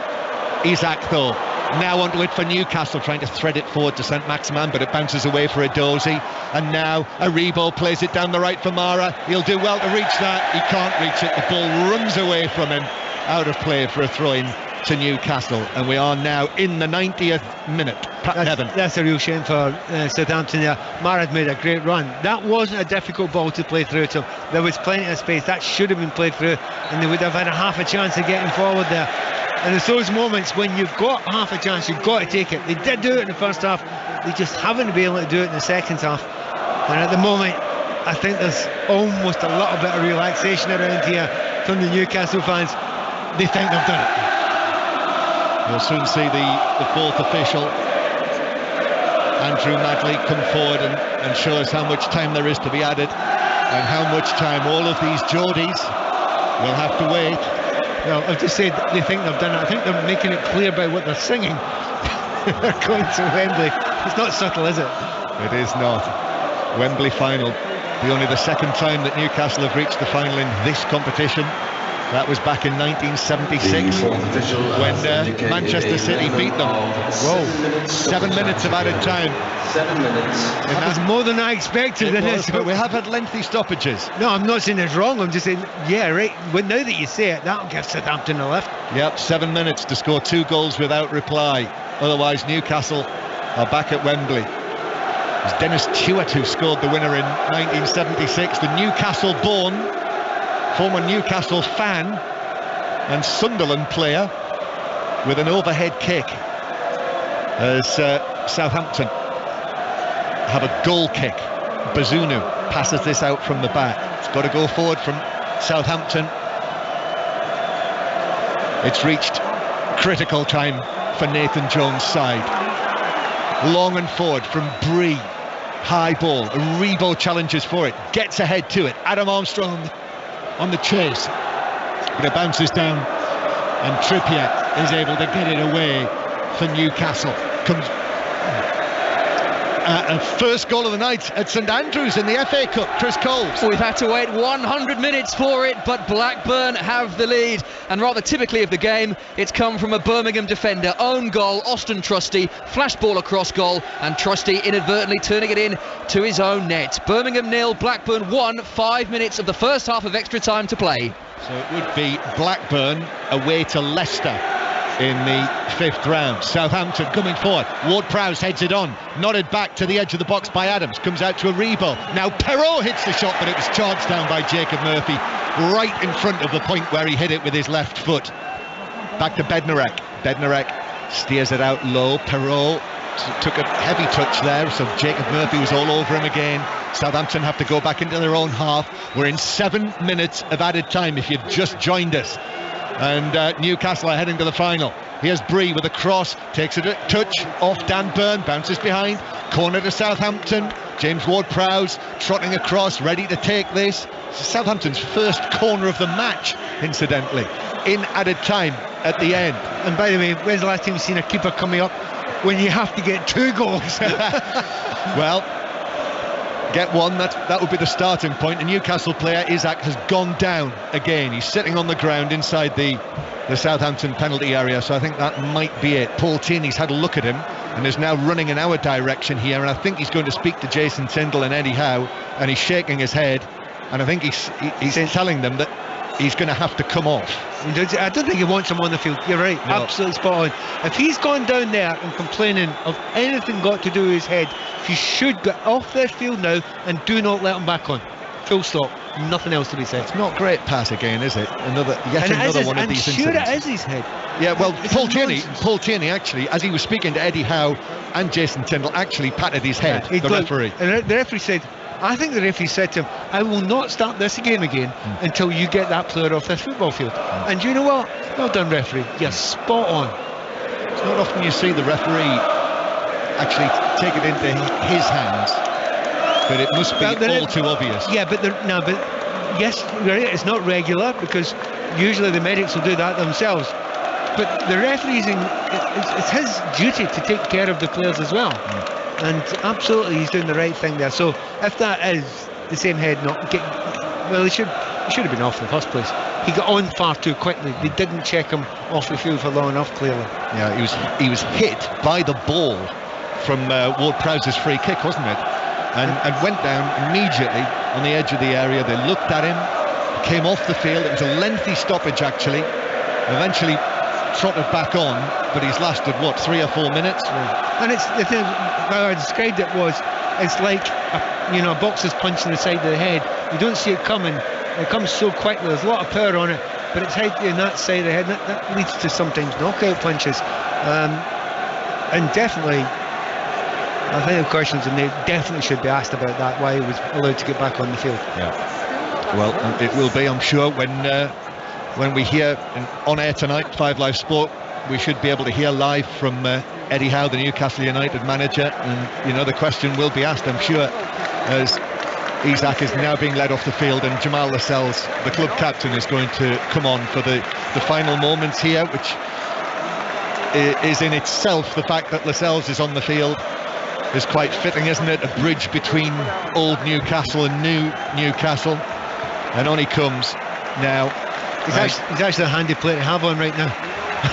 Isaac, though, now onto it for Newcastle, trying to thread it forward to St Maximin, but it bounces away for Edozie. And now Aribo plays it down the right for Mara. He'll do well to reach that. He can't reach it. The ball runs away from him, out of play for a throw-in to Newcastle. And we are now in the 90th minute. That's a real shame for Southampton there. Mara had made a great run. That wasn't a difficult ball to play through to him. There was plenty of space. That should have been played through, and they would have had a half a chance of getting forward there. And it's those moments when you've got half a chance, you've got to take it. They did do it in the first half. They just haven't been able to do it in the second half. And at the moment, I think there's almost a little bit of relaxation around here from the Newcastle fans. They think they've done it. We'll soon see the fourth official, Andrew Madley, come forward and show us how much time there is to be added and how much time all of these Geordies will have to wait. Well, I've just said they think they've done it. I think they're making it clear by what they're singing. They're going to Wembley. It's not subtle, is it? It is not. Wembley final. Only the second time that Newcastle have reached the final in this competition. That was back in 1976 when Manchester City beat them. Whoa, 7 minutes of added time. 7 minutes. That was more than I expected. But we have had lengthy stoppages. No, I'm not saying it's wrong. I'm just saying, yeah, right. Well, now that you say it, that'll give Southampton a lift. Yep, 7 minutes to score 2 goals without reply. Otherwise, Newcastle are back at Wembley. It was Dennis Tuitt who scored the winner in 1976. The Newcastle-born, former Newcastle fan and Sunderland player, with an overhead kick as Southampton have a goal kick. Bazunu passes this out from the back. It's got to go forward from Southampton. It's reached critical time for Nathan Jones' side. Long and forward from Bree. High ball. Aribo challenges for it. Gets ahead to it. Adam Armstrong on the chase. But it bounces down. And Trippier is able to get it away for Newcastle. Comes a first goal of the night at St Andrews in the FA Cup. Chris Coles. We've had to wait 100 minutes for it, but Blackburn have the lead. And rather typically of the game, it's come from a Birmingham defender. Own goal, Austin Trusty, flash ball across goal, and Trusty inadvertently turning it in to his own net. Birmingham 0, Blackburn 1, 5 minutes of the first half of extra time to play. So it would be Blackburn away to Leicester in the 5th round. Southampton coming forward. Ward-Prowse heads it on, nodded back to the edge of the box by Adams, comes out to Aribo. Now Perrault hits the shot, but it was charged down by Jacob Murphy right in front of the point where he hit it with his left foot. Back to Bednarek. Bednarek steers it out low. Perrault took a heavy touch there, so Jacob Murphy was all over him again. Southampton have to go back into their own half. We're in 7 minutes of added time if you've just joined us. And Newcastle are heading to the final. Here's Bree with a cross, takes it a touch off Dan Burn, bounces behind, corner to Southampton. James Ward-Prowse trotting across, ready to take this. Southampton's first corner of the match, incidentally, in added time at the end. And by the way, when's the last time you've seen a keeper coming up when you have to get 2 goals? Well, get one, that would be the starting point. The Newcastle player, Isak, has gone down again. He's sitting on the ground inside the Southampton penalty area, so I think that might be it. Paul Tierney's had a look at him and is now running in our direction here, and I think he's going to speak to Jason Tindall and Eddie Howe, and he's shaking his head, and I think he's telling them that he's going to have to come off. I don't think he wants him on the field. You're right, no. Absolutely spot on. If he's gone down there and complaining of anything got to do with his head, he should get off this field now and do not let him back on. Full stop. Nothing else to be said. It's not great pass again, is it? Another one of these incidents. It is his head. Yeah, well, Paul Tierney actually, as he was speaking to Eddie Howe and Jason Tindall, actually patted his head, the referee. And the referee said, I think the referee said to him, I will not start this game again until you get that player off this football field. And you know what? Well done, referee. You're spot on. It's not often you see the referee actually take it into his hands, but it must be all too obvious. Yeah, but yes, it's not regular, because usually the medics will do that themselves. But the referee's it's his duty to take care of the players as well. And absolutely, he's doing the right thing there. So if that is the same head knock, he should have been off in the first place. He got on far too quickly. They didn't check him off the field for long enough, clearly. Yeah, he was hit by the ball from Ward-Prowse's free kick, wasn't it? And went down immediately on the edge of the area. They looked at him, came off the field. It was a lengthy stoppage, actually. Eventually trotted back on, but he's lasted 3 or 4 minutes. And it's the thing, how I described it was, it's like a boxer's punch in the side of the head. You don't see it coming. It comes so quickly. There's a lot of power on it, but it's hit in that side of the head. That leads to sometimes knockout punches. And definitely, I think the questions, and they definitely should be asked about that, why he was allowed to get back on the field. Yeah. Well, it will be, I'm sure, when we hear on air tonight, 5 Live Sport, we should be able to hear live from Eddie Howe, the Newcastle United manager, and the question will be asked, I'm sure, as Isak is now being led off the field, and Jamal Lascelles, the club captain, is going to come on for the final moments here, which is in itself, the fact that Lascelles is on the field is quite fitting, isn't it? A bridge between old Newcastle and new Newcastle, and on he comes now. He's actually a handy player to have on right now.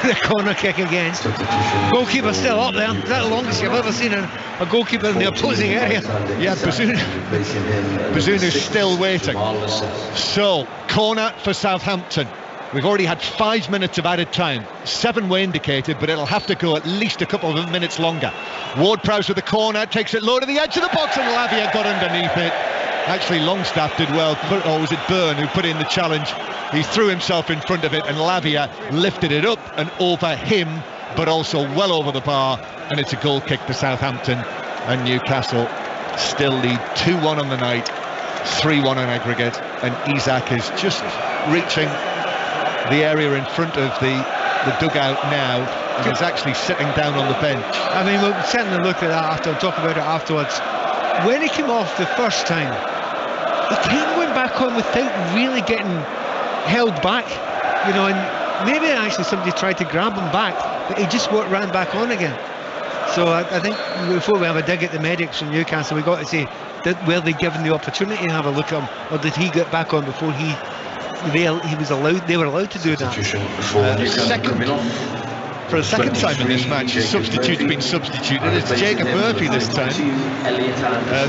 The corner kick again. Goalkeeper still up there. Is that the longest you've ever seen a goalkeeper in the opposing area? Yeah, Bazunu's still waiting. So, corner for Southampton. We've already had 5 minutes of added time. 7 were indicated, but it'll have to go at least a couple of minutes longer. Ward-Prowse with the corner, takes it low to the edge of the box, and Lavia got underneath it. Actually, Longstaff did well, or was it Byrne who put in the challenge? He threw himself in front of it, and Lavia lifted it up and over him, but also well over the bar, and it's a goal kick to Southampton, and Newcastle still lead 2-1 on the night, 3-1 on aggregate, and Isak is just reaching the area in front of the dugout now, and is actually sitting down on the bench. I mean, we'll certainly look at that after, and talk about it afterwards. When he came off the first time, he kind of went back on without really getting held back, and maybe actually somebody tried to grab him back, but he just ran back on again. So I think before we have a dig at the medics from Newcastle, we've got to say, were they given the opportunity to have a look at him, or did he get back on before they were allowed to do that? For a second time in this match, substitute's been substituted. It's Jacob Murphy this time.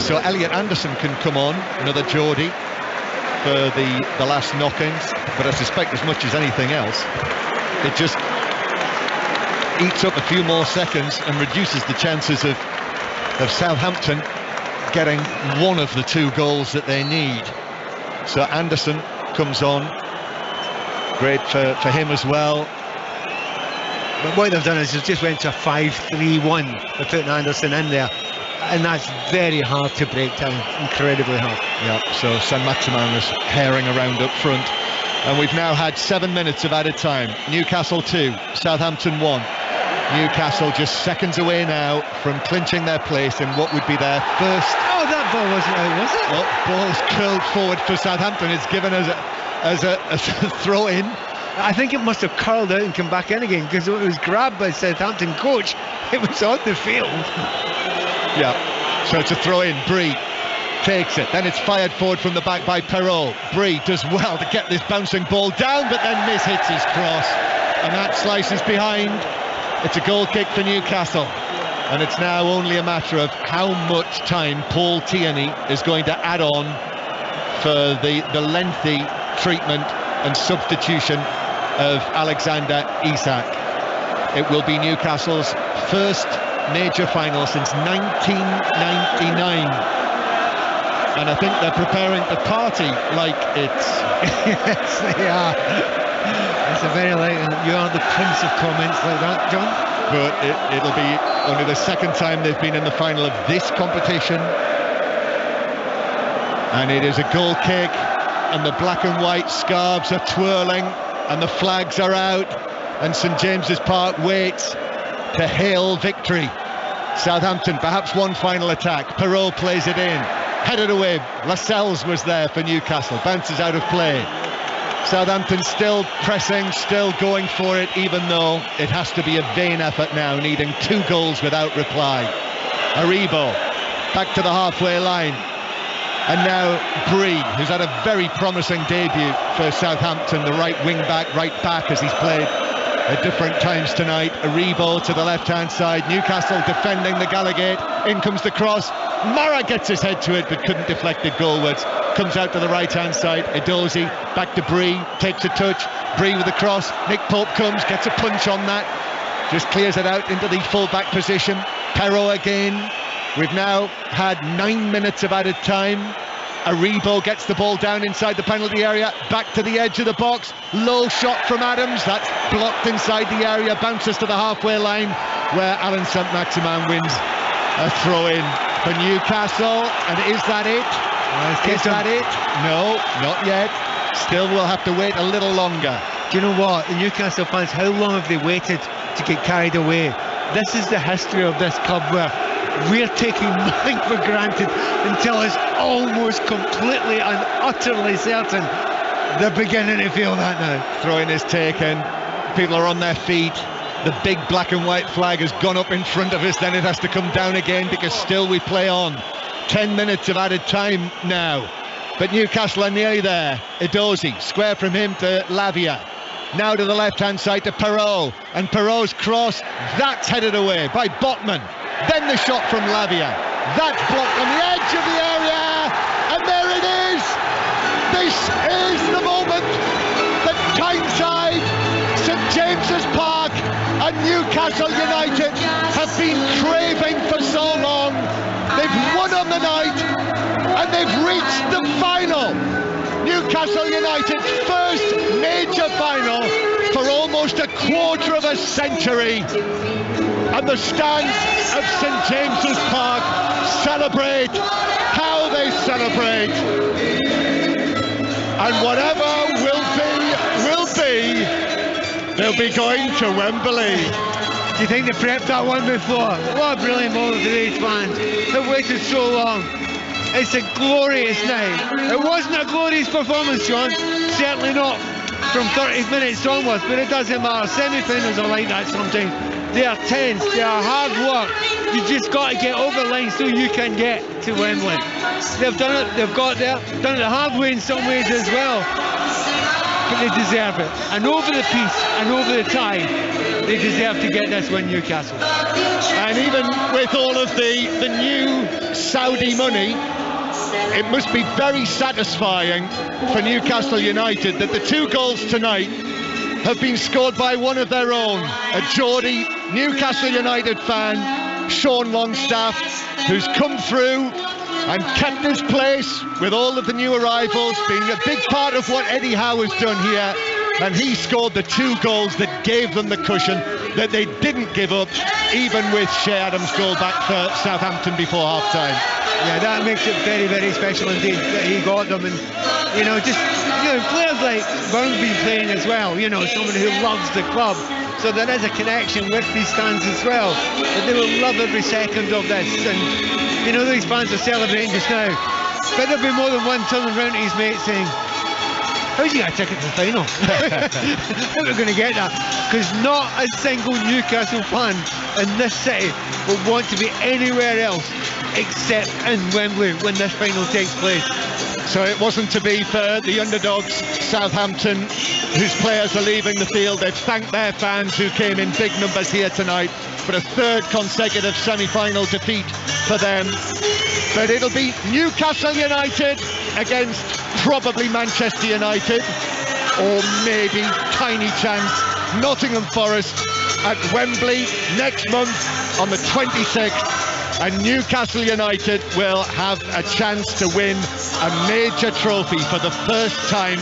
So Elliot Anderson can come on, another Geordie, for the last knock-ins. But I suspect as much as anything else, it just eats up a few more seconds and reduces the chances of Southampton getting one of the 2 goals that they need. So Anderson comes on. Great for him as well. But what they've done is they've just went to a 5-3-1. They're putting Anderson in there, and that's very hard to break down, incredibly hard. Yeah, so Saint-Maximin is herring around up front, and we've now had 7 minutes of added time. Newcastle 2, Southampton 1. Newcastle just seconds away now from clinching their place in what would be their first. Oh, that ball wasn't out, was it? Well, ball's curled forward for Southampton. It's given as a throw-in. I think it must have curled out and come back in again, because it was grabbed by Southampton coach. It was on the field. Yeah, so it's a throw in. Bree takes it. Then it's fired forward from the back by Perrault. Brie does well to get this bouncing ball down, but then mishits his cross. And that slices behind. It's a goal kick for Newcastle. And it's now only a matter of how much time Paul Tierney is going to add on for the lengthy treatment and substitution of Alexander Isak. It will be Newcastle's first major final since 1999. And I think they're preparing the party like it's... Yes, they are. It's a very like, you are the prince of comments like that, John. But it'll be only the second time they've been in the final of this competition. And it is a goal kick, and the black and white scarves are twirling, and the flags are out, and St James's Park waits to hail victory. Southampton, perhaps one final attack. Perrault plays it in, headed away. Lascelles was there for Newcastle, bounces out of play. Southampton still pressing, still going for it, even though it has to be a vain effort now, needing 2 goals without reply. Aribo back to the halfway line. And now Brie, who's had a very promising debut for Southampton, the right wing-back, right back, as he's played at different times tonight. Aribo to the left-hand side. Newcastle defending the Gallagate. In comes the cross. Mara gets his head to it, but couldn't deflect it goalwards. Comes out to the right-hand side. Edozie back to Brie, takes a touch. Brie with the cross. Nick Pope comes, gets a punch on that. Just clears it out into the full-back position. Perrault again. We've now had 9 minutes of added time. Aribo gets the ball down inside the penalty area, back to the edge of the box. Low shot from Adams, that's blocked inside the area, bounces to the halfway line, where Alan Saint-Maximin wins a throw-in for Newcastle. And is that it? Is that it? No, not yet. Still, we'll have to wait a little longer. Do you know what? The Newcastle fans, how long have they waited to get carried away? This is the history of this club, where we're taking nothing for granted until it's almost completely and utterly certain. They're beginning to feel that now. Throw-in is taken. People are on their feet. The big black and white flag has gone up in front of us. Then it has to come down again, because still we play on. 10 minutes of added time now. But Newcastle are nearly there. Edozie, square from him to Lavia. Now to the left-hand side to Perrault. And Perrault's cross, that's headed away by Botman. Then the shot from Lavia. That's blocked on the edge of the area. And there it is. This is the moment that Tyneside, St James's Park and Newcastle United have been craving for so long. They've won on the night and they've reached the final. Newcastle United's first major final for almost a quarter of a century. And the stands of St James's Park celebrate. How they celebrate. And whatever will be, they'll be going to Wembley. Do you think they prepped that one before? What a brilliant moment for these fans. They've waited so long. It's a glorious night. It wasn't a glorious performance, John. Certainly not from 30 minutes onwards, but it doesn't matter. Semi-finals are like that sometimes. They are tense, they are hard work. You just got to get over the line so you can get to Wembley. They've done it, they've got there, done it the hard way in some ways as well. But they deserve it. And over the piece and over the tie, they deserve to get this win, Newcastle. And even with all of the new Saudi money, it must be very satisfying for Newcastle United that the 2 goals tonight have been scored by one of their own, a Geordie Newcastle United fan, Sean Longstaff, who's come through and kept his place with all of the new arrivals, being a big part of what Eddie Howe has done here. And he scored the 2 goals that gave them the cushion that they didn't give up, even with Shea Adams' goal back for Southampton before half-time. Yeah, that makes it very, very special indeed that he got them. And, players like Burns been playing as well, someone who loves the club. So there is a connection with these fans as well. But they will love every second of this. And, these fans are celebrating just now. But there'll be more than one turning around to his mate saying, how's he got a ticket to the final? How are we going to get that? Because not a single Newcastle fan in this city will want to be anywhere else except in Wembley when this final takes place. So it wasn't to be for the underdogs, Southampton, whose players are leaving the field. They've thanked their fans who came in big numbers here tonight for a third consecutive semi-final defeat for them. But it'll be Newcastle United against probably Manchester United, or maybe, tiny chance, Nottingham Forest at Wembley next month on the 26th. And Newcastle United will have a chance to win a major trophy for the first time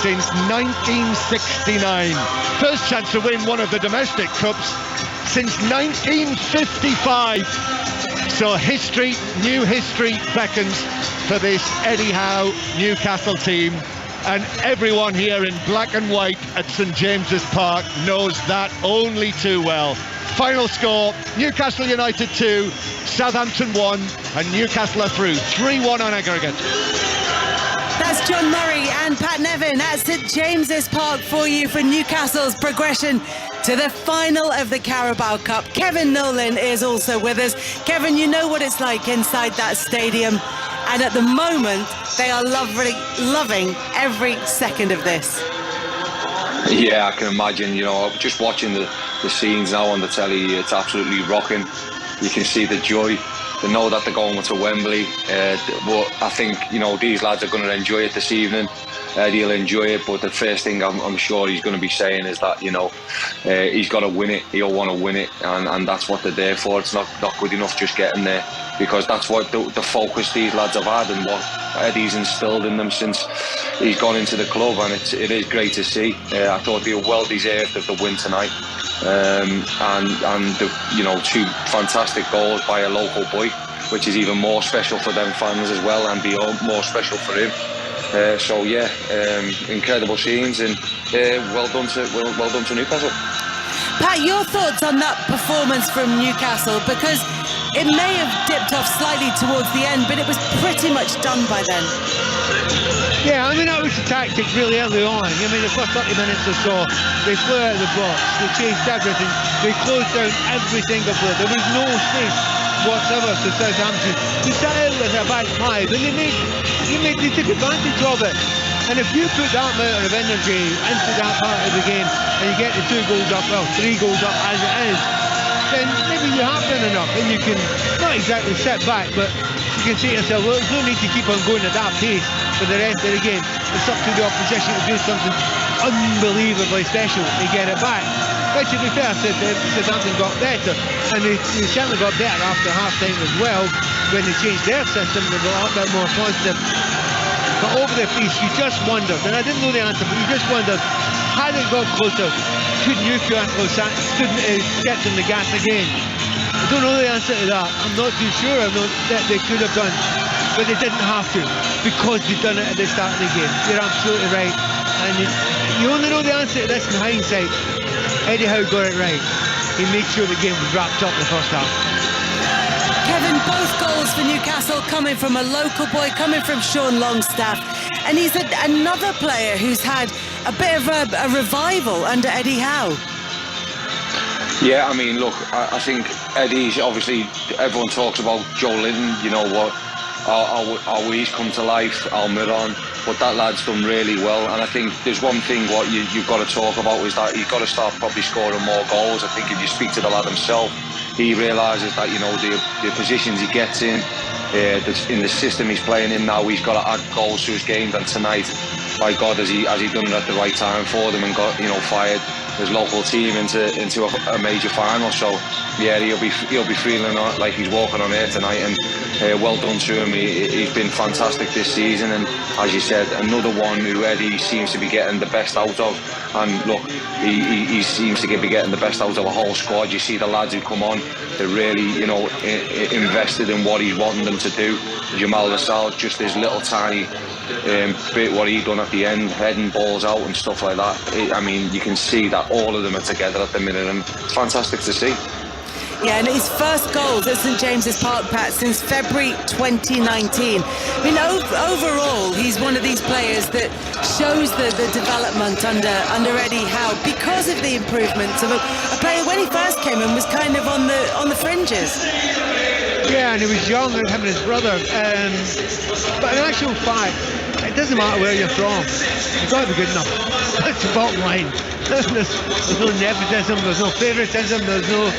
since 1969. First chance to win one of the domestic cups since 1955. So history, new history beckons for this Eddie Howe Newcastle team. And everyone here in black and white at St James's Park knows that only too well. Final score, Newcastle United 2, Southampton 1, and Newcastle are through 3-1 on aggregate. That's John Murray and Pat Nevin at St James's Park for you for Newcastle's progression to the final of the Carabao Cup. Kevin Nolan is also with us. Kevin, you know what it's like inside that stadium, and at the moment they are loving every second of this. Yeah, I can imagine, just watching the scenes now on the telly, it's absolutely rocking. You can see the joy. They know that they're going to Wembley. But I think, these lads are going to enjoy it this evening. He'll enjoy it, but the first thing I'm sure he's going to be saying is that, he's got to win it. He'll want to win it, and that's what they're there for. It's not good enough just getting there, because that's what the focus these lads have had and what Eddie's instilled in them since he's gone into the club, and it is great to see. I thought they were well deserved of the win tonight, and the, two fantastic goals by a local boy, which is even more special for them fans as well, and beyond more special for him. Incredible scenes, and well done to Newcastle. Pat, your thoughts on that performance from Newcastle, because it may have dipped off slightly towards the end, but it was pretty much done by then. Yeah, that was the tactic really early on. The first 30 minutes or so, they flew out of the box, they changed everything, they closed down every single player. There was no space whatsoever to Southampton. They sat out with a back five, and they took advantage of it. And if you put that amount of energy into that part of the game, and you get the 3 goals up as it is, then maybe you have done enough, and you can not exactly sit back, but you can say to yourself, well, there's no need to keep on going at that pace for the rest of the game. It's up to the opposition to do something unbelievably special to get it back. But to be fair, Southampton got better, and they certainly got better after half-time as well. When they changed their system, they were a lot bit more positive. But over the piece, you just wondered, and I didn't know the answer, but you just wondered, had it got closer, could Newcastle stepped on the gas again? I don't know the answer to that. I'm not too sure. I know that they could have done, but they didn't have to, because they'd done it at the start of the game. You're absolutely right, and you only know the answer to this in hindsight. Eddie Howe got it right. He made sure the game was wrapped up in the first half. Kevin, both goals for Newcastle coming from a local boy, coming from Sean Longstaff, and he's another player who's had a bit of a revival under Eddie Howe. Yeah, I think Eddie's obviously, everyone talks about Joe Linton, how he's come to life, Almiron, but that lad's done really well. And I think there's one thing what you've got to talk about is that he's got to start probably scoring more goals. I think if you speak to the lad himself, he realises that the positions he gets in the system he's playing in now, he's got to add goals to his game. And tonight, by God, has he done it at the right time for them and got fired his local team into a major final. So yeah, he'll be feeling like he's walking on air tonight, and well done to him. He's been fantastic this season, and as you said, another one who Eddie seems to be getting the best out of. And look, he seems to be getting the best out of a whole squad. You see the lads who come on, they're really invested in what he's wanting them to do. Jamal Lassalle, just his little tiny bit what he done at the end, heading balls out and stuff like that. You can see that all of them are together at the minute, and it's fantastic to see. Yeah, and his first goals at St James's Park, Pat, since February 2019. Overall, he's one of these players that shows the development under Eddie Howe, because of the improvements of a player when he first came in was kind of on the fringes. Yeah, and he was young, him and his brother. But in actual fact, it doesn't matter where you're from. You've got to be good enough. That's the bottom line. There's no nepotism, there's no favouritism, there's no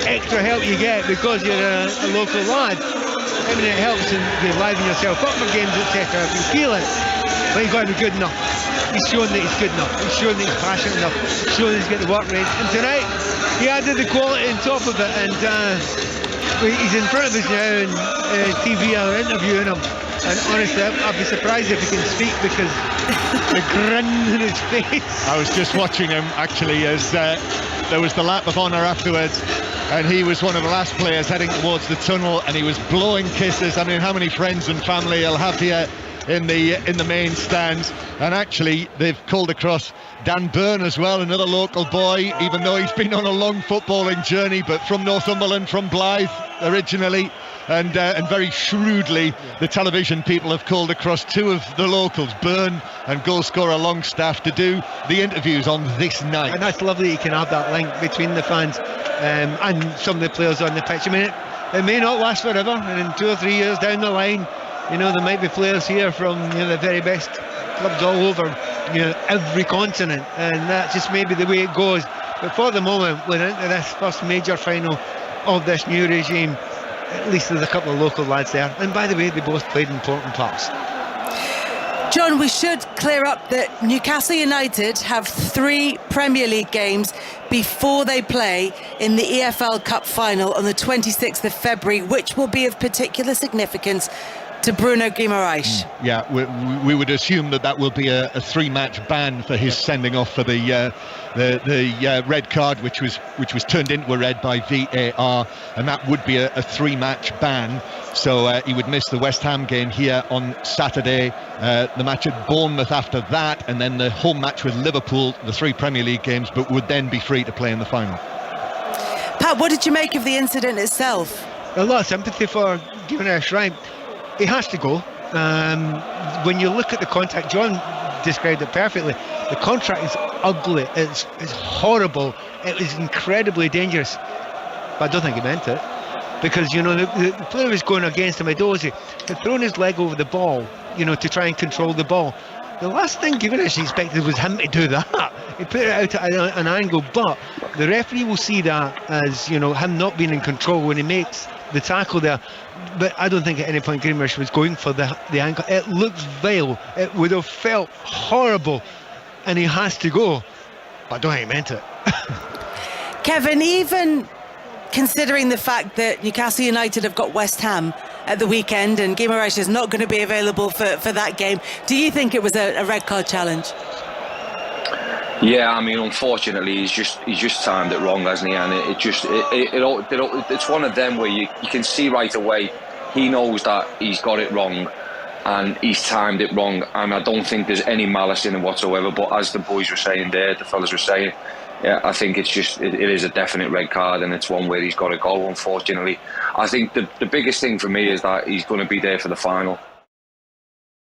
extra help you get because you're a local lad. I mean, it helps in you liven yourself up for games, etc. if you feel it. But you've got to be good enough. He's shown that he's good enough. He's shown that he's passionate enough. He's shown that he's got the work rate. And tonight, he added the quality on top of it. And he's in front of us now on TV. Are interviewing him. And honestly, I'd be surprised if he can speak because the grin in his face. I was just watching him actually as there was the lap of honour afterwards, and he was one of the last players heading towards the tunnel, and he was blowing kisses. I mean, how many friends and family he'll have here in the main stands? And actually, they've called across Dan Byrne as well, another local boy, even though he's been on a long footballing journey, but from Northumberland, from Blyth originally. And very shrewdly, the television people have called across two of the locals, Byrne and goalscorer Longstaff, to do the interviews on this night. And that's lovely you can have that link between the fans and some of the players on the pitch. I mean, it may not last forever, and in 2 or 3 years down the line, you know, there might be players here from, you know, the very best clubs all over, you know, every continent, and that's just maybe the way it goes. But for the moment, we're into this first major final of this new regime. At least there's a couple of local lads there, and by the way, they both played important parts. John, we should clear up that Newcastle United have 3 Premier League games before they play in the EFL Cup final on the 26th of February, which will be of particular significance to Bruno Guimaraes. Yeah, we would assume that will be a 3-match ban for his sending off for the red card, which was turned into a red by VAR, and that would be a 3-match ban. So he would miss the West Ham game here on Saturday, the match at Bournemouth after that, and then the home match with Liverpool, the 3 Premier League games, but would then be free to play in the final. Pat, what did you make of the incident itself? A lot of sympathy for Guimaraes, right? He has to go. When you look at the contact, John described it perfectly. The contract is ugly. It's horrible. It was incredibly dangerous. But I don't think he meant it. Because, you know, the player was going against him. Edozie had thrown his leg over the ball, you know, to try and control the ball. The last thing Guimaraes expected was him to do that. He put it out at an angle, but the referee will see that as, you know, him not being in control when he makes the tackle there. But I don't think at any point Guimaraes was going for the ankle. It looked vile. It would have felt horrible, and he has to go. But I don't think he meant it. Kevin, even considering the fact that Newcastle United have got West Ham at the weekend and Guimaraes is not going to be available for that game, do you think it was a red card challenge? Yeah, I mean, unfortunately, he's just timed it wrong, hasn't he? And it's one of them where you can see right away he knows that he's got it wrong and he's timed it wrong. And I don't think there's any malice in it whatsoever. But as the boys were saying there, the fellas were saying, yeah, I think it is a definite red card, and it's one where he's got to go, unfortunately. I think the biggest thing for me is that he's going to be there for the final.